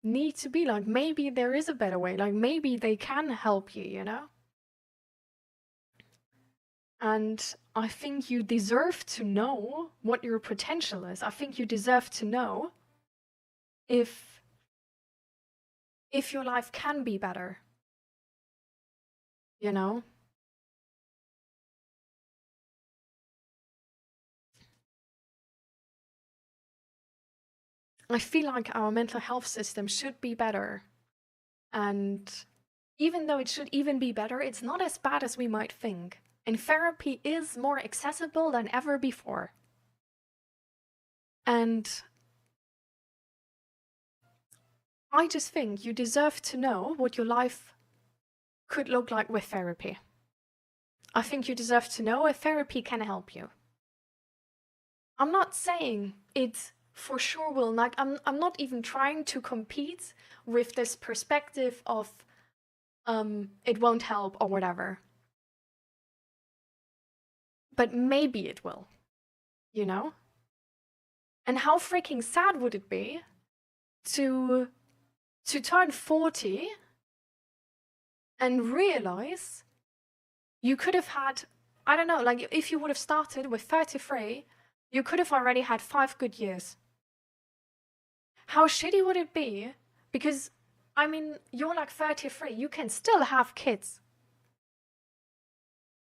Speaker 1: need to be, like, maybe there is a better way, like, maybe they can help you, you know? And I think you deserve to know what your potential is. I think you deserve to know if your life can be better, you know? I feel like our mental health system should be better. And even though it should even be better, it's not as bad as we might think. And therapy is more accessible than ever before. And I just think you deserve to know what your life could look like with therapy. I think you deserve to know if therapy can help you. I'm not saying it for sure will, like, I'm not even trying to compete with this perspective of it won't help or whatever. But maybe it will, you know? And how freaking sad would it be to turn 40 and realize you could have had, I don't know, like, if you would have started with 33, you could have already had 5 good years. How shitty would it be? Because, I mean, you're like 33, you can still have kids.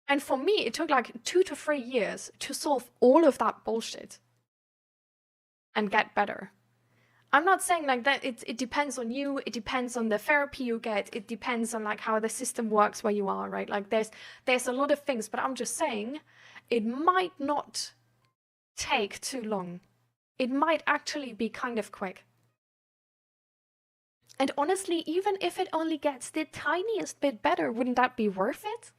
Speaker 1: And for me, it took like 2 to 3 years to solve all of that bullshit and get better. I'm not saying like that it depends on you, it depends on the therapy you get, it depends on like how the system works where you are, right? Like there's a lot of things, but I'm just saying it might not take too long. It might actually be kind of quick. And honestly, even if it only gets the tiniest bit better, wouldn't that be worth it?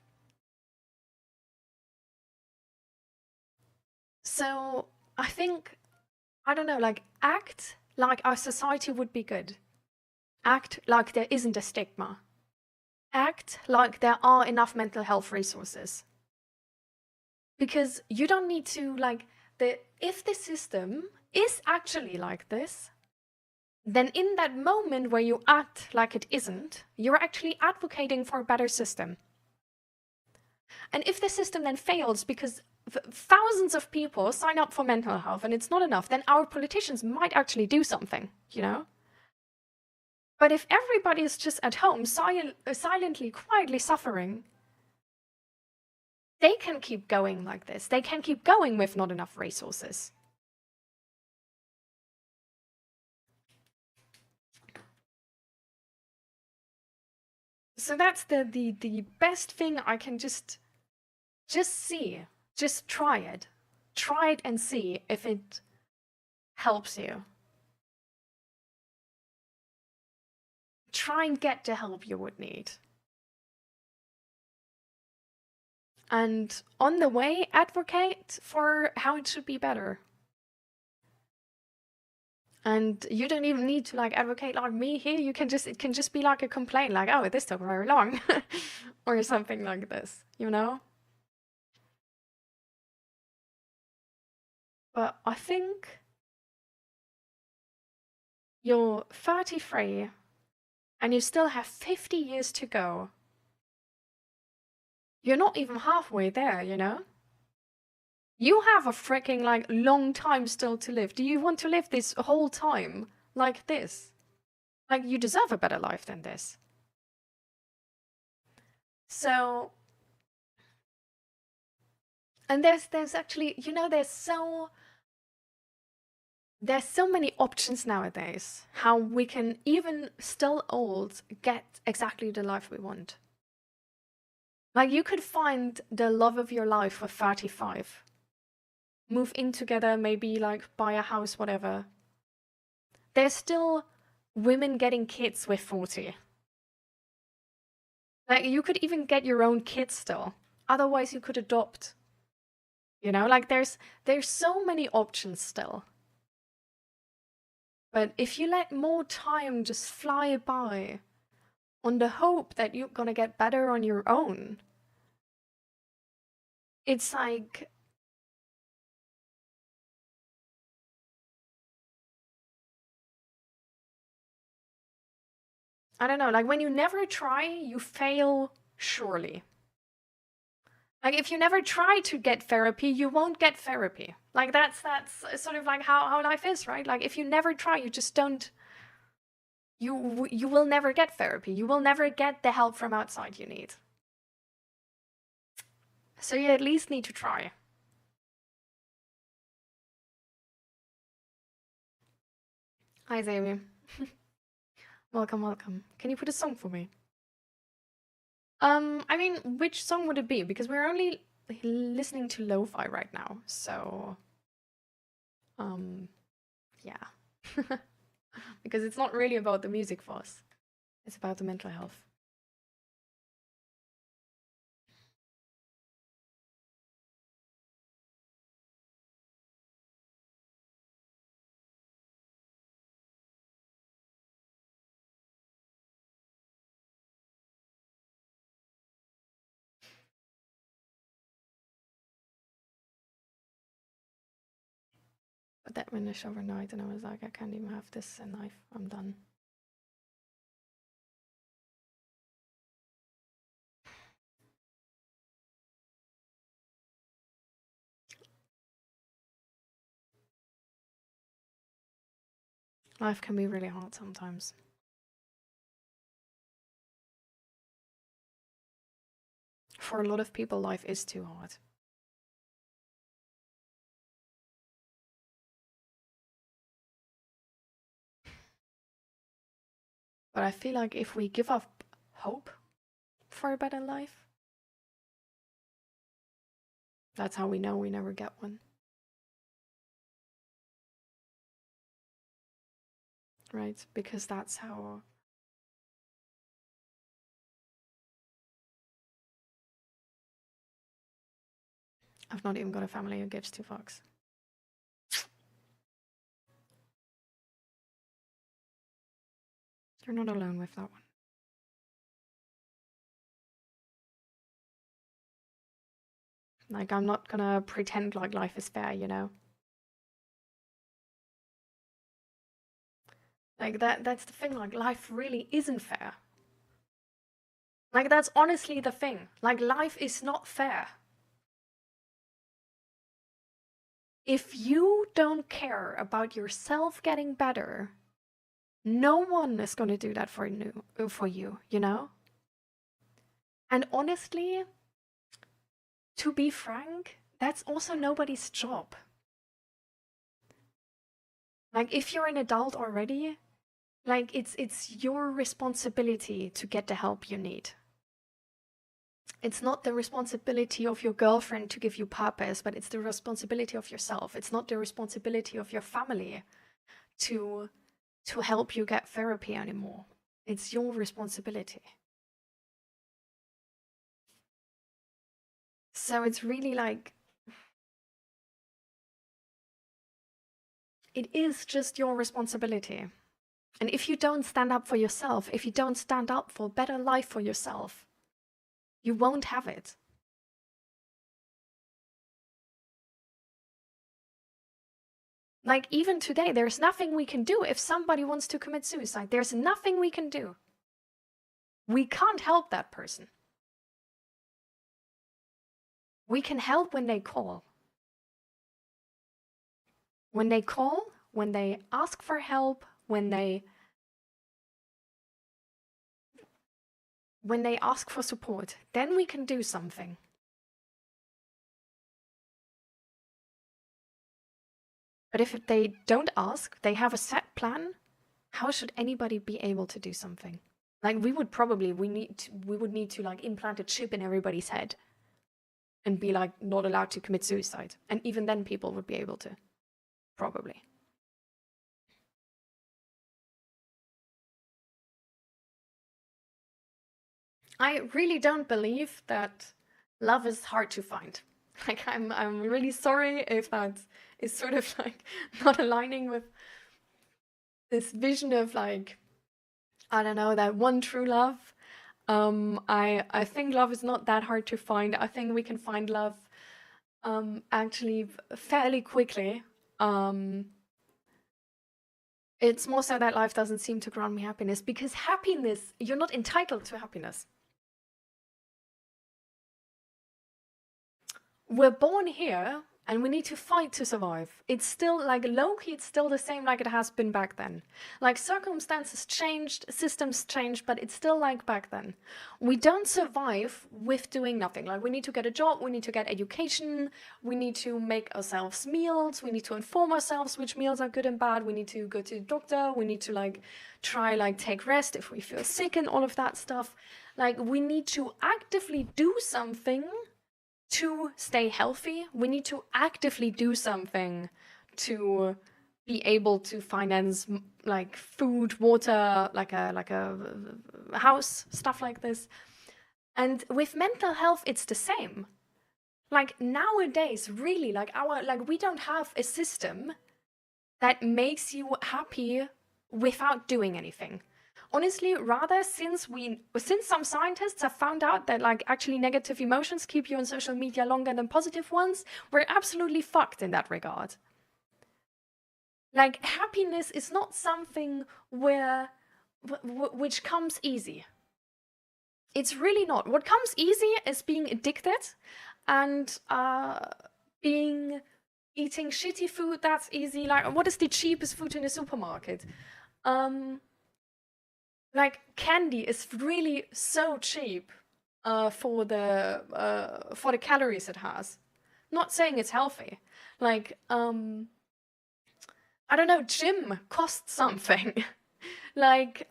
Speaker 1: So I think, I don't know, like, act like our society would be good. Act like there isn't a stigma. Act like there are enough mental health resources. Because you don't need to, like, if the system is actually like this, then in that moment where you act like it isn't, you're actually advocating for a better system. And if the system then fails because thousands of people sign up for mental health and it's not enough, then our politicians might actually do something, you know? But if everybody is just at home, silently, quietly suffering, they can keep going like this. They can keep going with not enough resources. So that's the best thing I can just see. Just try it. Try it and see if it helps you. Try and get the help you would need. And on the way, advocate for how it should be better. And you don't even need to like advocate like me here. You can just, it can just be like a complaint, like, oh, this took very long, or something like this, you know? But I think you're 33 and you still have 50 years to go. You're not even halfway there, you know? You have a freaking, like, long time still to live. Do you want to live this whole time like this? Like, you deserve a better life than this. So... And there's actually, you know, there's so many options nowadays how we can, even still old, get exactly the life we want. Like, you could find the love of your life for 35. Move in together, maybe, like, buy a house, whatever. There's still women getting kids with 40. Like, you could even get your own kids still. Otherwise, you could adopt. You know, like, there's so many options still. But if you let more time just fly by on the hope that you're gonna get better on your own, it's like... I don't know, like when you never try, you fail surely. Like if you never try to get therapy, you won't get therapy. Like that's sort of like how life is, right? Like if you never try, you just don't... You will never get therapy. You will never get the help from outside you need. So you at least need to try. Hi, Xavier. Welcome, welcome. Can you put a song for me? I mean, which song would it be? Because we're only listening to lo-fi right now, so... yeah. Because it's not really about the music for us. It's about the mental health. But that finished overnight and I was like, I can't even have this knife. I'm done. Life can be really hard sometimes. For a lot of people, life is too hard. But I feel like if we give up hope for a better life, that's how we know we never get one. Right? Because that's how... I've not even got a family who gives two fucks. You're not alone with that one. Like, I'm not gonna pretend like life is fair, you know? Like, that's the thing, like, life really isn't fair. Like, that's honestly the thing. Like, life is not fair. If you don't care about yourself getting better, no one is going to do that for you, you know? And honestly, to be frank, that's also nobody's job. Like, if you're an adult already, like, it's your responsibility to get the help you need. It's not the responsibility of your girlfriend to give you purpose, but it's the responsibility of yourself. It's not the responsibility of your family to help you get therapy anymore. It's your responsibility. So it's really like, it is just your responsibility. And if you don't stand up for yourself, if you don't stand up for a better life for yourself, you won't have it. Like, even today, there's nothing we can do if somebody wants to commit suicide. There's nothing we can do. We can't help that person. We can help when they call. When they call, when they ask for help, when they ask for support, then we can do something. But if they don't ask, they have a set plan, how should anybody be able to do something? Like, we would need to like implant a chip in everybody's head and be like not allowed to commit suicide. And even then people would be able to, probably. I really don't believe that love is hard to find. Like, I'm really sorry if that is sort of like not aligning with this vision of like, I don't know, that one true love. I think love is not that hard to find. I think we can find love actually fairly quickly. It's more so that life doesn't seem to grant me happiness, because happiness, you're not entitled to happiness. We're born here and we need to fight to survive. It's still like low-key, it's still the same like it has been back then. Like, circumstances changed, systems changed, but it's still like back then. We don't survive with doing nothing. Like, we need to get a job, we need to get education, we need to make ourselves meals, we need to inform ourselves which meals are good and bad, we need to go to the doctor, we need to like try like take rest if we feel sick and all of that stuff. Like, we need to actively do something to stay healthy. We need to actively do something to be able to finance like food, water, like a house, stuff like this. And with mental health, it's the same. Like, nowadays, really, like we don't have a system that makes you happy without doing anything. Honestly, rather, since some scientists have found out that like actually negative emotions keep you on social media longer than positive ones, we're absolutely fucked in that regard. Like, happiness is not something which comes easy. It's really not. What comes easy is being addicted and eating shitty food. That's easy. Like, what is the cheapest food in the supermarket? Like, candy is really so cheap for the calories it has. Not saying it's healthy. Like, I don't know, gym costs something. like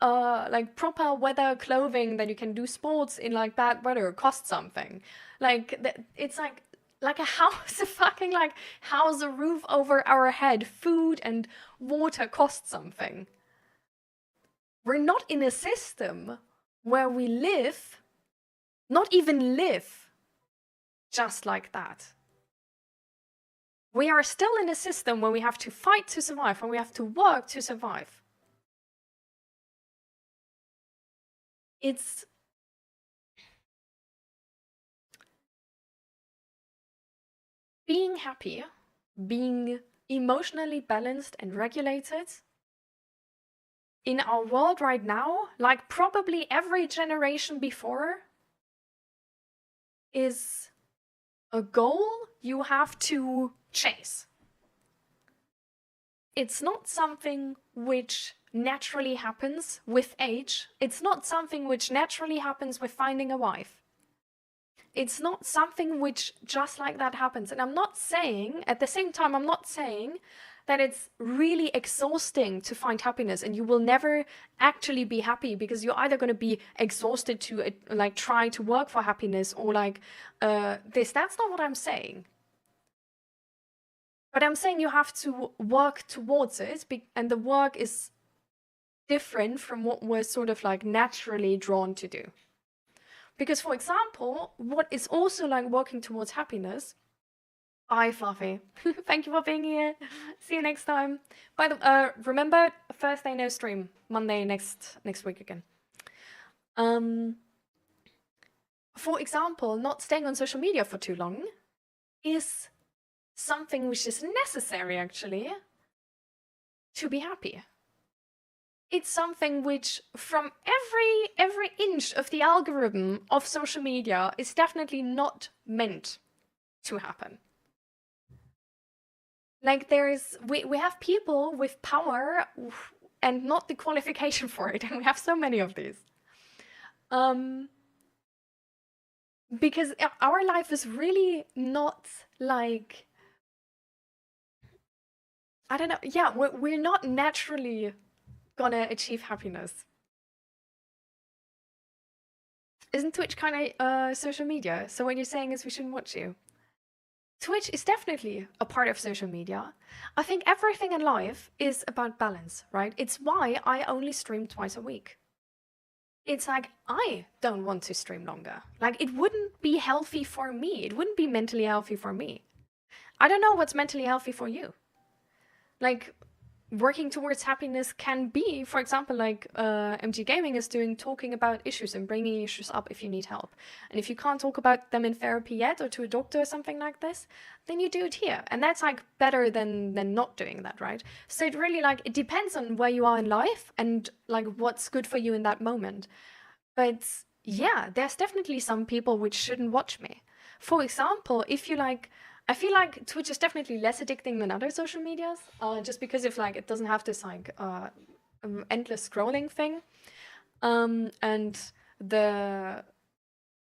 Speaker 1: proper weather clothing that you can do sports in like bad weather costs something. Like, it's like a house, a fucking like house, a roof over our head, food and water costs something. We're not in a system where we live, not even live, just like that. We are still in a system where we have to fight to survive, and we have to work to survive. It's... being happy, being emotionally balanced and regulated, in our world right now, like probably every generation before, is a goal you have to chase. It's not something which naturally happens with age. It's not something which naturally happens with finding a wife. It's not something which just like that happens. And I'm not saying, at the same time, I'm not saying that it's really exhausting to find happiness and you will never actually be happy, because you're either going to be exhausted to like try to work for happiness or like this. That's not what I'm saying. But I'm saying you have to work towards it, and the work is different from what we're sort of like naturally drawn to do. Because, for example, what is also like working towards happiness. Bye, Fluffy. Thank you for being here. See you next time. By the remember, Thursday no stream. Monday next week again. For example, not staying on social media for too long is something which is necessary actually to be happy. It's something which, from every inch of the algorithm of social media, is definitely not meant to happen. Like we have people with power and not the qualification for it, and we have so many of these. Because our life is really not like, I don't know, yeah, we're not naturally gonna achieve happiness. Isn't Twitch kind of social media? So what you're saying is we shouldn't watch you. Twitch is definitely a part of social media. I think everything in life is about balance, right? It's why I only stream twice a week. It's like, I don't want to stream longer. Like, it wouldn't be healthy for me. It wouldn't be mentally healthy for me. I don't know what's mentally healthy for you. Like, working towards happiness can be, for example, like MG Gaming is doing, talking about issues and bringing issues up if you need help. And if you can't talk about them in therapy yet, or to a doctor or something like this, then you do it here. And that's like better than not doing that, right? So it really like, it depends on where you are in life and like what's good for you in that moment. But yeah, there's definitely some people which shouldn't watch me. For example, if you like, I feel like Twitch is definitely less addicting than other social medias, just because if like it doesn't have this like endless scrolling thing, and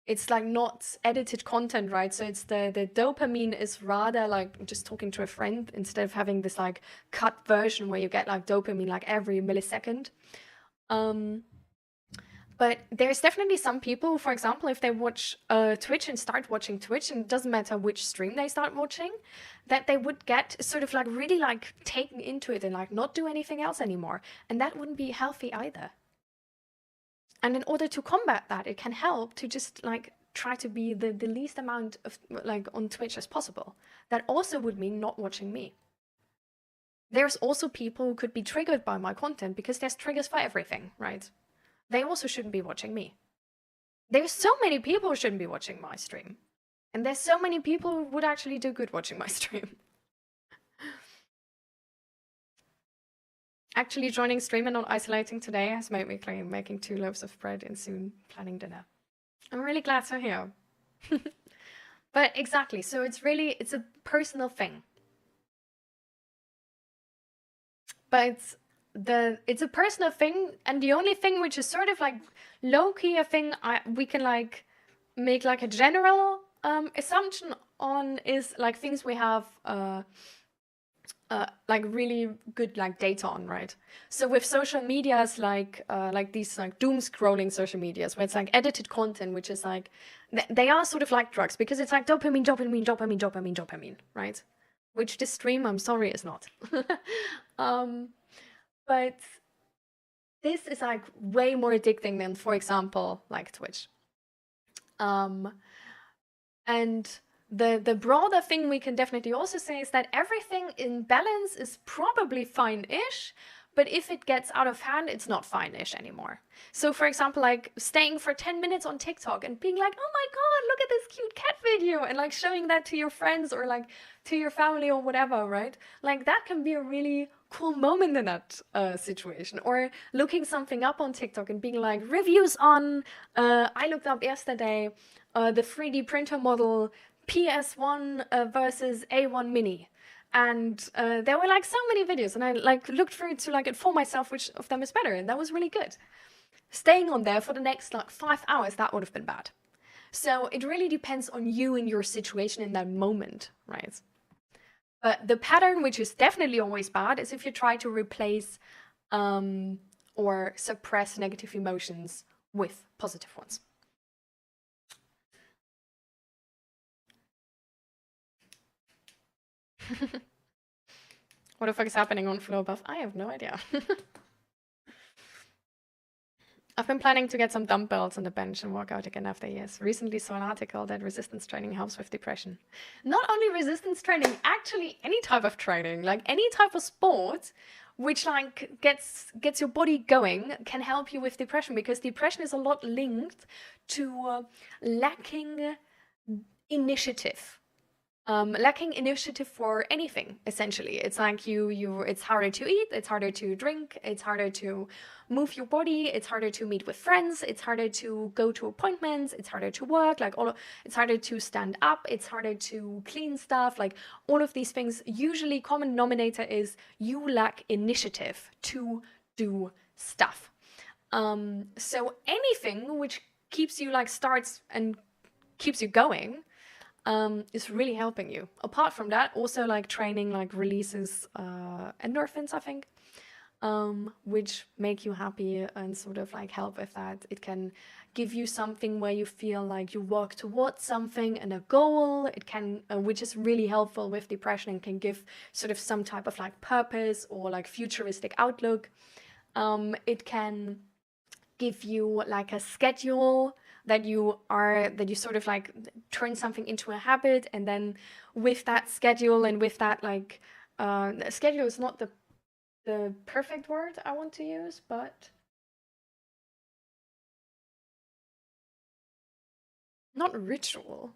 Speaker 1: it's like not edited content, right? So it's the dopamine is rather like just talking to a friend instead of having this like cut version where you get like dopamine like every millisecond. But there's definitely some people, for example, if they watch Twitch and start watching Twitch, and it doesn't matter which stream they start watching, that they would get sort of like really like taken into it and like not do anything else anymore. And that wouldn't be healthy either. And in order to combat that, it can help to just like try to be the least amount of like on Twitch as possible. That also would mean not watching me. There's also people who could be triggered by my content because there's triggers for everything, right? They also shouldn't be watching me. There's so many people who shouldn't be watching my stream. And there's so many people who would actually do good watching my stream. Actually joining stream and not isolating today has made me claim making 2 loaves of bread and soon planning dinner. I'm really glad to hear. But exactly, so it's a personal thing. But it's a personal thing, and the only thing which is sort of like low-key a thing we can like make like a general assumption on is like things we have like really good like data on, right? So with social medias like these like doom scrolling social medias where it's like edited content, which is like they are sort of like drugs because it's like dopamine, right? Which this stream, I'm sorry, is not. But this is like way more addicting than, for example, like Twitch. And the broader thing we can definitely also say is that everything in balance is probably fine-ish, but if it gets out of hand, it's not fine-ish anymore. So for example, like staying for 10 minutes on TikTok and being like, oh my god, look at this cute cat video, and like showing that to your friends or like to your family or whatever, right? Like that can be a really cool moment in that situation. Or looking something up on TikTok and being like, reviews on, I looked up yesterday the 3D printer model PS1 versus A1 Mini. And there were like so many videos, and I like looked through to like inform myself which of them is better, and that was really good. Staying on there for the next like 5 hours, that would have been bad. So it really depends on you and your situation in that moment, right? But the pattern, which is definitely always bad, is if you try to replace or suppress negative emotions with positive ones. What the fuck is happening on floor buff? I have no idea. I've been planning to get some dumbbells on the bench and work out again after years. Recently saw an article that resistance training helps with depression. Not only resistance training, actually any type of training, like any type of sport, which like gets your body going, can help you with depression, because depression is a lot linked to lacking initiative. Lacking initiative for anything, essentially. It's like it's harder to eat, it's harder to drink, it's harder to move your body, it's harder to meet with friends, it's harder to go to appointments, it's harder to work, it's harder to stand up, it's harder to clean stuff, like all of these things. Usually common denominator is you lack initiative to do stuff. So anything which keeps you like starts and keeps you going is really helping you. Apart from that, also like training like releases endorphins, I think, which make you happy and sort of like help with that. It can give you something where you feel like you work towards something and a goal. It can, which is really helpful with depression, and can give sort of some type of like purpose or like futuristic outlook. It can give you like a schedule that you sort of like turn something into a habit, and then with that schedule and with that like schedule is not the perfect word I want to use, but not ritual.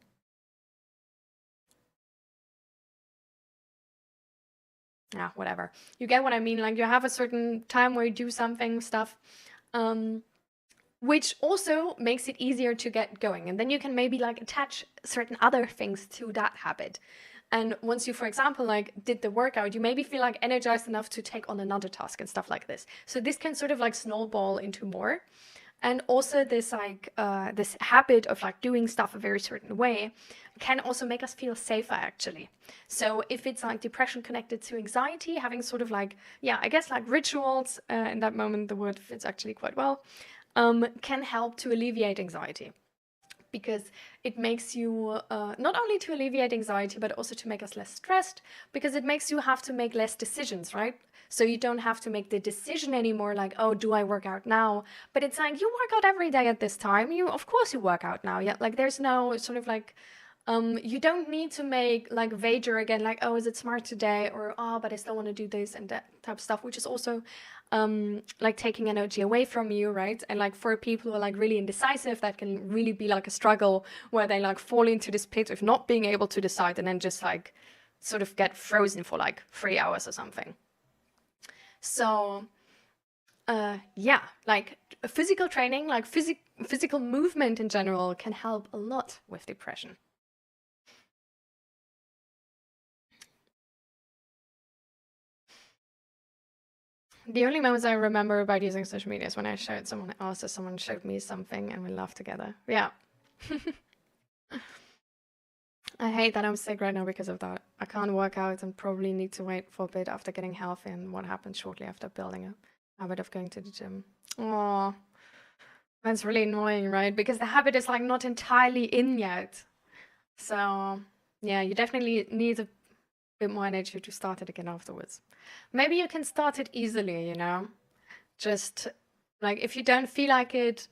Speaker 1: Yeah, whatever. You get what I mean. Like you have a certain time where you do something, stuff. Which also makes it easier to get going. And then you can maybe like attach certain other things to that habit. And once you, for example, like did the workout, you maybe feel like energized enough to take on another task and stuff like this. So this can sort of like snowball into more. And also this like this habit of like doing stuff a very certain way can also make us feel safer, actually. So if it's like depression connected to anxiety, having sort of like, yeah, I guess like rituals, in that moment the word fits actually quite well, can help to alleviate anxiety, because it makes you not only to alleviate anxiety, but also to make us less stressed, because it makes you have to make less decisions, right? So you don't have to make the decision anymore like, oh, do I work out now? But it's like, you work out every day at this time. Of course you work out now. Yeah, like there's no sort of like, you don't need to make like wager again, like, oh, is it smart today? Or, oh, but I still want to do this and that type of stuff, which is also like taking energy away from you, right? And like for people who are like really indecisive, that can really be like a struggle where they like fall into this pit of not being able to decide, and then just like sort of get frozen for like 3 hours or something. So yeah, like physical training, like physical movement in general can help a lot with depression. The only moments I remember about using social media is when I showed someone else, or someone showed me something and we laughed together. Yeah. I hate that I'm sick right now because of that. I can't work out and probably need to wait for a bit after getting healthy, and what happens shortly after building a habit of going to the gym. Oh, that's really annoying, right? Because the habit is like not entirely in yet. So yeah, you definitely need a bit more energy to start it again afterwards. Maybe you can start it easily, you know? Just like if you don't feel like it,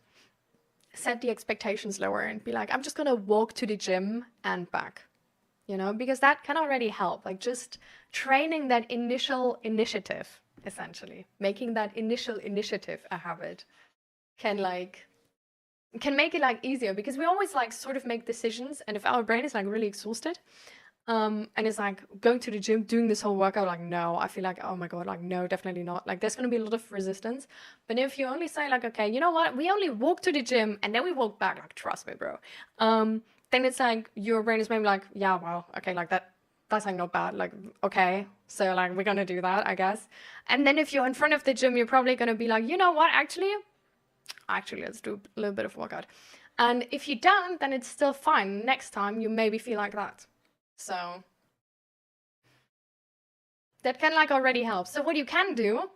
Speaker 1: set the expectations lower and be like, I'm just gonna walk to the gym and back, you know, because that can already help. Like just training that initial initiative, essentially making that initial initiative a habit can make it like easier, because we always like sort of make decisions, and if our brain is like really exhausted, And it's like going to the gym, doing this whole workout, like, no, I feel like, oh my God, like, no, definitely not. Like, there's going to be a lot of resistance. But if you only say, like, okay, you know what, we only walk to the gym and then we walk back, like, trust me, bro. Then it's like, your brain is maybe like, yeah, well, okay, like, that's like not bad. Like, okay, so like, we're going to do that, I guess. And then if you're in front of the gym, you're probably going to be like, you know what, actually, let's do a little bit of workout. And if you don't, then it's still fine. Next time, you maybe feel like that. So that can like already help. So what you can do,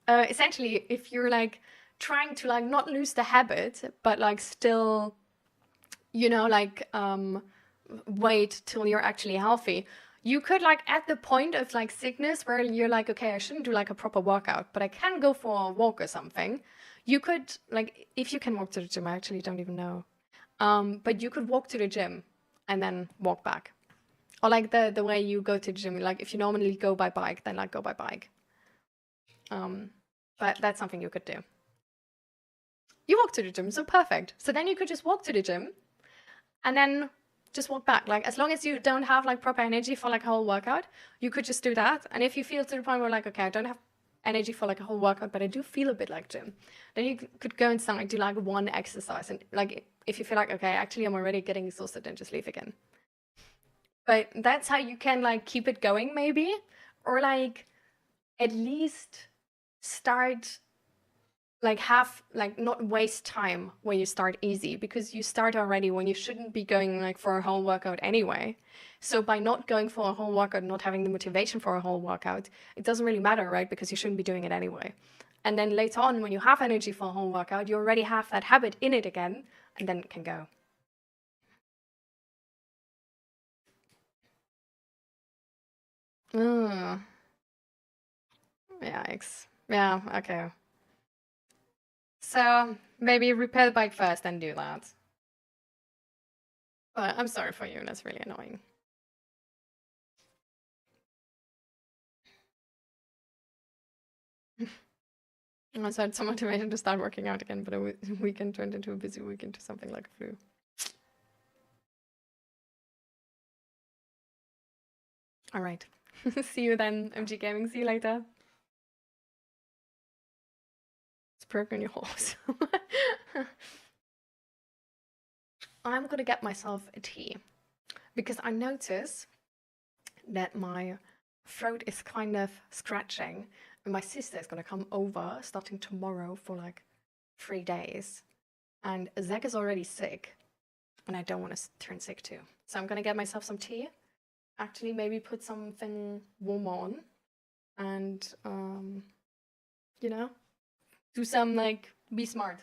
Speaker 1: essentially, if you're like trying to like not lose the habit, but like still, you know, like wait till you're actually healthy, you could like at the point of like sickness where you're like, okay, I shouldn't do like a proper workout, but I can go for a walk or something. You could like, if you can walk to the gym, I actually don't even know. But you could walk to the gym and then walk back. Or like the way you go to the gym, like if you normally go by bike, then like go by bike. But that's something you could do. You walk to the gym, so perfect. So then you could just walk to the gym and then just walk back. Like as long as you don't have like proper energy for like a whole workout, you could just do that. And if you feel to the point where like, okay, I don't have energy for like a whole workout, but I do feel a bit like gym, then you could go inside and do like one exercise. And like if you feel like, okay, actually I'm already getting exhausted, then just leave again. But that's how you can like keep it going maybe, or like at least start like have like not waste time when you start easy, because you start already when you shouldn't be going like for a whole workout anyway. So by not going for a whole workout, not having the motivation for a whole workout, it doesn't really matter, right? Because you shouldn't be doing it anyway. And then later on, when you have energy for a whole workout, you already have that habit in it again, and then it can go. Yikes. Yeah, okay. So maybe repair the bike first, then do that. But I'm sorry for you, that's really annoying. I also had some motivation to start working out again, but a weekend turned into a busy weekend to something like a flu. All right. See you then, MG Gaming. See you later. It's broken your horse. I'm gonna get myself a tea because I notice that my throat is kind of scratching, and my sister is gonna come over starting tomorrow for like 3 days, and Zach is already sick, and I don't want to turn sick too. So I'm gonna get myself some tea. Actually, maybe put something warm on, and you know, do some like be smart.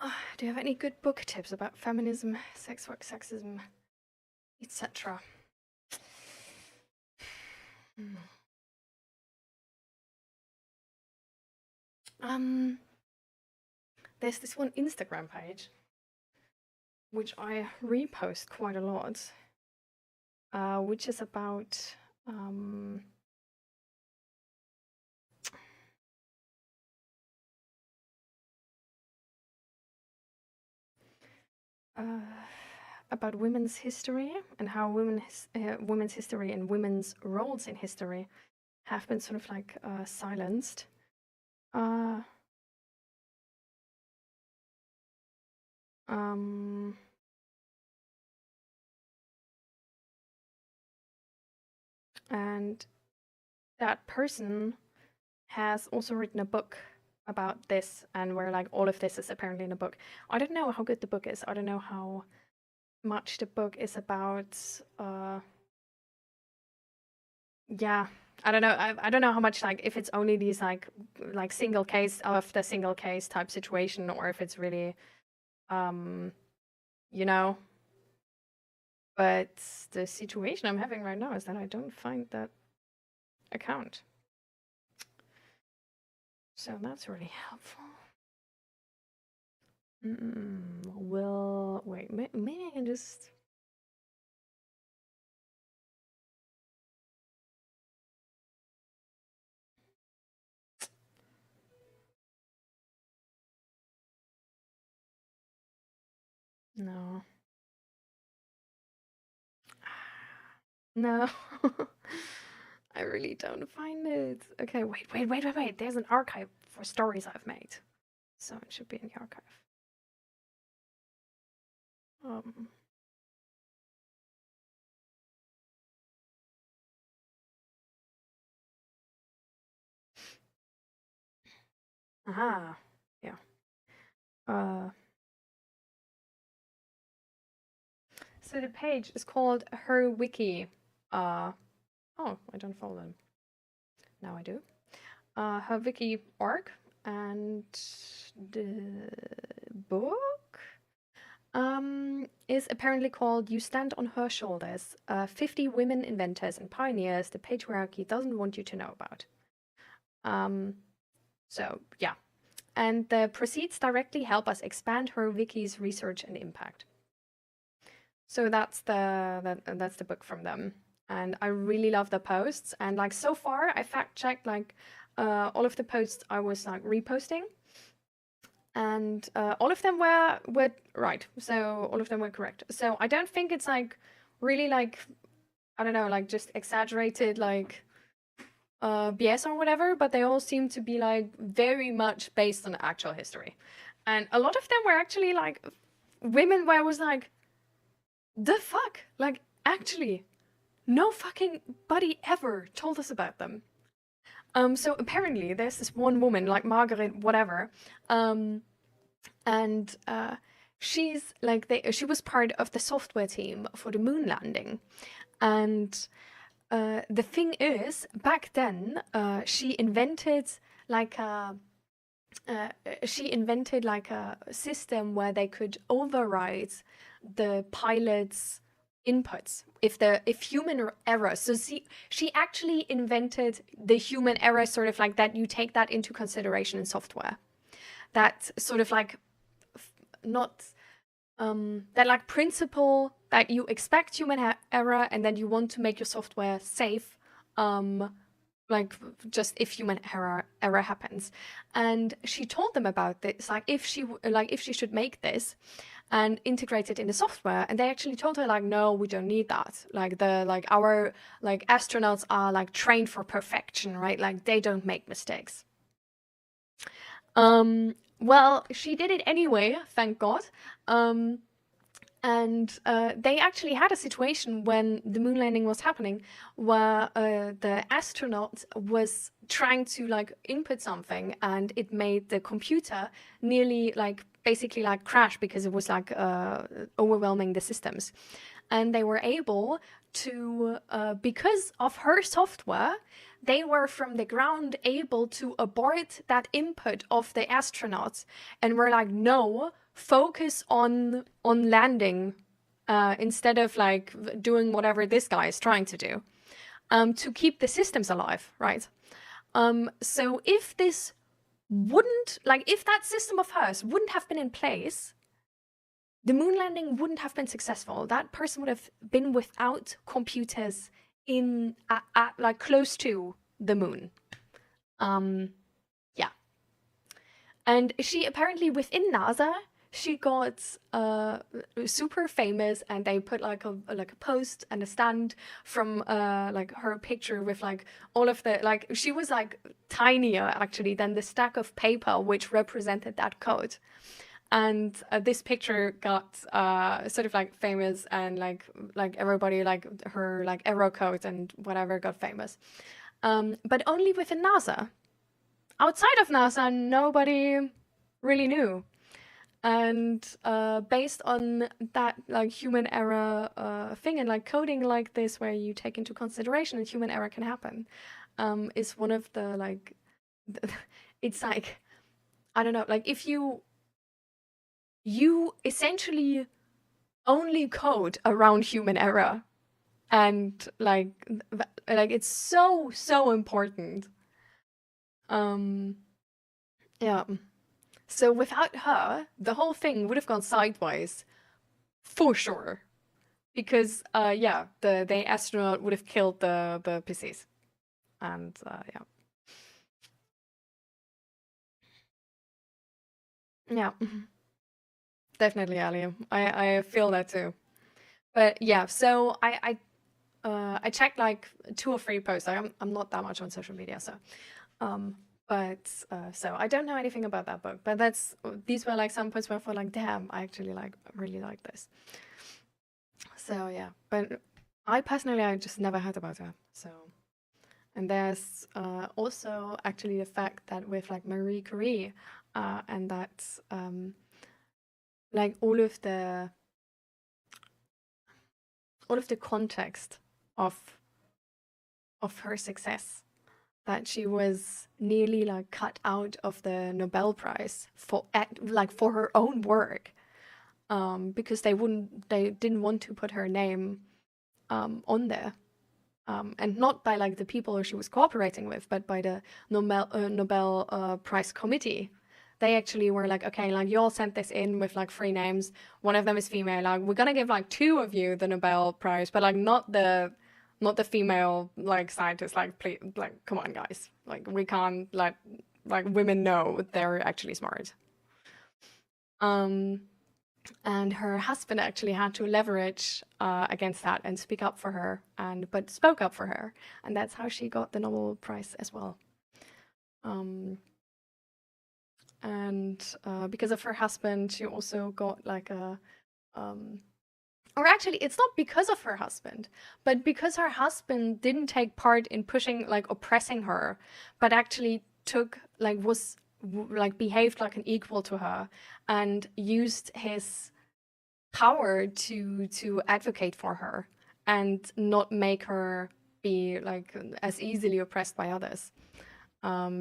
Speaker 1: Do you have any good book tips about feminism, sex work, sexism, etc.? There's this one Instagram page which I repost quite a lot, which is about about women's history and how women's history and women's roles in history have been sort of like silenced. And that person has also written a book about this, and where like all of this is apparently in a book. I don't know how good the book is. I don't know how much the book is about. Yeah, I don't know. I don't know how much, like, if it's only these like single case after single case type situation, or if it's really, you know. But the situation I'm having right now is that I don't find that account. So that's really helpful. Well, wait, maybe I can just... No. No. I really don't find it. Okay, wait. There's an archive for stories I've made. So it should be in the archive. Aha. Yeah. So the page is called Her Wiki. Oh, I don't follow them. Now I do. Her Wiki.org, and the book is apparently called You Stand on Her Shoulders, 50 Women Inventors and Pioneers the Patriarchy Doesn't Want You to Know About. So, yeah. And the proceeds directly help us expand her wiki's research and impact. So that's the book from them. And I really love the posts. And like so far, I fact-checked like all of the posts I was like reposting. And all of them were right. So all of them were correct. So I don't think it's like really like, I don't know, like just exaggerated like BS or whatever, but they all seem to be like very much based on actual history. And a lot of them were actually like women where I was like, the fuck? Like, actually, no fucking buddy ever told us about them. So apparently there's this one woman, like Margaret whatever, and she's like, she was part of the software team for the moon landing. And the thing is, back then, she invented like a system where they could override the pilot's inputs if human error. So she actually invented the human error, sort of like that you take that into consideration in software. That sort of like not that like principle that you expect human error and then you want to make your software safe, like just if human error happens. And she told them about this, like if she should make this and integrate it in the software, and they actually told her like, no, we don't need that. Like our astronauts are like trained for perfection, right? Like they don't make mistakes. Well, she did it anyway, thank God. And they actually had a situation when the moon landing was happening where the astronaut was trying to like input something, and it made the computer nearly like basically like crash because it was like overwhelming the systems. And they were able to, because of her software, they were from the ground able to abort that input of the astronauts and were like, no, focus on landing instead of like doing whatever this guy is trying to do, to keep the systems alive, right? So if this wouldn't, like, if that system of hers wouldn't have been in place, the moon landing wouldn't have been successful. That person would have been without computers in like close to the moon. Yeah. And she apparently within NASA, she got super famous, and they put like a post and a stand from like her picture with like all of the, like, she was like tinier actually than the stack of paper which represented that code. And this picture got sort of like famous, and like everybody, like her like error code and whatever got famous, but only within NASA. Outside of NASA, nobody really knew. And based on that like human error thing, and like coding like this where you take into consideration that human error can happen, is one of the like, it's like, I don't know, like if you essentially only code around human error, and like it's so important. Yeah. So without her, the whole thing would have gone sideways, for sure, because yeah, the astronaut would have killed the PCs, and yeah, definitely, Ali. I feel that too. But yeah, so I checked like 2 or 3 posts. I'm not that much on social media, so but so I don't know anything about that book, but these were like some posts where I thought like, damn, I actually like really like this. So yeah, but I just never heard about her. So, and there's also actually the fact that with like Marie Curie, and that like all of the context of her success, that she was nearly like cut out of the Nobel Prize for her own work, because they didn't want to put her name on there, and not by like the people she was cooperating with, but by the Nobel Prize Committee. They actually were like, okay, like you all sent this in with like 3 names. One of them is female. Like we're gonna give like 2 of you the Nobel Prize, but like not the female like scientists. Like please, like come on, guys. Like we can't let like women know they're actually smart. And her husband actually had to leverage against that and speak up for her, but spoke up for her, and that's how she got the Nobel Prize as well. And because of her husband, she also got like a or actually it's not because of her husband, but because her husband didn't take part in pushing, like oppressing her, but actually behaved like an equal to her, and used his power to advocate for her and not make her be like as easily oppressed by others.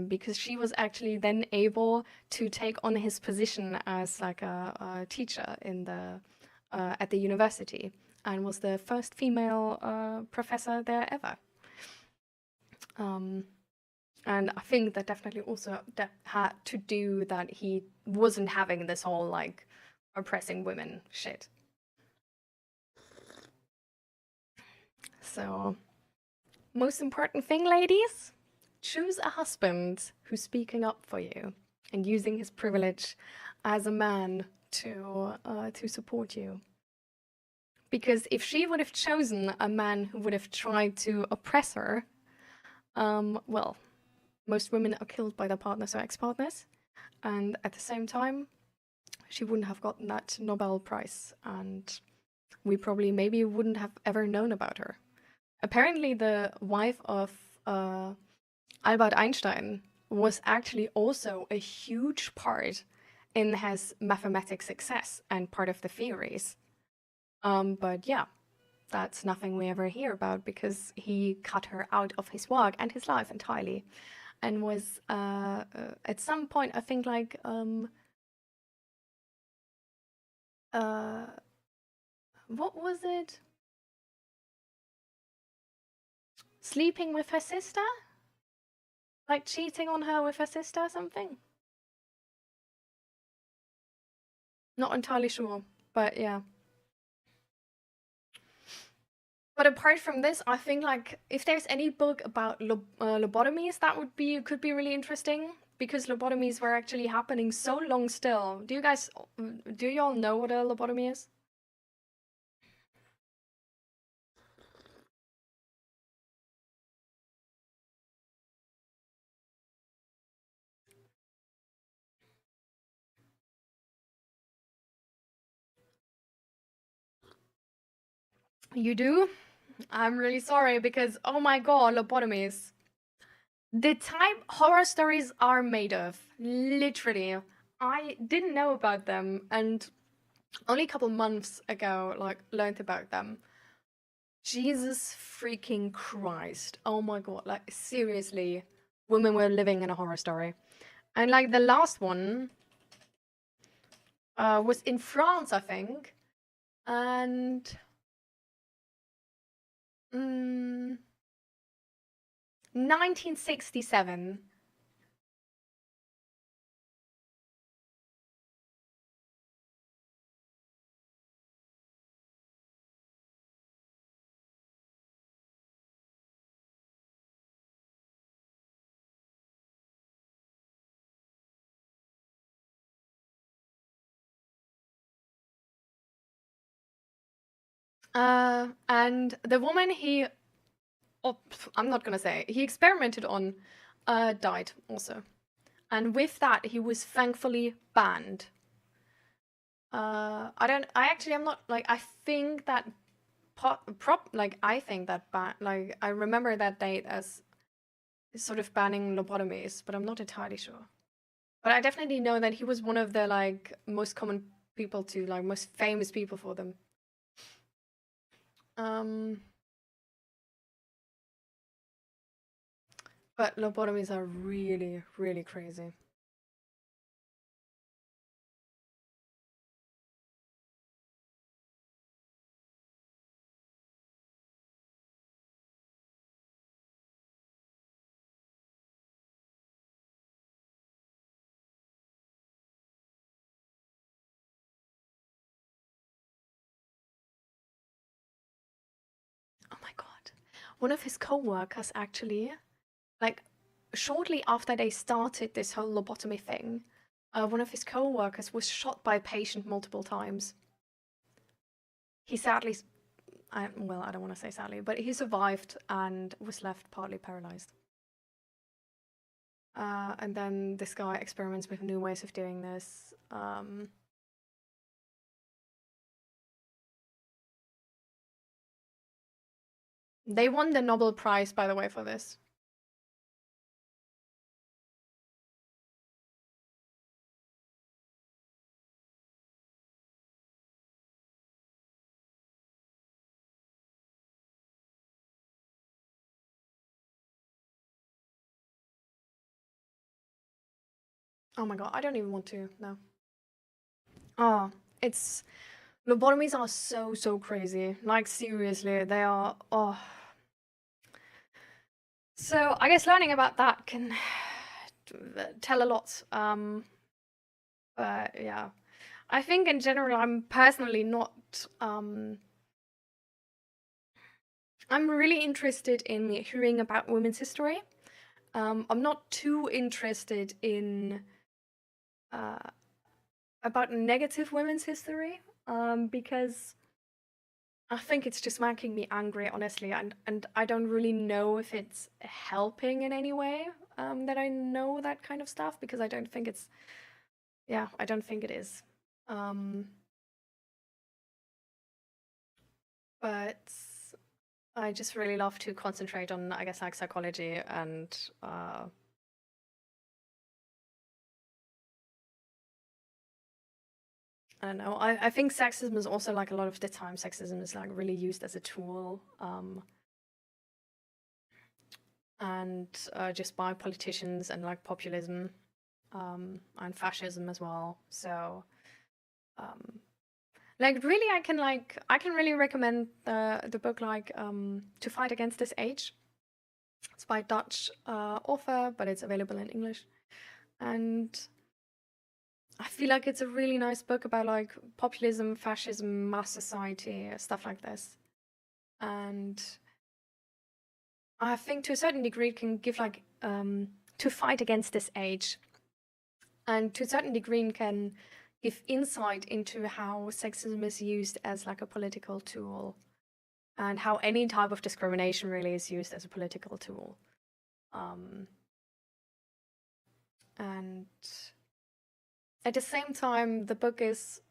Speaker 1: Because she was actually then able to take on his position as like a teacher in at the university, and was the first female professor there ever. And I think that definitely also had to do that he wasn't having this whole like oppressing women shit. So, most important thing, ladies, choose a husband who's speaking up for you and using his privilege as a man to support you. Because if she would have chosen a man who would have tried to oppress her, well, most women are killed by their partners or ex-partners, and at the same time, she wouldn't have gotten that Nobel Prize, and we probably maybe wouldn't have ever known about her. Apparently, the wife of Albert Einstein was actually also a huge part in his mathematics success and part of the theories. But yeah, that's nothing we ever hear about, because he cut her out of his work and his life entirely, and was at some point, I think like what was it? Sleeping with her sister? Like cheating on her with her sister or something? Not entirely sure, but yeah. But apart from this, I think like if there's any book about lobotomies, that could be really interesting, because lobotomies were actually happening so long still. Do you all know what a lobotomy is? You do? I'm really sorry, because oh my god, lobotomies. The type horror stories are made of, literally. I didn't know about them, and only a couple months ago, like, learned about them. Jesus freaking Christ. Oh my god, like, seriously. Women were living in a horror story. And, like, the last one was in France, I think. And... 1967. And the woman he experimented on died also. And with that, he was thankfully banned. I think that I remember that date as sort of banning lobotomies, but I'm not entirely sure. But I definitely know that he was one of the like most common people to like most famous people for them. But lobotomies are really, really crazy. Oh my god. One of his co-workers actually, like, shortly after they started this whole lobotomy thing, one of his co-workers was shot by a patient multiple times. He sadly, I don't want to say sadly, but he survived and was left partly paralyzed. And then this guy experiments with new ways of doing this. They won the Nobel Prize, by the way, for this. Oh my god, I don't even want to, no. Oh, it's... Lobotomies are so crazy. Like, seriously, they are... Oh. So, I guess learning about that can tell a lot. But, yeah. I think, in general, I'm personally not... I'm really interested in hearing about women's history. I'm not too interested in... about negative women's history, because I think it's just making me angry, honestly, and I don't really know if it's helping in any way, that I know that kind of stuff, because I don't think it's... Yeah, I don't think it is. But I just really love to concentrate on, I guess, like, psychology and... I don't know. I think sexism is also, like, a lot of the time, sexism is, like, really used as a tool, and just by politicians and, like, populism, and fascism as well. So, Like really, I can really recommend the book like To Fight Against This Age. It's by a Dutch author, but it's available in English. And I feel like it's a really nice book about like populism, fascism, mass society, stuff like this. And I think to a certain degree it can give like To Fight Against This Age. And to a certain degree it can give insight into how sexism is used as like a political tool, and how any type of discrimination really is used as a political tool. And at the same time, the book has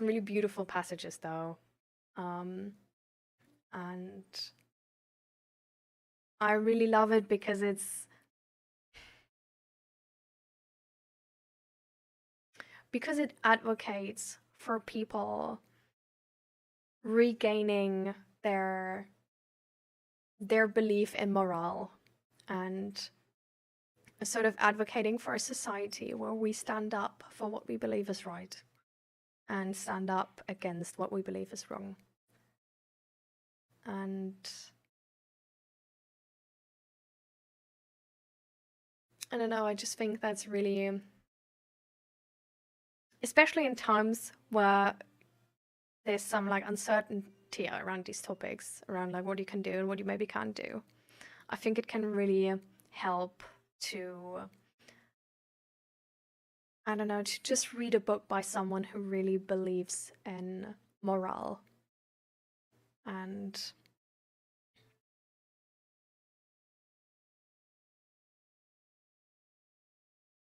Speaker 1: really beautiful passages though. And I really love it because it advocates for people regaining their belief in morale, and sort of advocating for a society where we stand up for what we believe is right and stand up against what we believe is wrong. And I don't know, I just think that's really, especially in times where there's some like uncertainty around these topics, around like what you can do and what you maybe can't do. I think it can really help to, I don't know, to just read a book by someone who really believes in morale. And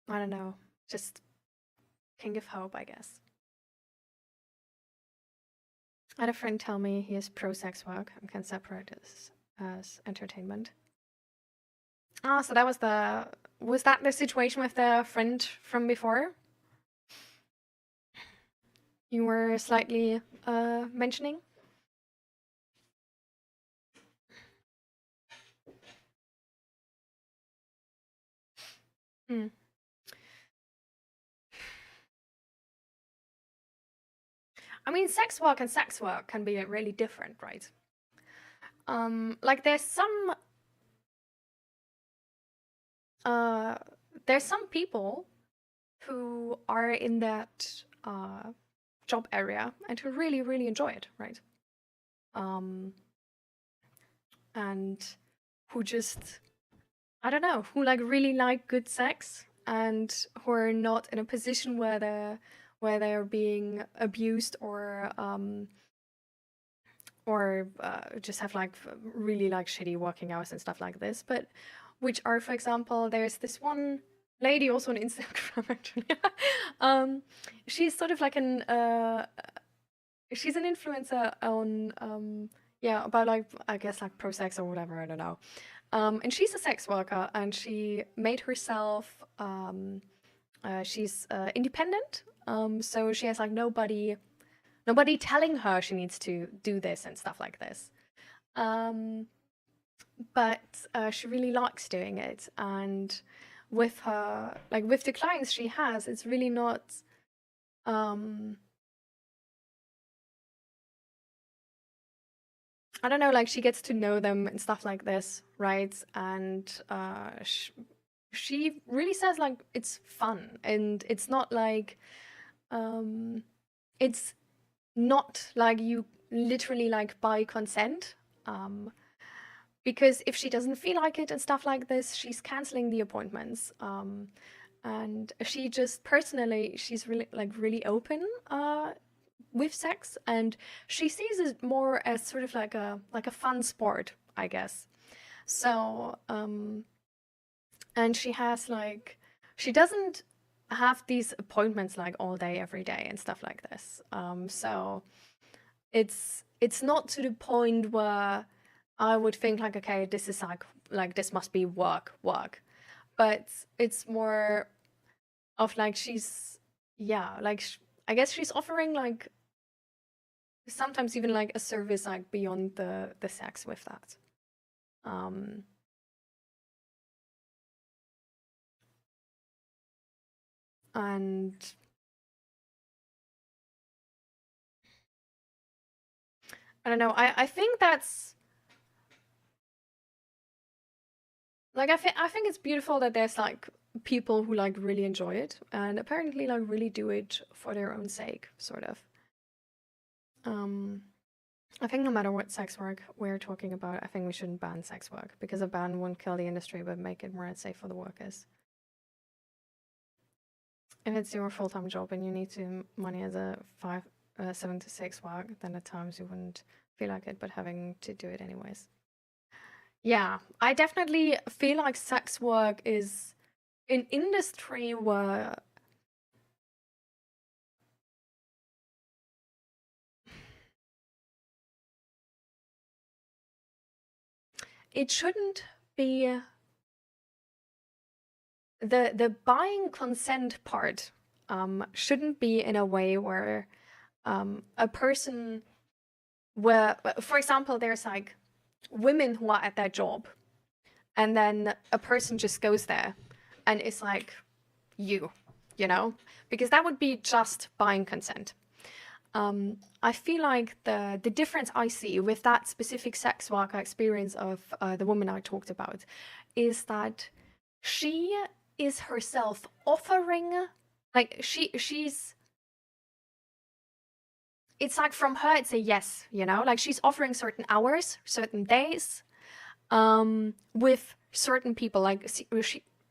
Speaker 1: I don't know, just can give hope, I guess. I had a friend tell me he is pro-sex work and can separate this as entertainment. Ah, so that was that the situation with the friend from before? You were slightly mentioning? Hmm. I mean, sex work and sex work can be really different, right? Like there's some people who are in that job area and who really, really enjoy it, right? And who just, I don't know, who like really like good sex and who are not in a position where they're being abused or just have like really like shitty working hours and stuff like this, but which are, for example, there's this one lady also on Instagram actually. She's sort of like she's an influencer on yeah, about like, I guess like pro sex or whatever, I don't know. And she's a sex worker and she made herself she's independent, so she has like nobody telling her she needs to do this and stuff like this. But she really likes doing it, and with her, like with the clients she has, it's really not I don't know, like she gets to know them and stuff like this, right? And she really says like it's fun, and it's not like it's not like you literally like by consent, because if she doesn't feel like it and stuff like this, she's canceling the appointments. And she just personally, she's really open with sex, and she sees it more as sort of like a fun sport, I guess. So and she has like, she doesn't have these appointments like all day every day and stuff like this. So it's not to the point where I would think like, okay, this is like this must be work, but it's more of like she's, yeah, like I guess she's offering like sometimes even like a service like beyond the sex with that. And I don't know. I think that's like I think it's beautiful that there's like people who like really enjoy it and apparently like really do it for their own sake, sort of. I think no matter what sex work we're talking about, I think we shouldn't ban sex work, because a ban won't kill the industry but make it more unsafe for the workers. If it's your full-time job and you need to money as a 7 to 6 work, then at times you wouldn't feel like it, but having to do it anyways. Yeah, I definitely feel like sex work is an industry where it shouldn't be the buying consent part shouldn't be in a way where a person where, for example, there's like women who are at their job and then a person just goes there and it's like you know, because that would be just buying consent. I feel like the difference I see with that specific sex worker experience of the woman I talked about is that she is herself offering, like she's it's like from her it's a yes, you know, like she's offering certain hours, certain days, with certain people. Like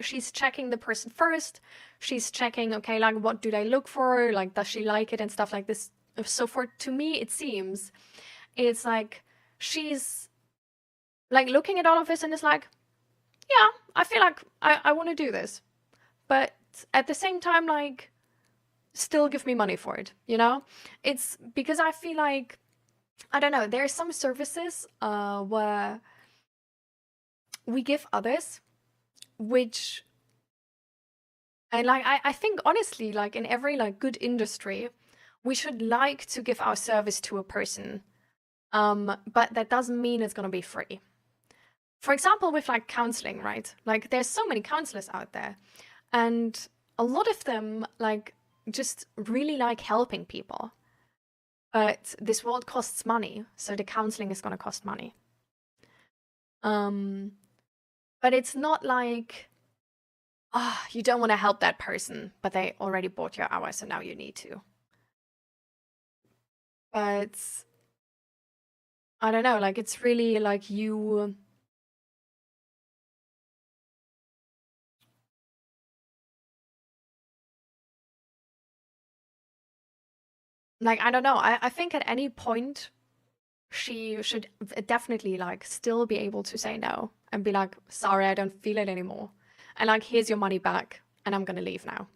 Speaker 1: she's checking the person first, she's checking, okay, like what do they look for, like does she like it and stuff like this. So to me it seems it's like she's like looking at all of this and it's like, yeah, I feel like I want to do this, but at the same time, like, still give me money for it, you know? It's because I feel like, I don't know, there are some services where we give others, which, and like, I think honestly, like in every like good industry, we should like to give our service to a person, but that doesn't mean it's gonna be free. For example, with like counseling, right? Like there's so many counselors out there and a lot of them like just really like helping people. But this world costs money, so the counseling is going to cost money. But it's not like, you don't want to help that person, but they already bought your hour, so now you need to. But I don't know, like it's really like you... Like, I don't know, I think at any point she should definitely like still be able to say no and be like, sorry, I don't feel it anymore. And like, here's your money back and I'm gonna leave now.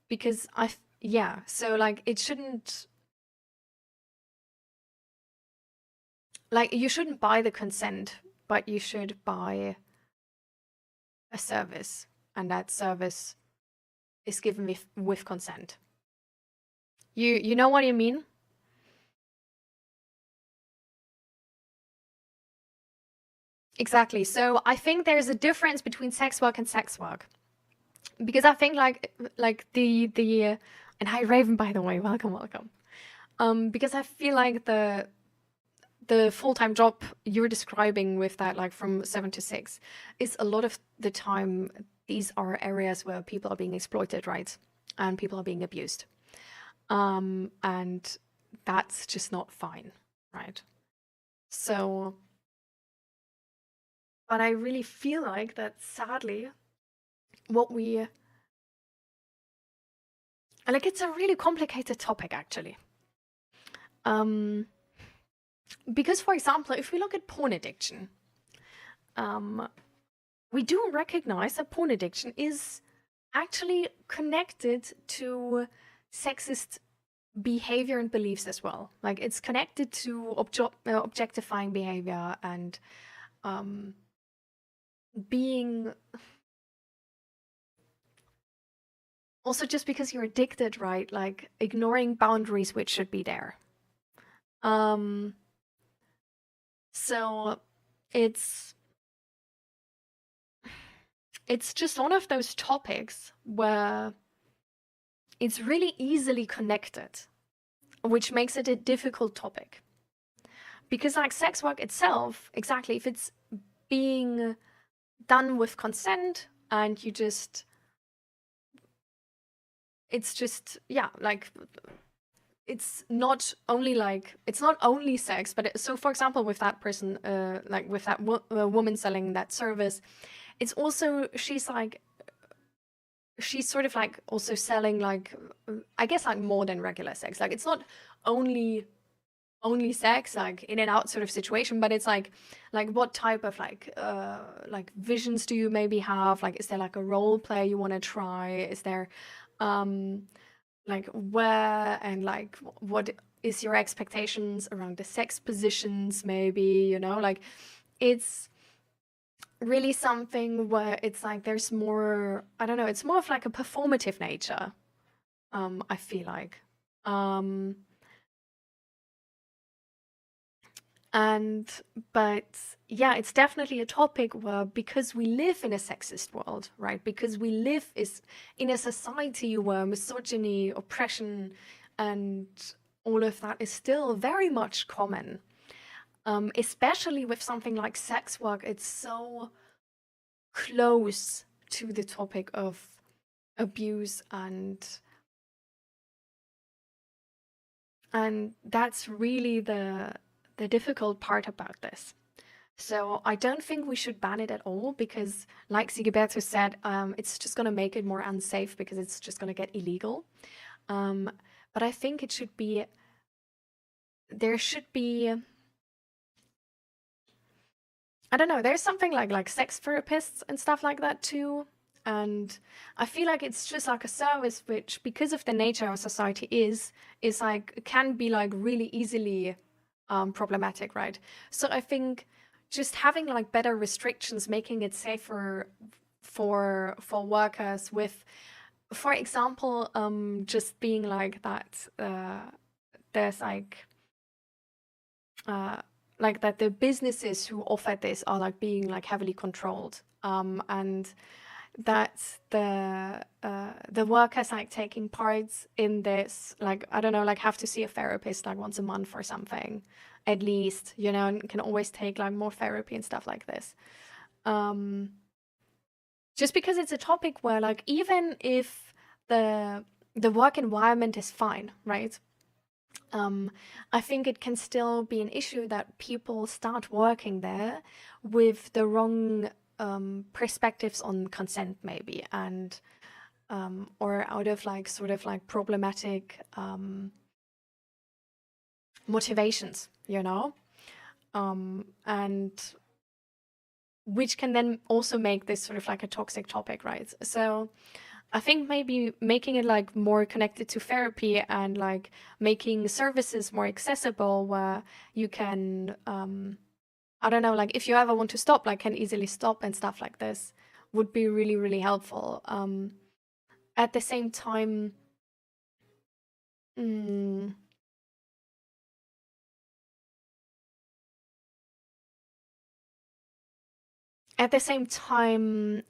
Speaker 1: Because yeah, so like it shouldn't, like you shouldn't buy the consent, but you should buy a service, and that service is given with consent. You know what I mean? Exactly. So I think there's a difference between sex work and sex work, because I think like the and hi Raven, by the way, welcome. Because I feel like the full-time job you're describing with that, like from 7 to 6, is a lot of the time these are areas where people are being exploited, right? And people are being abused. And that's just not fine, right? So, but I really feel like that sadly, what we, like, it's a really complicated topic actually. Because for example, if we look at porn addiction, we do recognize that porn addiction is actually connected to sexist behavior and beliefs as well. Like it's connected to objectifying behavior and being also, just because you're addicted, right? Like ignoring boundaries which should be there. So it's just one of those topics where it's really easily connected, which makes it a difficult topic. because like sex work itself, exactly, if it's being done with consent and you just, it's just, yeah, like it's not only sex, but so for example, with that person, like with that woman selling that service, it's also, she's sort of like also selling like, I guess like more than regular sex. Like it's not only sex, like in and out sort of situation, but it's like what type of like visions do you maybe have? Like, is there like a role play you want to try? Is there like where and like what is your expectations around the sex positions maybe, you know? Like it's really something where it's like there's more, I don't know, it's more of like a performative nature, I feel like. But yeah, it's definitely a topic where, because we live in a sexist world, right? Because we live in a society where misogyny, oppression, and all of that is still very much common. Especially with something like sex work, it's so close to the topic of abuse, and that's really the difficult part about this. So I don't think we should ban it at all, because like 𝔹𝕃ℂ𝔻 said, it's just going to make it more unsafe, because it's just going to get illegal. But I think there should be, I don't know, there's something like sex therapists and stuff like that too. And I feel like it's just like a service which, because of the nature of society is like, can be like really easily problematic, right? So I think just having like better restrictions, making it safer for workers, with, for example, just being like that, there's like that the businesses who offer this are like being like heavily controlled, and that the workers like taking parts in this, like, I don't know, like have to see a therapist like once a month or something, at least, you know, and can always take like more therapy and stuff like this. Just because it's a topic where, like, even if the work environment is fine, right? I think it can still be an issue that people start working there with the wrong perspectives on consent, maybe, and or out of like sort of like problematic motivations, you know, and which can then also make this sort of like a toxic topic, right? So I think maybe making it like more connected to therapy, and like making services more accessible, where you can, I don't know, like if you ever want to stop, like can easily stop and stuff like this, would be really, really helpful. At the same time,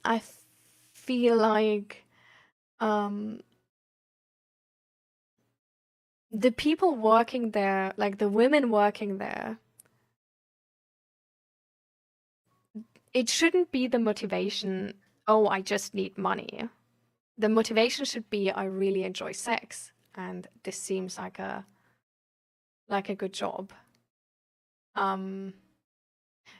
Speaker 1: I feel like the people working there, like the women working there, it shouldn't be the motivation, oh, I just need money. The motivation should be, I really enjoy sex, and this seems like a good job.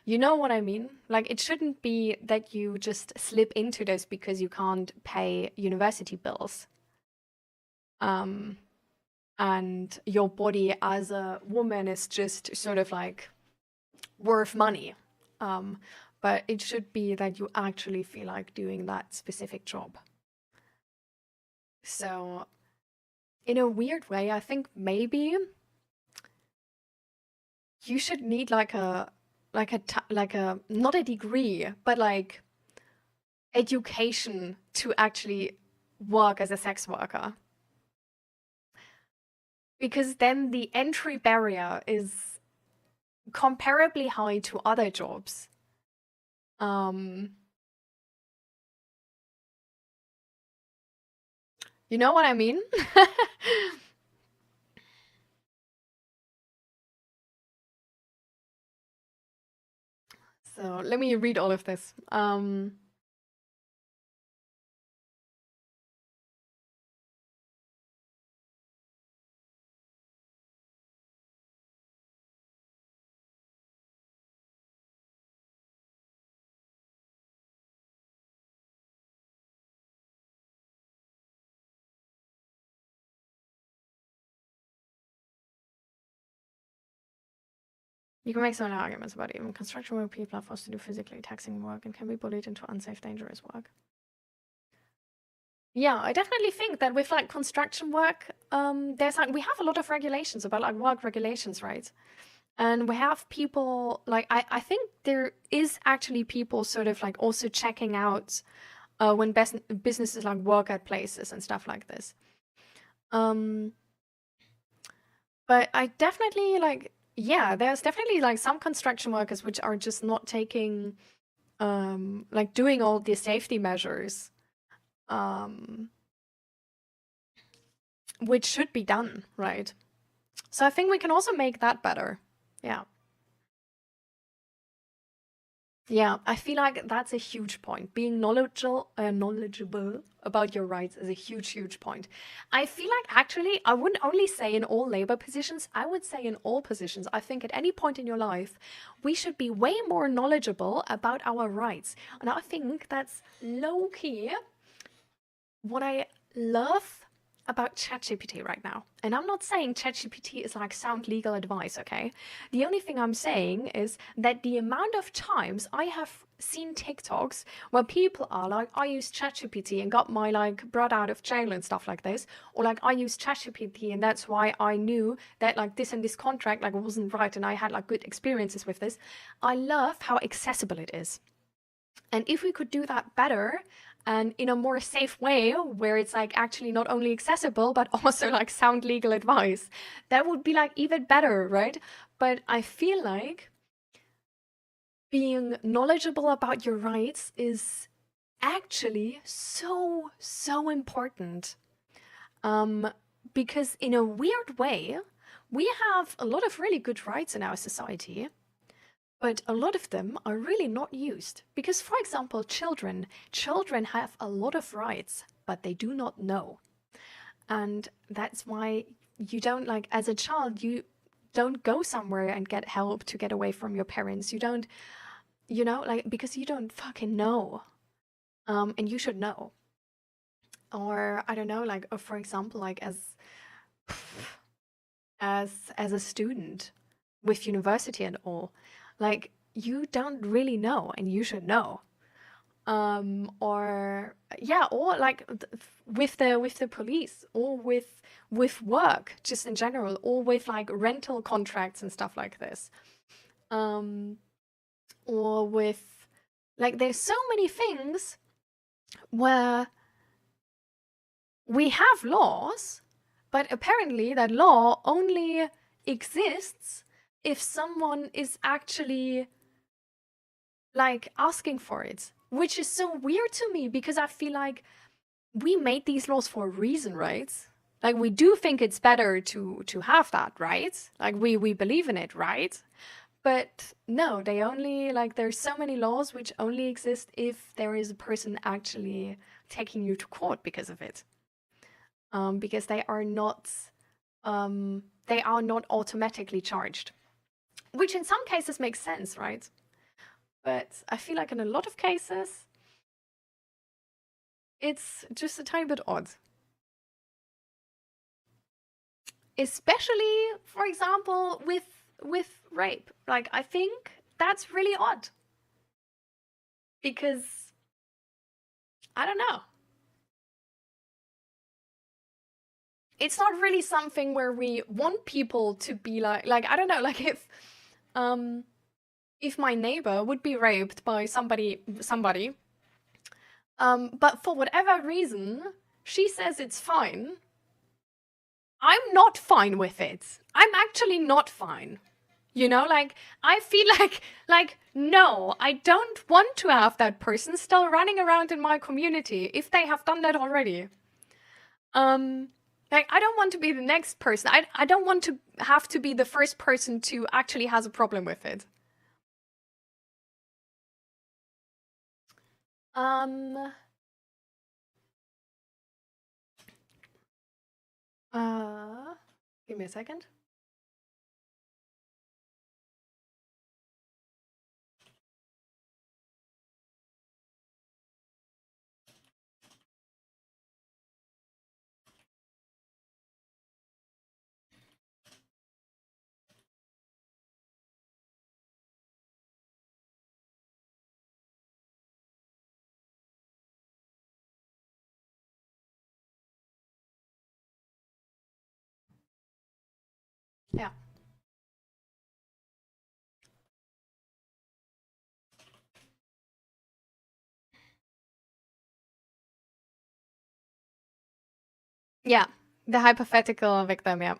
Speaker 1: You know what I mean? Like, it shouldn't be that you just slip into this because you can't pay university bills. And your body as a woman is just sort of like worth money. But it should be that you actually feel like doing that specific job. So in a weird way, I think maybe you should need like a not a degree, but like education to actually work as a sex worker. Because then the entry barrier is comparably high to other jobs. You know what I mean? So let me read all of this. You can make some arguments about even construction where people are forced to do physically taxing work and can be bullied into unsafe, dangerous work. Yeah, I definitely think that with like construction work, there's like we have a lot of regulations about like work regulations, right? And we have people like I think there is actually people sort of like also checking out when businesses like work at places and stuff like this. But I definitely like, yeah, there's definitely like some construction workers which are just not taking like doing all the safety measures which should be done, right? So I think we can also make that better. Yeah. Yeah, I feel like that's a huge point. Being knowledgeable about your rights is a huge, huge point. I feel like actually, I wouldn't only say in all labor positions, I would say in all positions. I think at any point in your life, we should be way more knowledgeable about our rights. And I think that's low-key what I love about ChatGPT right now. And I'm not saying ChatGPT is like sound legal advice, okay? The only thing I'm saying is that the amount of times I have seen TikToks where people are like, I used ChatGPT and got my like brought out of jail and stuff like this, or like I used ChatGPT and that's why I knew that like this and this contract like wasn't right and I had like good experiences with this. I love how accessible it is. And if we could do that better, and in a more safe way, where it's like actually not only accessible, but also like sound legal advice, that would be like even better, right? But I feel like being knowledgeable about your rights is actually so, so important. Because in a weird way, we have a lot of really good rights in our society, but a lot of them are really not used. Because, for example, children have a lot of rights, but they do not know. And that's why you don't, like, as a child, you don't go somewhere and get help to get away from your parents. You don't, you know, like, because you don't fucking know. And you should know. Or, I don't know, like, for example, like, as a student with university and all, like, you don't really know and you should know. Or yeah, or like with the police, or with work just in general, or with like rental contracts and stuff like this. Or with like, there's so many things where we have laws, but apparently that law only exists if someone is actually like asking for it, which is so weird to me, because I feel like we made these laws for a reason, right? Like, we do think it's better to have that, right? Like, we believe in it, right? But no, they only, like, there's so many laws which only exist if there is a person actually taking you to court because of it. Because they are not automatically charged. Which in some cases makes sense, right? But I feel like in a lot of cases, it's just a tiny bit odd. Especially, for example, with rape. Like, I think that's really odd. Because, I don't know. It's not really something where we want people to be like, I don't know, like if my neighbor would be raped by somebody, but for whatever reason, she says it's fine, I'm not fine with it. I'm actually not fine. You know, like, I feel like, no, I don't want to have that person still running around in my community if they have done that already. Like, I don't want to be the next person. I don't want to have to be the first person to actually has a problem with it. Um, Give me a second. Yeah. Yeah, the hypothetical victim, yeah.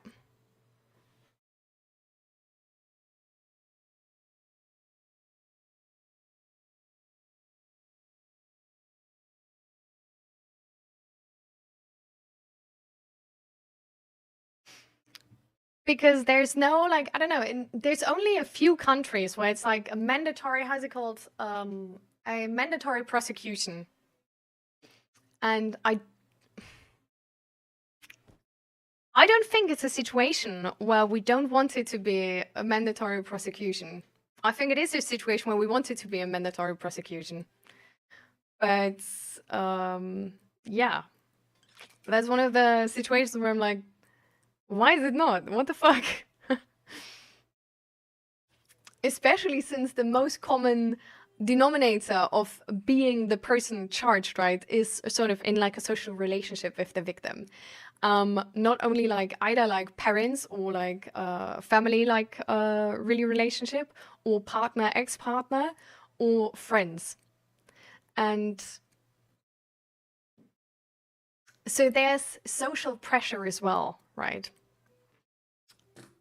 Speaker 1: Because there's no, like, I don't know, there's only a few countries where it's like a mandatory, how's it called? A mandatory prosecution. And I don't think it's a situation where we don't want it to be a mandatory prosecution. I think it is a situation where we want it to be a mandatory prosecution. But, yeah. That's one of the situations where I'm like, why is it not? What the fuck? Especially since the most common denominator of being the person charged, right, is sort of in like a social relationship with the victim. Not only like either like parents or like family, like really relationship, or partner, ex-partner, or friends. And so there's social pressure as well, right?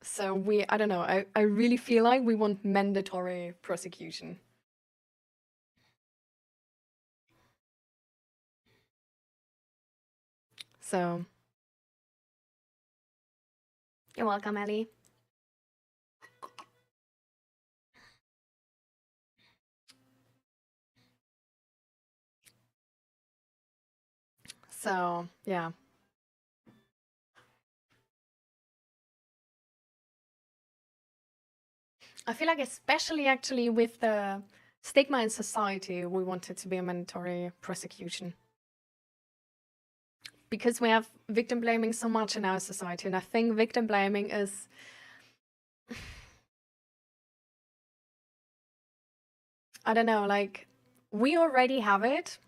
Speaker 1: So I don't know, I really feel like we want mandatory prosecution. So, you're welcome, Ellie. So, yeah. I feel like especially actually with the stigma in society, we want it to be a mandatory prosecution. Because we have victim blaming so much in our society, and I think victim blaming is... I don't know, like, we already have it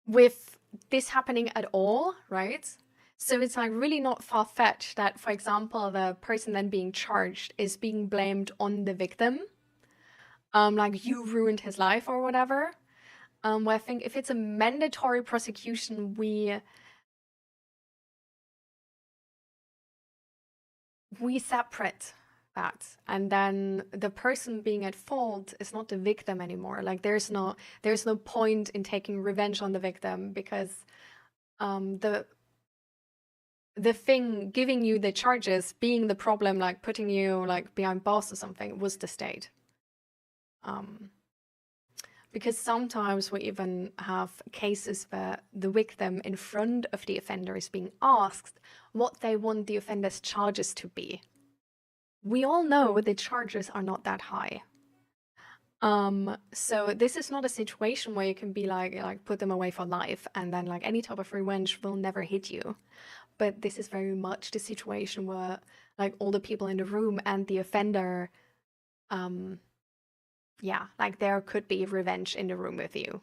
Speaker 1: with this happening at all, right? So it's like really not far-fetched that, for example, the person then being charged is being blamed on the victim. Like, you ruined his life or whatever. Where I think if it's a mandatory prosecution, we separate that, and then the person being at fault is not the victim anymore. Like, there's no point in taking revenge on the victim, because the thing giving you the charges, being the problem, like putting you like behind bars or something, was the state. Because sometimes we even have cases where the victim in front of the offender is being asked what they want the offender's charges to be. We all know the charges are not that high. So this is not a situation where you can be like put them away for life, and then like any type of revenge will never hit you. But this is very much the situation where like all the people in the room and the offender, yeah, like there could be revenge in the room with you.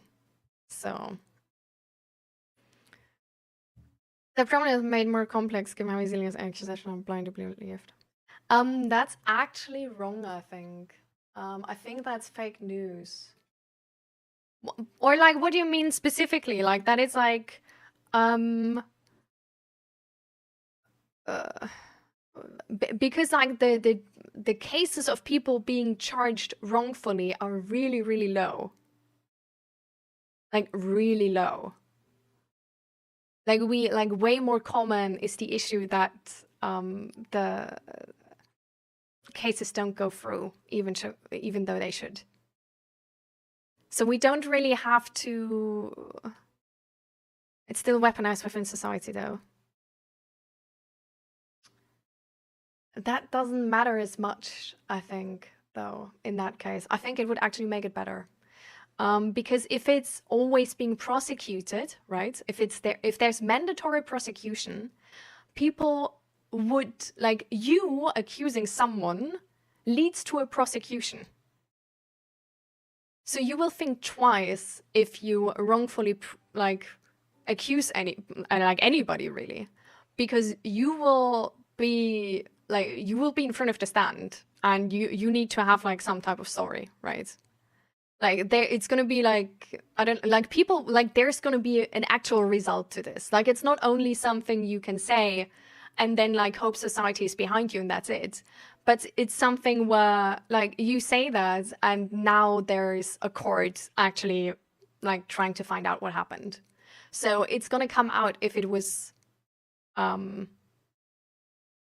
Speaker 1: So the problem is made more complex given how easily as accusation of blind believed. That's actually wrong, I think. I think that's fake news. Or like, what do you mean specifically? Like that it's like, because like the cases of people being charged wrongfully are really, really low. Like really low. Like way more common is the issue that the cases don't go through, even though they should. So we don't really have to... It's still weaponized within society, though. That doesn't matter as much, I think, though, in that case. I think it would actually make it better. Because if it's always being prosecuted, right? If there's mandatory prosecution, people would, like, you accusing someone leads to a prosecution. So you will think twice if you wrongfully, accuse anybody, really. Because you will be in front of the stand, and you need to have, like, some type of story, right? Like, it's gonna be, like, there's gonna be an actual result to this. Like, it's not only something you can say and then, like, hope society is behind you and that's it. But it's something where, like, you say that and now there's a court actually, like, trying to find out what happened. So it's gonna come out if it was,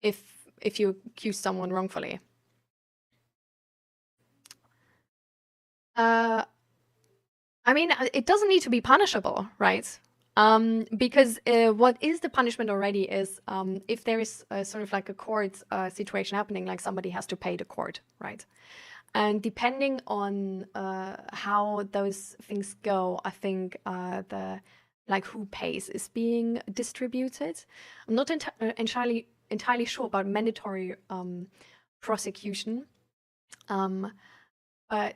Speaker 1: if you accuse someone wrongfully. I mean, it doesn't need to be punishable, right? Because what is the punishment already is if there is sort of like a court situation happening, like somebody has to pay the court, right? And depending on how those things go, I think who pays is being distributed. I'm not entirely sure about mandatory prosecution, but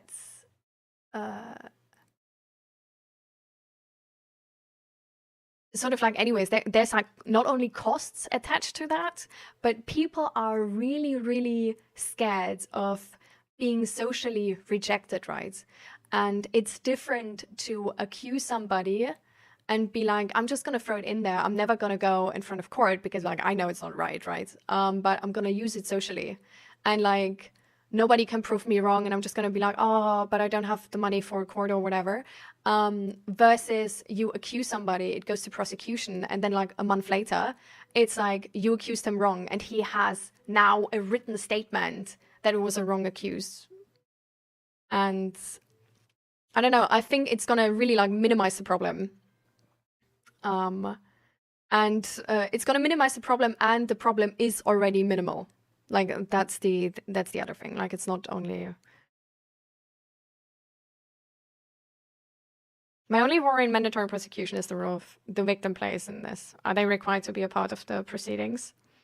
Speaker 1: sort of like, anyways, there's like not only costs attached to that, but people are really, really scared of being socially rejected, right? And it's different to accuse somebody and be like, I'm just gonna throw it in there. I'm never gonna go in front of court because, like, I know it's not right? But I'm gonna use it socially, and, like, nobody can prove me wrong, and I'm just gonna be like, oh, but I don't have the money for a court or whatever. Versus you accuse somebody, it goes to prosecution, and then, like, a month later, it's like you accused him wrong, and he has now a written statement that it was a wrong accuse. And I don't know, I think it's gonna really, like, minimize the problem. It's gonna minimize the problem, and the problem is already minimal. Like, that's the other thing. Like, it's not only... My only worry in mandatory prosecution is the role the victim plays in this. Are they required to be a part of the proceedings?